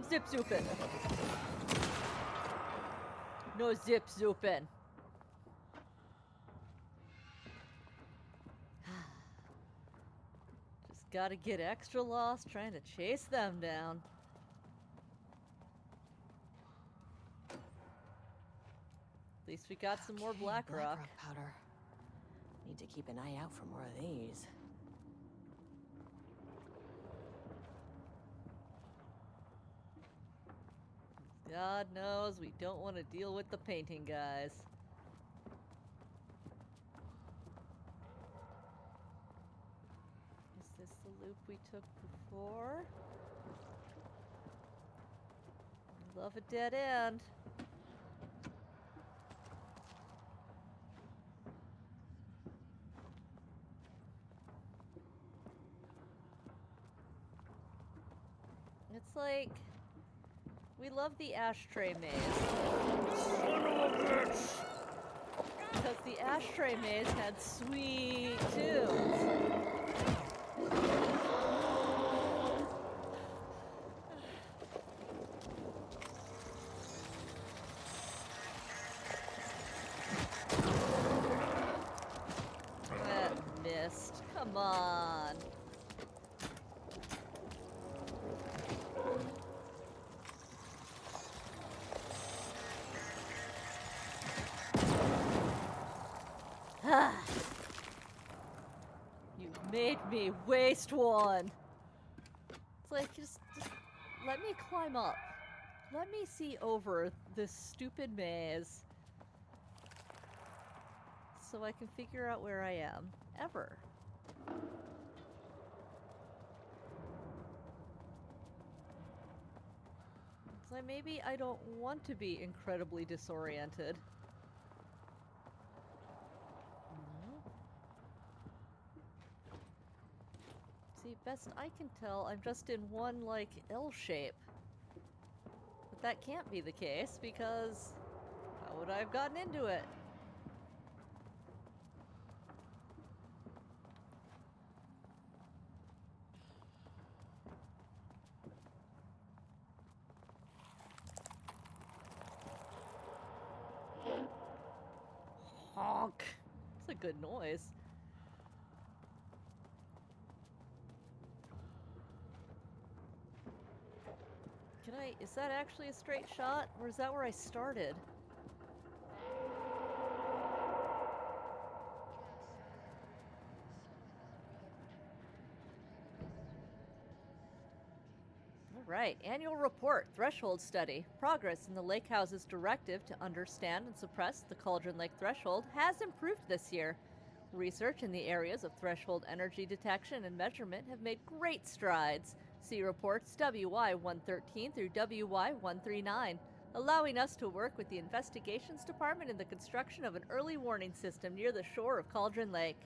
Zip zoopin. No zip zoopin. Just gotta get extra lost trying to chase them down. At least we got some more black rock. powder. Need to keep an eye out for more of these. God knows we don't want to deal with the painting guys. Is this the loop we took before? Love a dead end. It's like we love the ashtray maze. Son of a bitch! Because the ashtray maze had sweet tunes. That missed. Come on. You made me waste one. It's like, just let me climb up. Let me see over this stupid maze so I can figure out where I am, ever. It's like maybe I don't want to be incredibly disoriented. See, best I can tell, I'm just in one, like, L shape. But that can't be the case, because how would I have gotten into it? Honk! It's a good noise. Is that actually a straight shot? Or is that where I started? Alright, annual report, threshold study. Progress in the Lake House's directive to understand and suppress the Cauldron Lake threshold has improved this year. Research in the areas of threshold energy detection and measurement have made great strides. See reports WY-113 through WY-139, allowing us to work with the Investigations Department in the construction of an early warning system near the shore of Cauldron Lake.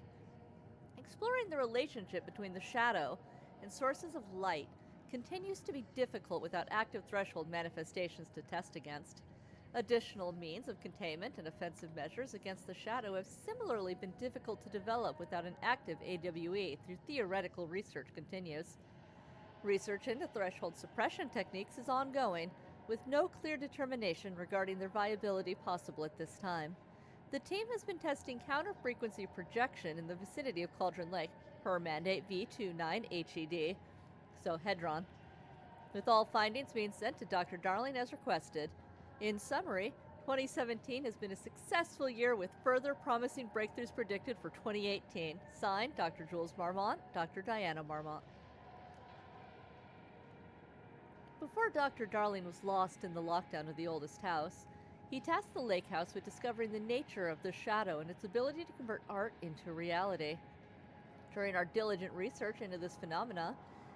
Exploring the relationship between the shadow and sources of light continues to be difficult without active threshold manifestations to test against. Additional means of containment and offensive measures against the shadow have similarly been difficult to develop without an active AWE through theoretical research continues. Research into threshold suppression techniques is ongoing, with no clear determination regarding their viability possible at this time. The team has been testing counter-frequency projection in the vicinity of Cauldron Lake, per mandate V29HED, so Hedron, with all findings being sent to Dr. Darling as requested. In summary, 2017 has been a successful year with further promising breakthroughs predicted for 2018. Signed, Dr. Jules Marmont, Dr. Diana Marmont. Before Dr. Darling was lost in the lockdown of the oldest house, he tasked the Lake House with discovering the nature of the shadow and its ability to convert art into reality. During our diligent research into this phenomena,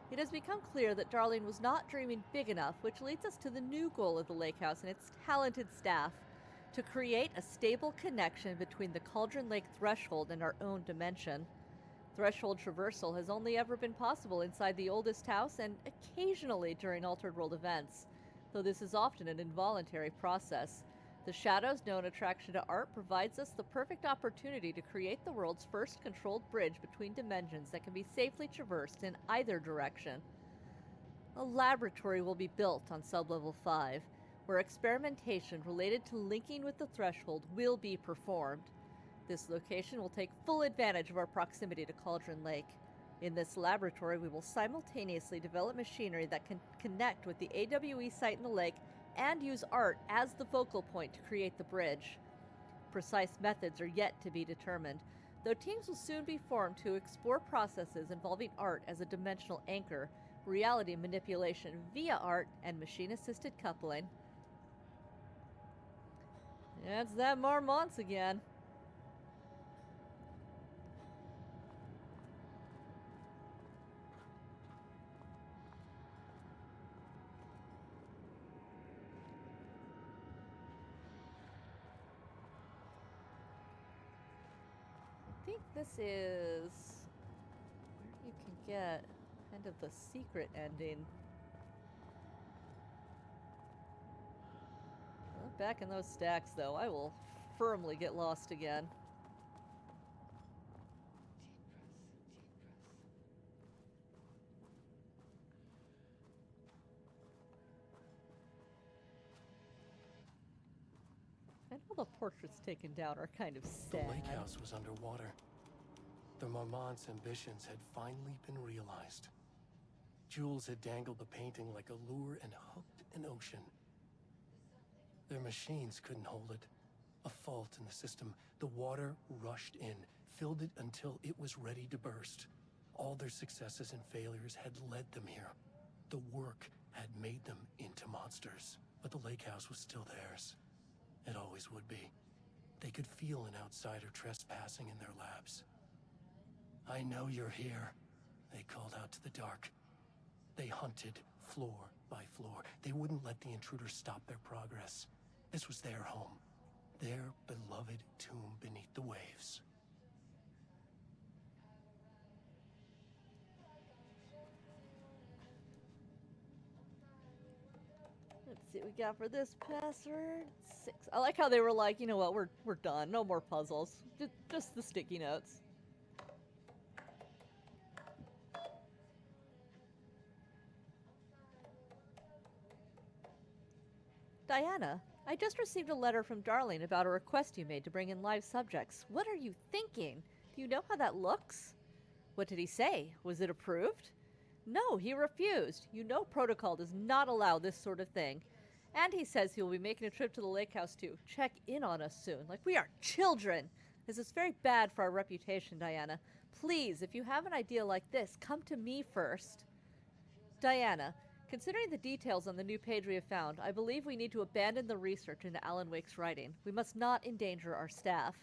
it has become clear that Darling was not dreaming big enough, which leads us to the new goal of the Lake House and its talented staff, to create a stable connection between the Cauldron Lake threshold and our own dimension. Threshold traversal has only ever been possible inside the oldest house and occasionally during Altered World events, though this is often an involuntary process. The Shadow's known attraction to art provides us the perfect opportunity to create the world's first controlled bridge between dimensions that can be safely traversed in either direction. A laboratory will be built on Sublevel 5, where experimentation related to linking with the threshold will be performed. This location will take full advantage of our proximity to Cauldron Lake. In this laboratory, we will simultaneously develop machinery that can connect with the AWE site in the lake and use art as the focal point to create the bridge. Precise methods are yet to be determined, though teams will soon be formed to explore processes involving art as a dimensional anchor, reality manipulation via art, and machine-assisted coupling. That's that Marmont's again. I think this is where you can get kind of the secret ending. Well, back in those stacks, though, I will firmly get lost again. And all the portraits taken down are kind of sad. The lake house was underwater. The Marmont's ambitions had finally been realized. Jules had dangled the painting like a lure and hooked an ocean. Their machines couldn't hold it. A fault in the system. The water rushed in, filled it until it was ready to burst. All their successes and failures had led them here. The work had made them into monsters. But the lake house was still theirs. It always would be. They could feel an outsider trespassing in their labs. "I know you're here," they called out to the dark. They hunted floor by floor. They wouldn't let the intruders stop their progress. This was their home, their beloved tomb beneath the waves. Let's see what we got for this password. 6. I like how they were like, you know what, we're done. No more puzzles. Just the sticky notes. Diana, I just received a letter from Darling about a request you made to bring in live subjects. What are you thinking? Do you know how that looks? What did he say? Was it approved? No, he refused. You know protocol does not allow this sort of thing. And he says he will be making a trip to the lake house to check in on us soon, like we are children. This is very bad for our reputation, Diana. Please, if you have an idea like this, come to me first. Diana, considering the details on the new page we have found, I believe we need to abandon the research into Alan Wake's writing. We must not endanger our staff.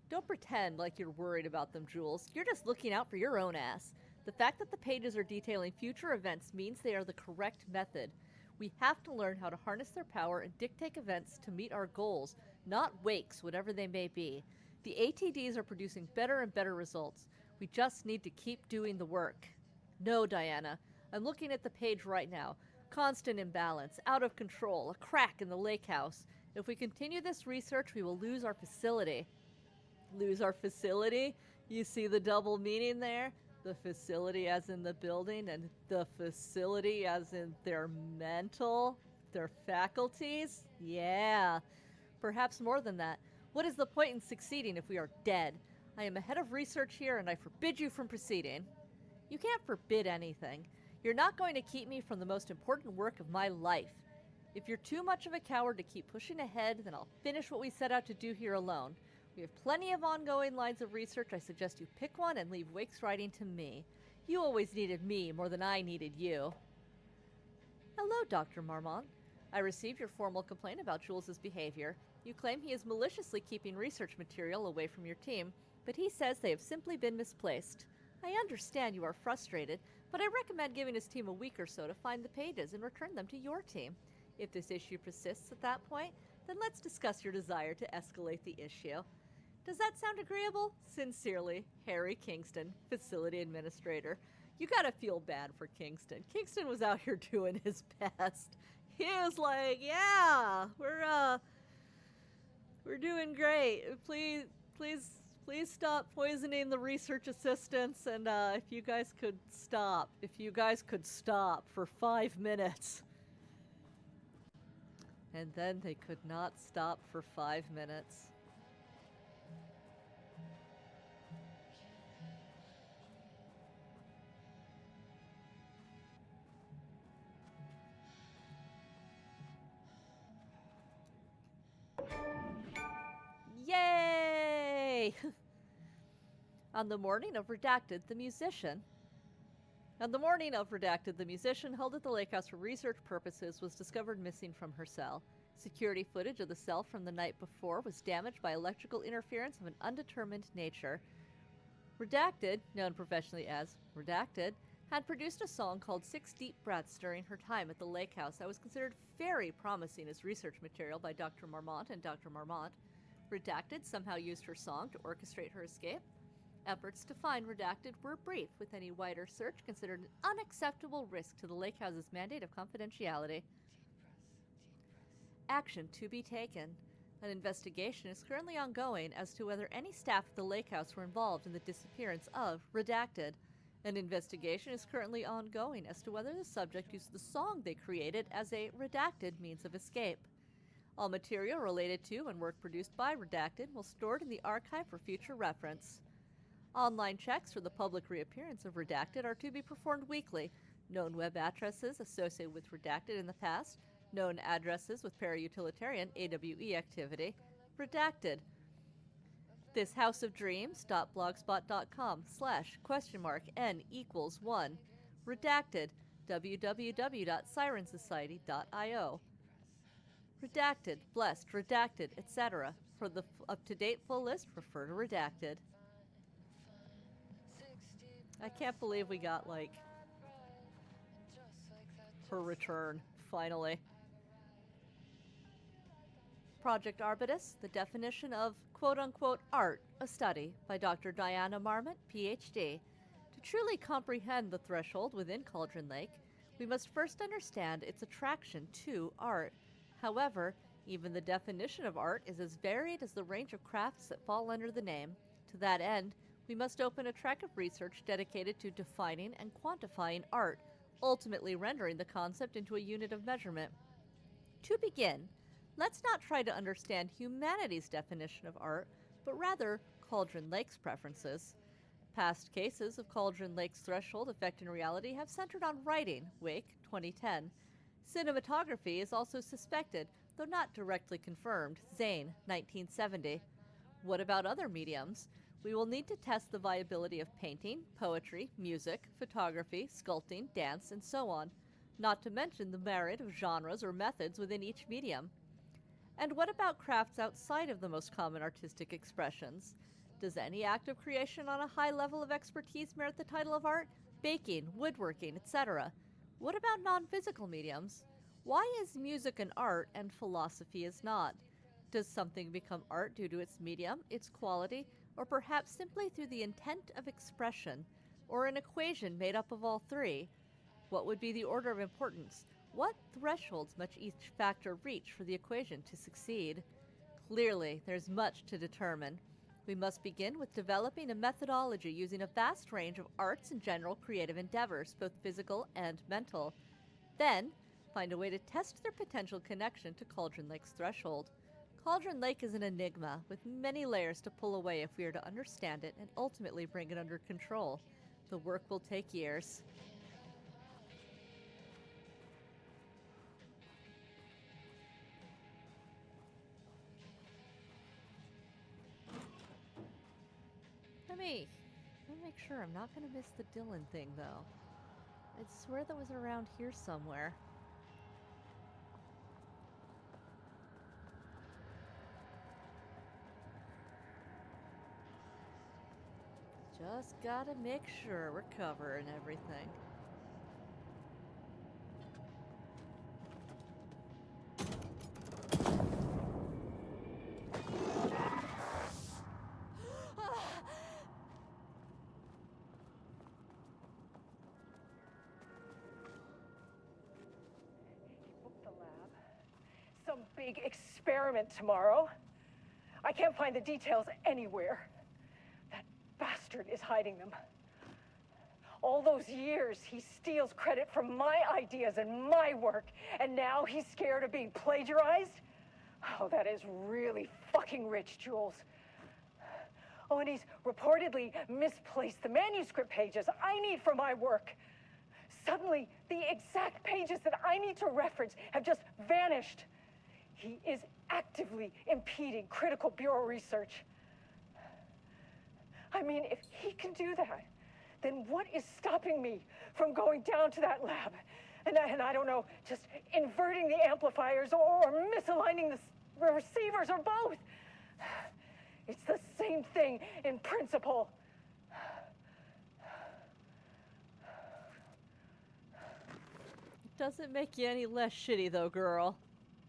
Don't pretend like you're worried about them, Jules. You're just looking out for your own ass. The fact that the pages are detailing future events means they are the correct method. We have to learn how to harness their power and dictate events to meet our goals, not Wakes, whatever they may be. The ATDs are producing better and better results. We just need to keep doing the work. No, Diana. I'm looking at the page right now. Constant imbalance, out of control, a crack in the lake house. If we continue this research, we will lose our facility. Lose our facility? You see the double meaning there? The facility as in the building, and the facility as in their mental, their faculties? Yeah. Perhaps more than that. What is the point in succeeding if we are dead? I am a head of research here, and I forbid you from proceeding. You can't forbid anything. You're not going to keep me from the most important work of my life. If you're too much of a coward to keep pushing ahead, then I'll finish what we set out to do here alone. We have plenty of ongoing lines of research. I suggest you pick one and leave Wake's writing to me. You always needed me more than I needed you. Hello, Dr. Marmont. I received your formal complaint about Jules's behavior. You claim he is maliciously keeping research material away from your team, but he says they have simply been misplaced. I understand you are frustrated, but I recommend giving his team a week or so to find the pages and return them to your team. If this issue persists at that point, then let's discuss your desire to escalate the issue. Does that sound agreeable? Sincerely, Harry Kingston, Facility Administrator. You gotta feel bad for Kingston. Kingston was out here doing his best. He was like, yeah, we're doing great. Please Please stop poisoning the research assistants, and if you guys could stop. If you guys could stop for 5 minutes. And then they could not stop for 5 minutes. Yay! On the morning of Redacted, the musician held at the lake house for research purposes was discovered missing from her cell. Security footage of the cell from the night before was damaged by electrical interference of an undetermined nature. Redacted, known professionally as Redacted, had produced a song called 6 Deep Breaths during her time at the lake house that was considered very promising as research material by Dr. Marmont and Dr. Marmont. Redacted somehow used her song to orchestrate her escape. Efforts to find Redacted were brief, with any wider search considered an unacceptable risk to the lake house's mandate of confidentiality. Action to be taken. An investigation is currently ongoing as to whether any staff at the lake house were involved in the disappearance of Redacted. An investigation is currently ongoing as to whether the subject used the song they created as a redacted means of escape. All material related to and work produced by Redacted will be stored in the archive for future reference. Online checks for the public reappearance of Redacted are to be performed weekly. Known web addresses associated with Redacted in the past, known addresses with para-utilitarian AWE activity, Redacted. This House of Dreams.blogspot.com/?n=1. Redacted. www.sirensociety.io. Redacted, Blessed, Redacted, etc. For the up-to-date full list, refer to Redacted. I can't believe we got, like, her return, finally. Project Arbutus, the definition of quote-unquote art, a study by Dr. Diana Marmont, Ph.D. To truly comprehend the threshold within Cauldron Lake, we must first understand its attraction to art. However, even the definition of art is as varied as the range of crafts that fall under the name. To that end, we must open a track of research dedicated to defining and quantifying art, ultimately rendering the concept into a unit of measurement. To begin, let's not try to understand humanity's definition of art, but rather Cauldron Lake's preferences. Past cases of Cauldron Lake's threshold affecting reality have centered on writing, Wake, 2010. Cinematography is also suspected, though not directly confirmed, Zane, 1970. What about other mediums? We will need to test the viability of painting, poetry, music, photography, sculpting, dance, and so on, not to mention the merit of genres or methods within each medium. And what about crafts outside of the most common artistic expressions? Does any act of creation on a high level of expertise merit the title of art? Baking, woodworking, etc. What about non-physical mediums? Why is music an art and philosophy is not? Does something become art due to its medium, its quality, or perhaps simply through the intent of expression, or an equation made up of all three? What would be the order of importance? What thresholds must each factor reach for the equation to succeed? Clearly, there's much to determine. We must begin with developing a methodology using a vast range of arts and general creative endeavors, both physical and mental. Then, find a way to test their potential connection to Cauldron Lake's threshold. Cauldron Lake is an enigma, with many layers to pull away if we are to understand it and ultimately bring it under control. The work will take years. Let me make sure I'm not going to miss the Dylan thing, though. I swear that was around here somewhere. Just gotta make sure we're covering everything. Some big experiment tomorrow. I can't find the details anywhere. bastard is hiding them. All those years, he steals credit for my ideas and my work, and now he's scared of being plagiarized? Oh, that is really fucking rich, Jules. Oh, and he's reportedly misplaced the manuscript pages I need for my work. Suddenly, the exact pages that I need to reference have just vanished. He is actively impeding critical bureau research. I mean, if he can do that, then what is stopping me from going down to that lab? And I don't know, just inverting the amplifiers or misaligning the receivers or both. It's the same thing in principle. It doesn't make you any less shitty, though, girl.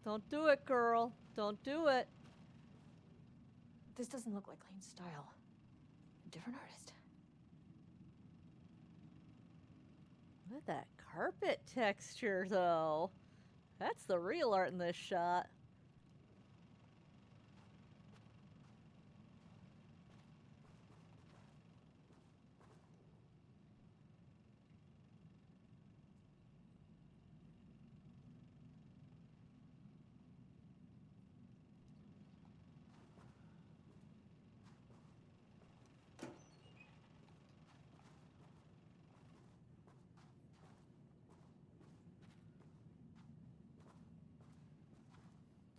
Don't do it, girl. Don't do it. This doesn't look like Lane's style. Different artist. Look at that carpet texture, though. That's the real art in this shot.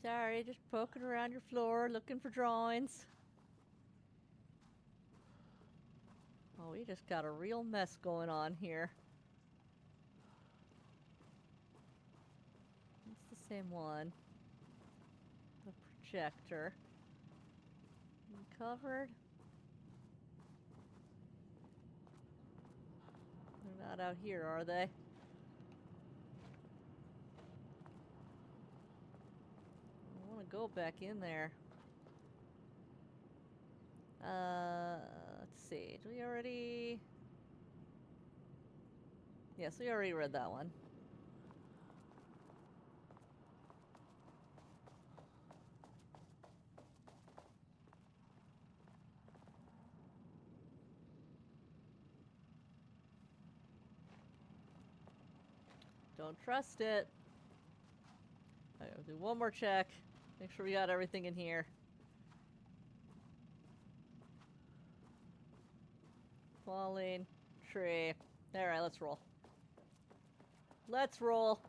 Sorry, just poking around your floor, looking for drawings. Oh, we just got a real mess going on here. It's the same one. The projector. Covered. They're not out here, are they? Go back in there. Let's see. Do we already... Yes, we already read that one. Don't trust it. Alright, we'll do one more check. Make sure we got everything in here. Falling tree. Alright, let's roll. Let's roll.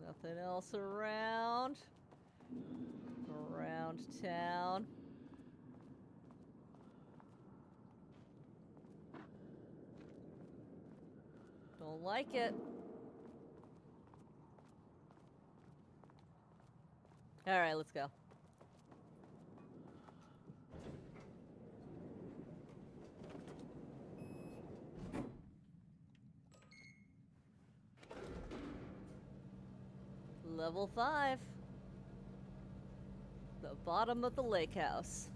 Nothing else around. Around town. Don't like it. All right, let's go. Level 5. The bottom of the lake house.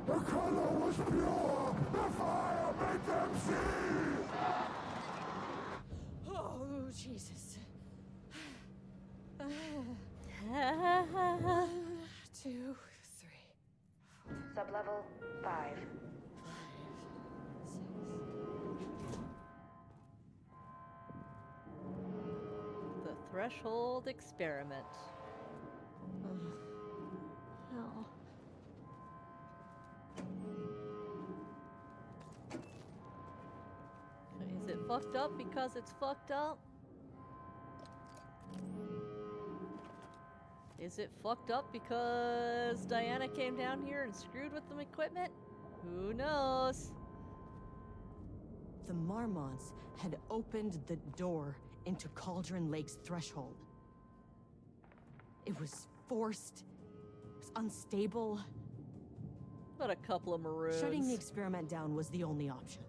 The color was pure! The fire made them see! Oh, Jesus. 2, 3. Sublevel 5. The threshold experiment. No. Is it fucked up because it's fucked up? Is it fucked up because Diana came down here and screwed with the equipment? Who knows? The Marmonts had opened the door into Cauldron Lake's threshold. It was forced. It was unstable. But a couple of maroons. Shutting the experiment down was the only option.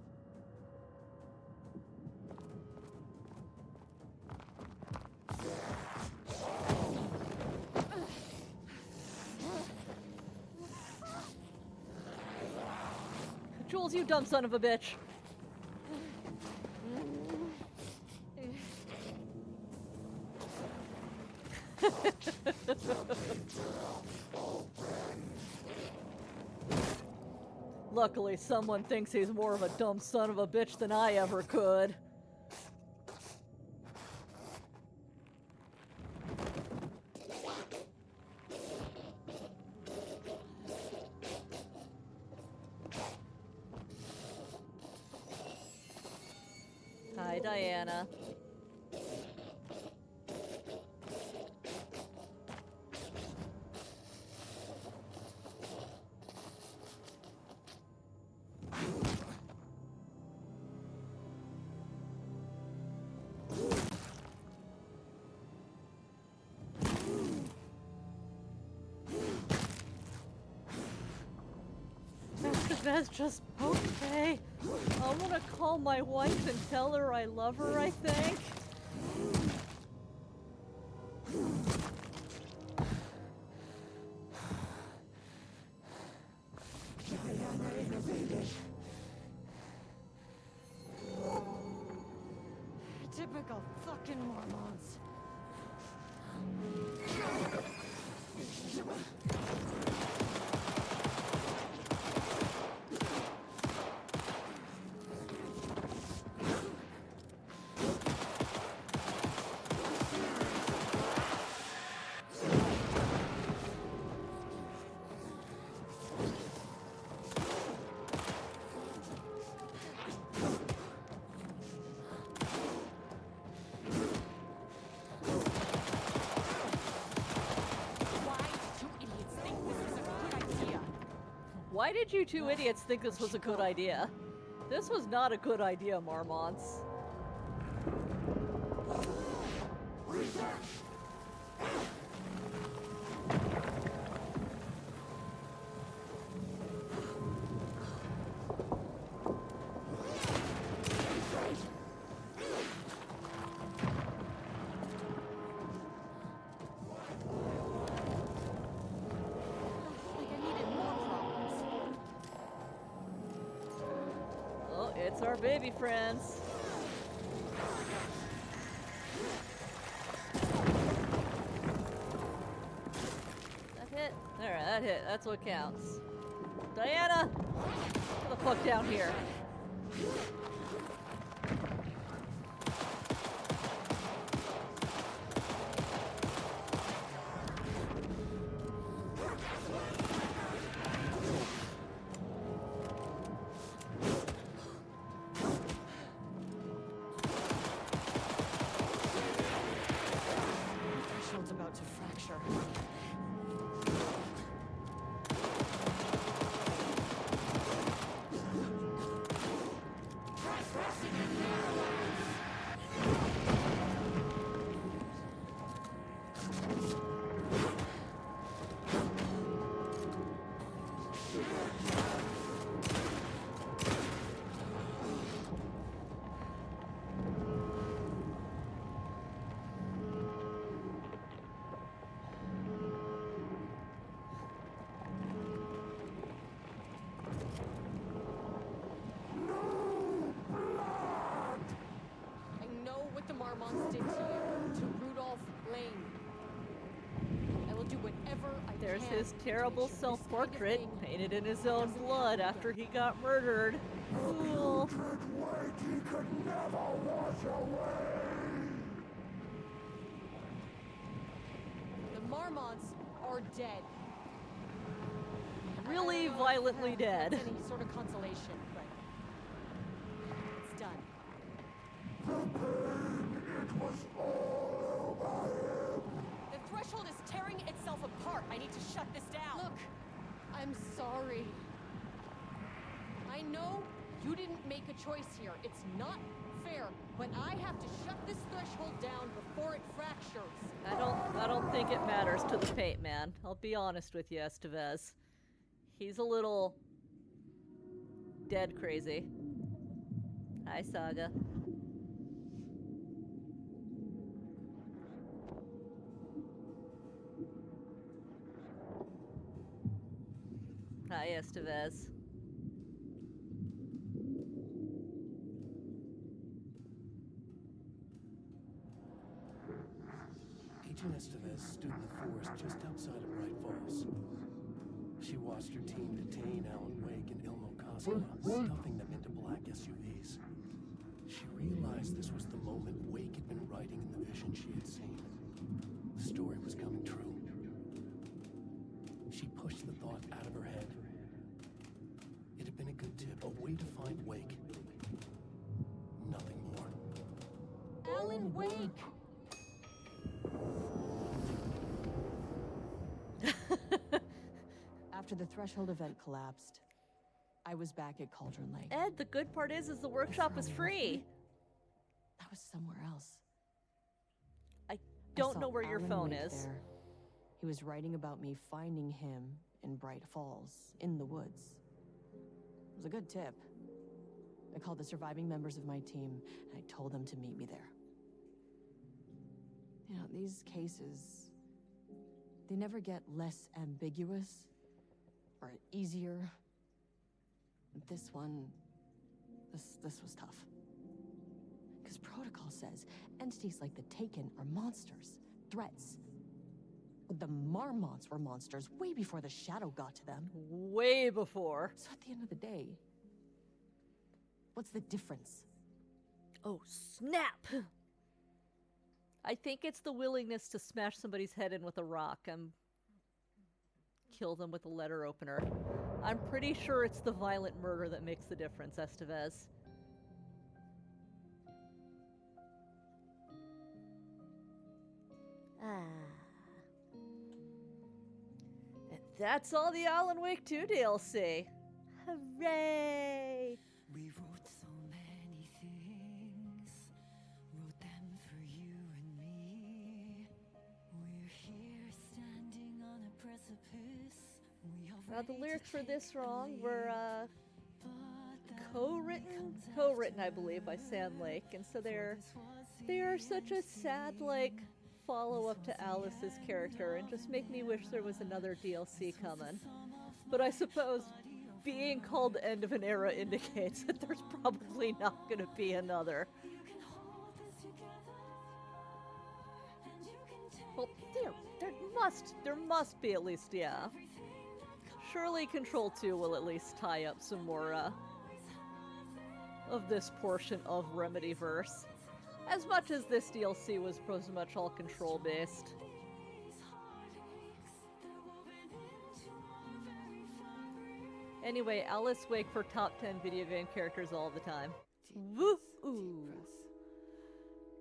Jules, you dumb son of a bitch. Luckily, someone thinks he's more of a dumb son of a bitch than I ever could. Hi, Diana. That's just okay. I want to call my wife and tell her I love her, I think. Typical fucking Mormons. Why did you two idiots think this was a good idea? This was not a good idea, Marmonts. Oh, it's our baby friends. That hit? Alright, that hit. That's what counts. Diana! Get the fuck down here. Threshold's about to fracture. I know what the Marmonts did to you, to Rudolph Lane. I will do whatever I There's can his to terrible make sure this kind of self-portrait thing painted in his own doesn't blood happen after again. he got murdered. Cool. The Marmonts are dead. Really I don't know violently if dead. that's any sort of consolation, but it's done. The threshold is tearing itself apart. I need to shut this down. Look, I'm sorry. I know you didn't make a choice here. It's not fair, but I have to shut this threshold down before it fractures. I don't think it matters to the paint man. I'll be honest with you, Estevez. He's a little dead crazy. Hi, Saga. Hi, Estevez. Agent Rachel Estevez stood in the forest just outside of Bright Falls. She watched her team detain Alan Wake and Ilmo Koskela, stuffing them into black SUVs. She realized this was the moment Wake had been writing in the vision she had seen. The story was coming true. She pushed the thought out of her head. It had been a good tip, a way to find Wake. Nothing more. Alan Wake! After the Threshold event collapsed, I was back at Cauldron Lake. Ed, the good part is the workshop is free. That was somewhere else. I don't I know saw where your Alan phone Wake is. there. He was writing about me finding him in Bright Falls, in the woods. It was a good tip. I called the surviving members of my team, and I told them to meet me there. You know, these cases, they never get less ambiguous or easier. This one, this was tough. Because protocol says entities like the Taken are monsters, threats. The Marmots were monsters way before the Shadow got to them. Way before. So at the end of the day, what's the difference? Oh, snap! I think it's the willingness to smash somebody's head in with a rock and kill them with a letter opener. I'm pretty sure it's the violent murder that makes the difference, Estevez. And that's all the Alan Wake 2 DLC. Hooray! We wrote so many things, wrote them for you and me. We're here standing on a precipice. The lyrics for this song were co-written, I believe, by Sand Lake, and so they are such a sad, like, follow-up to Alice's character, and just make me wish there was another DLC coming. But I suppose being called the end of an era indicates that there's probably not going to be another. Well, there must be at least, yeah. Surely Control 2 will at least tie up some more of this portion of Remedyverse. As much as this DLC was pretty much all Control based. Anyway, Alice Wake for top 10 video game characters all the time. Woo-oo!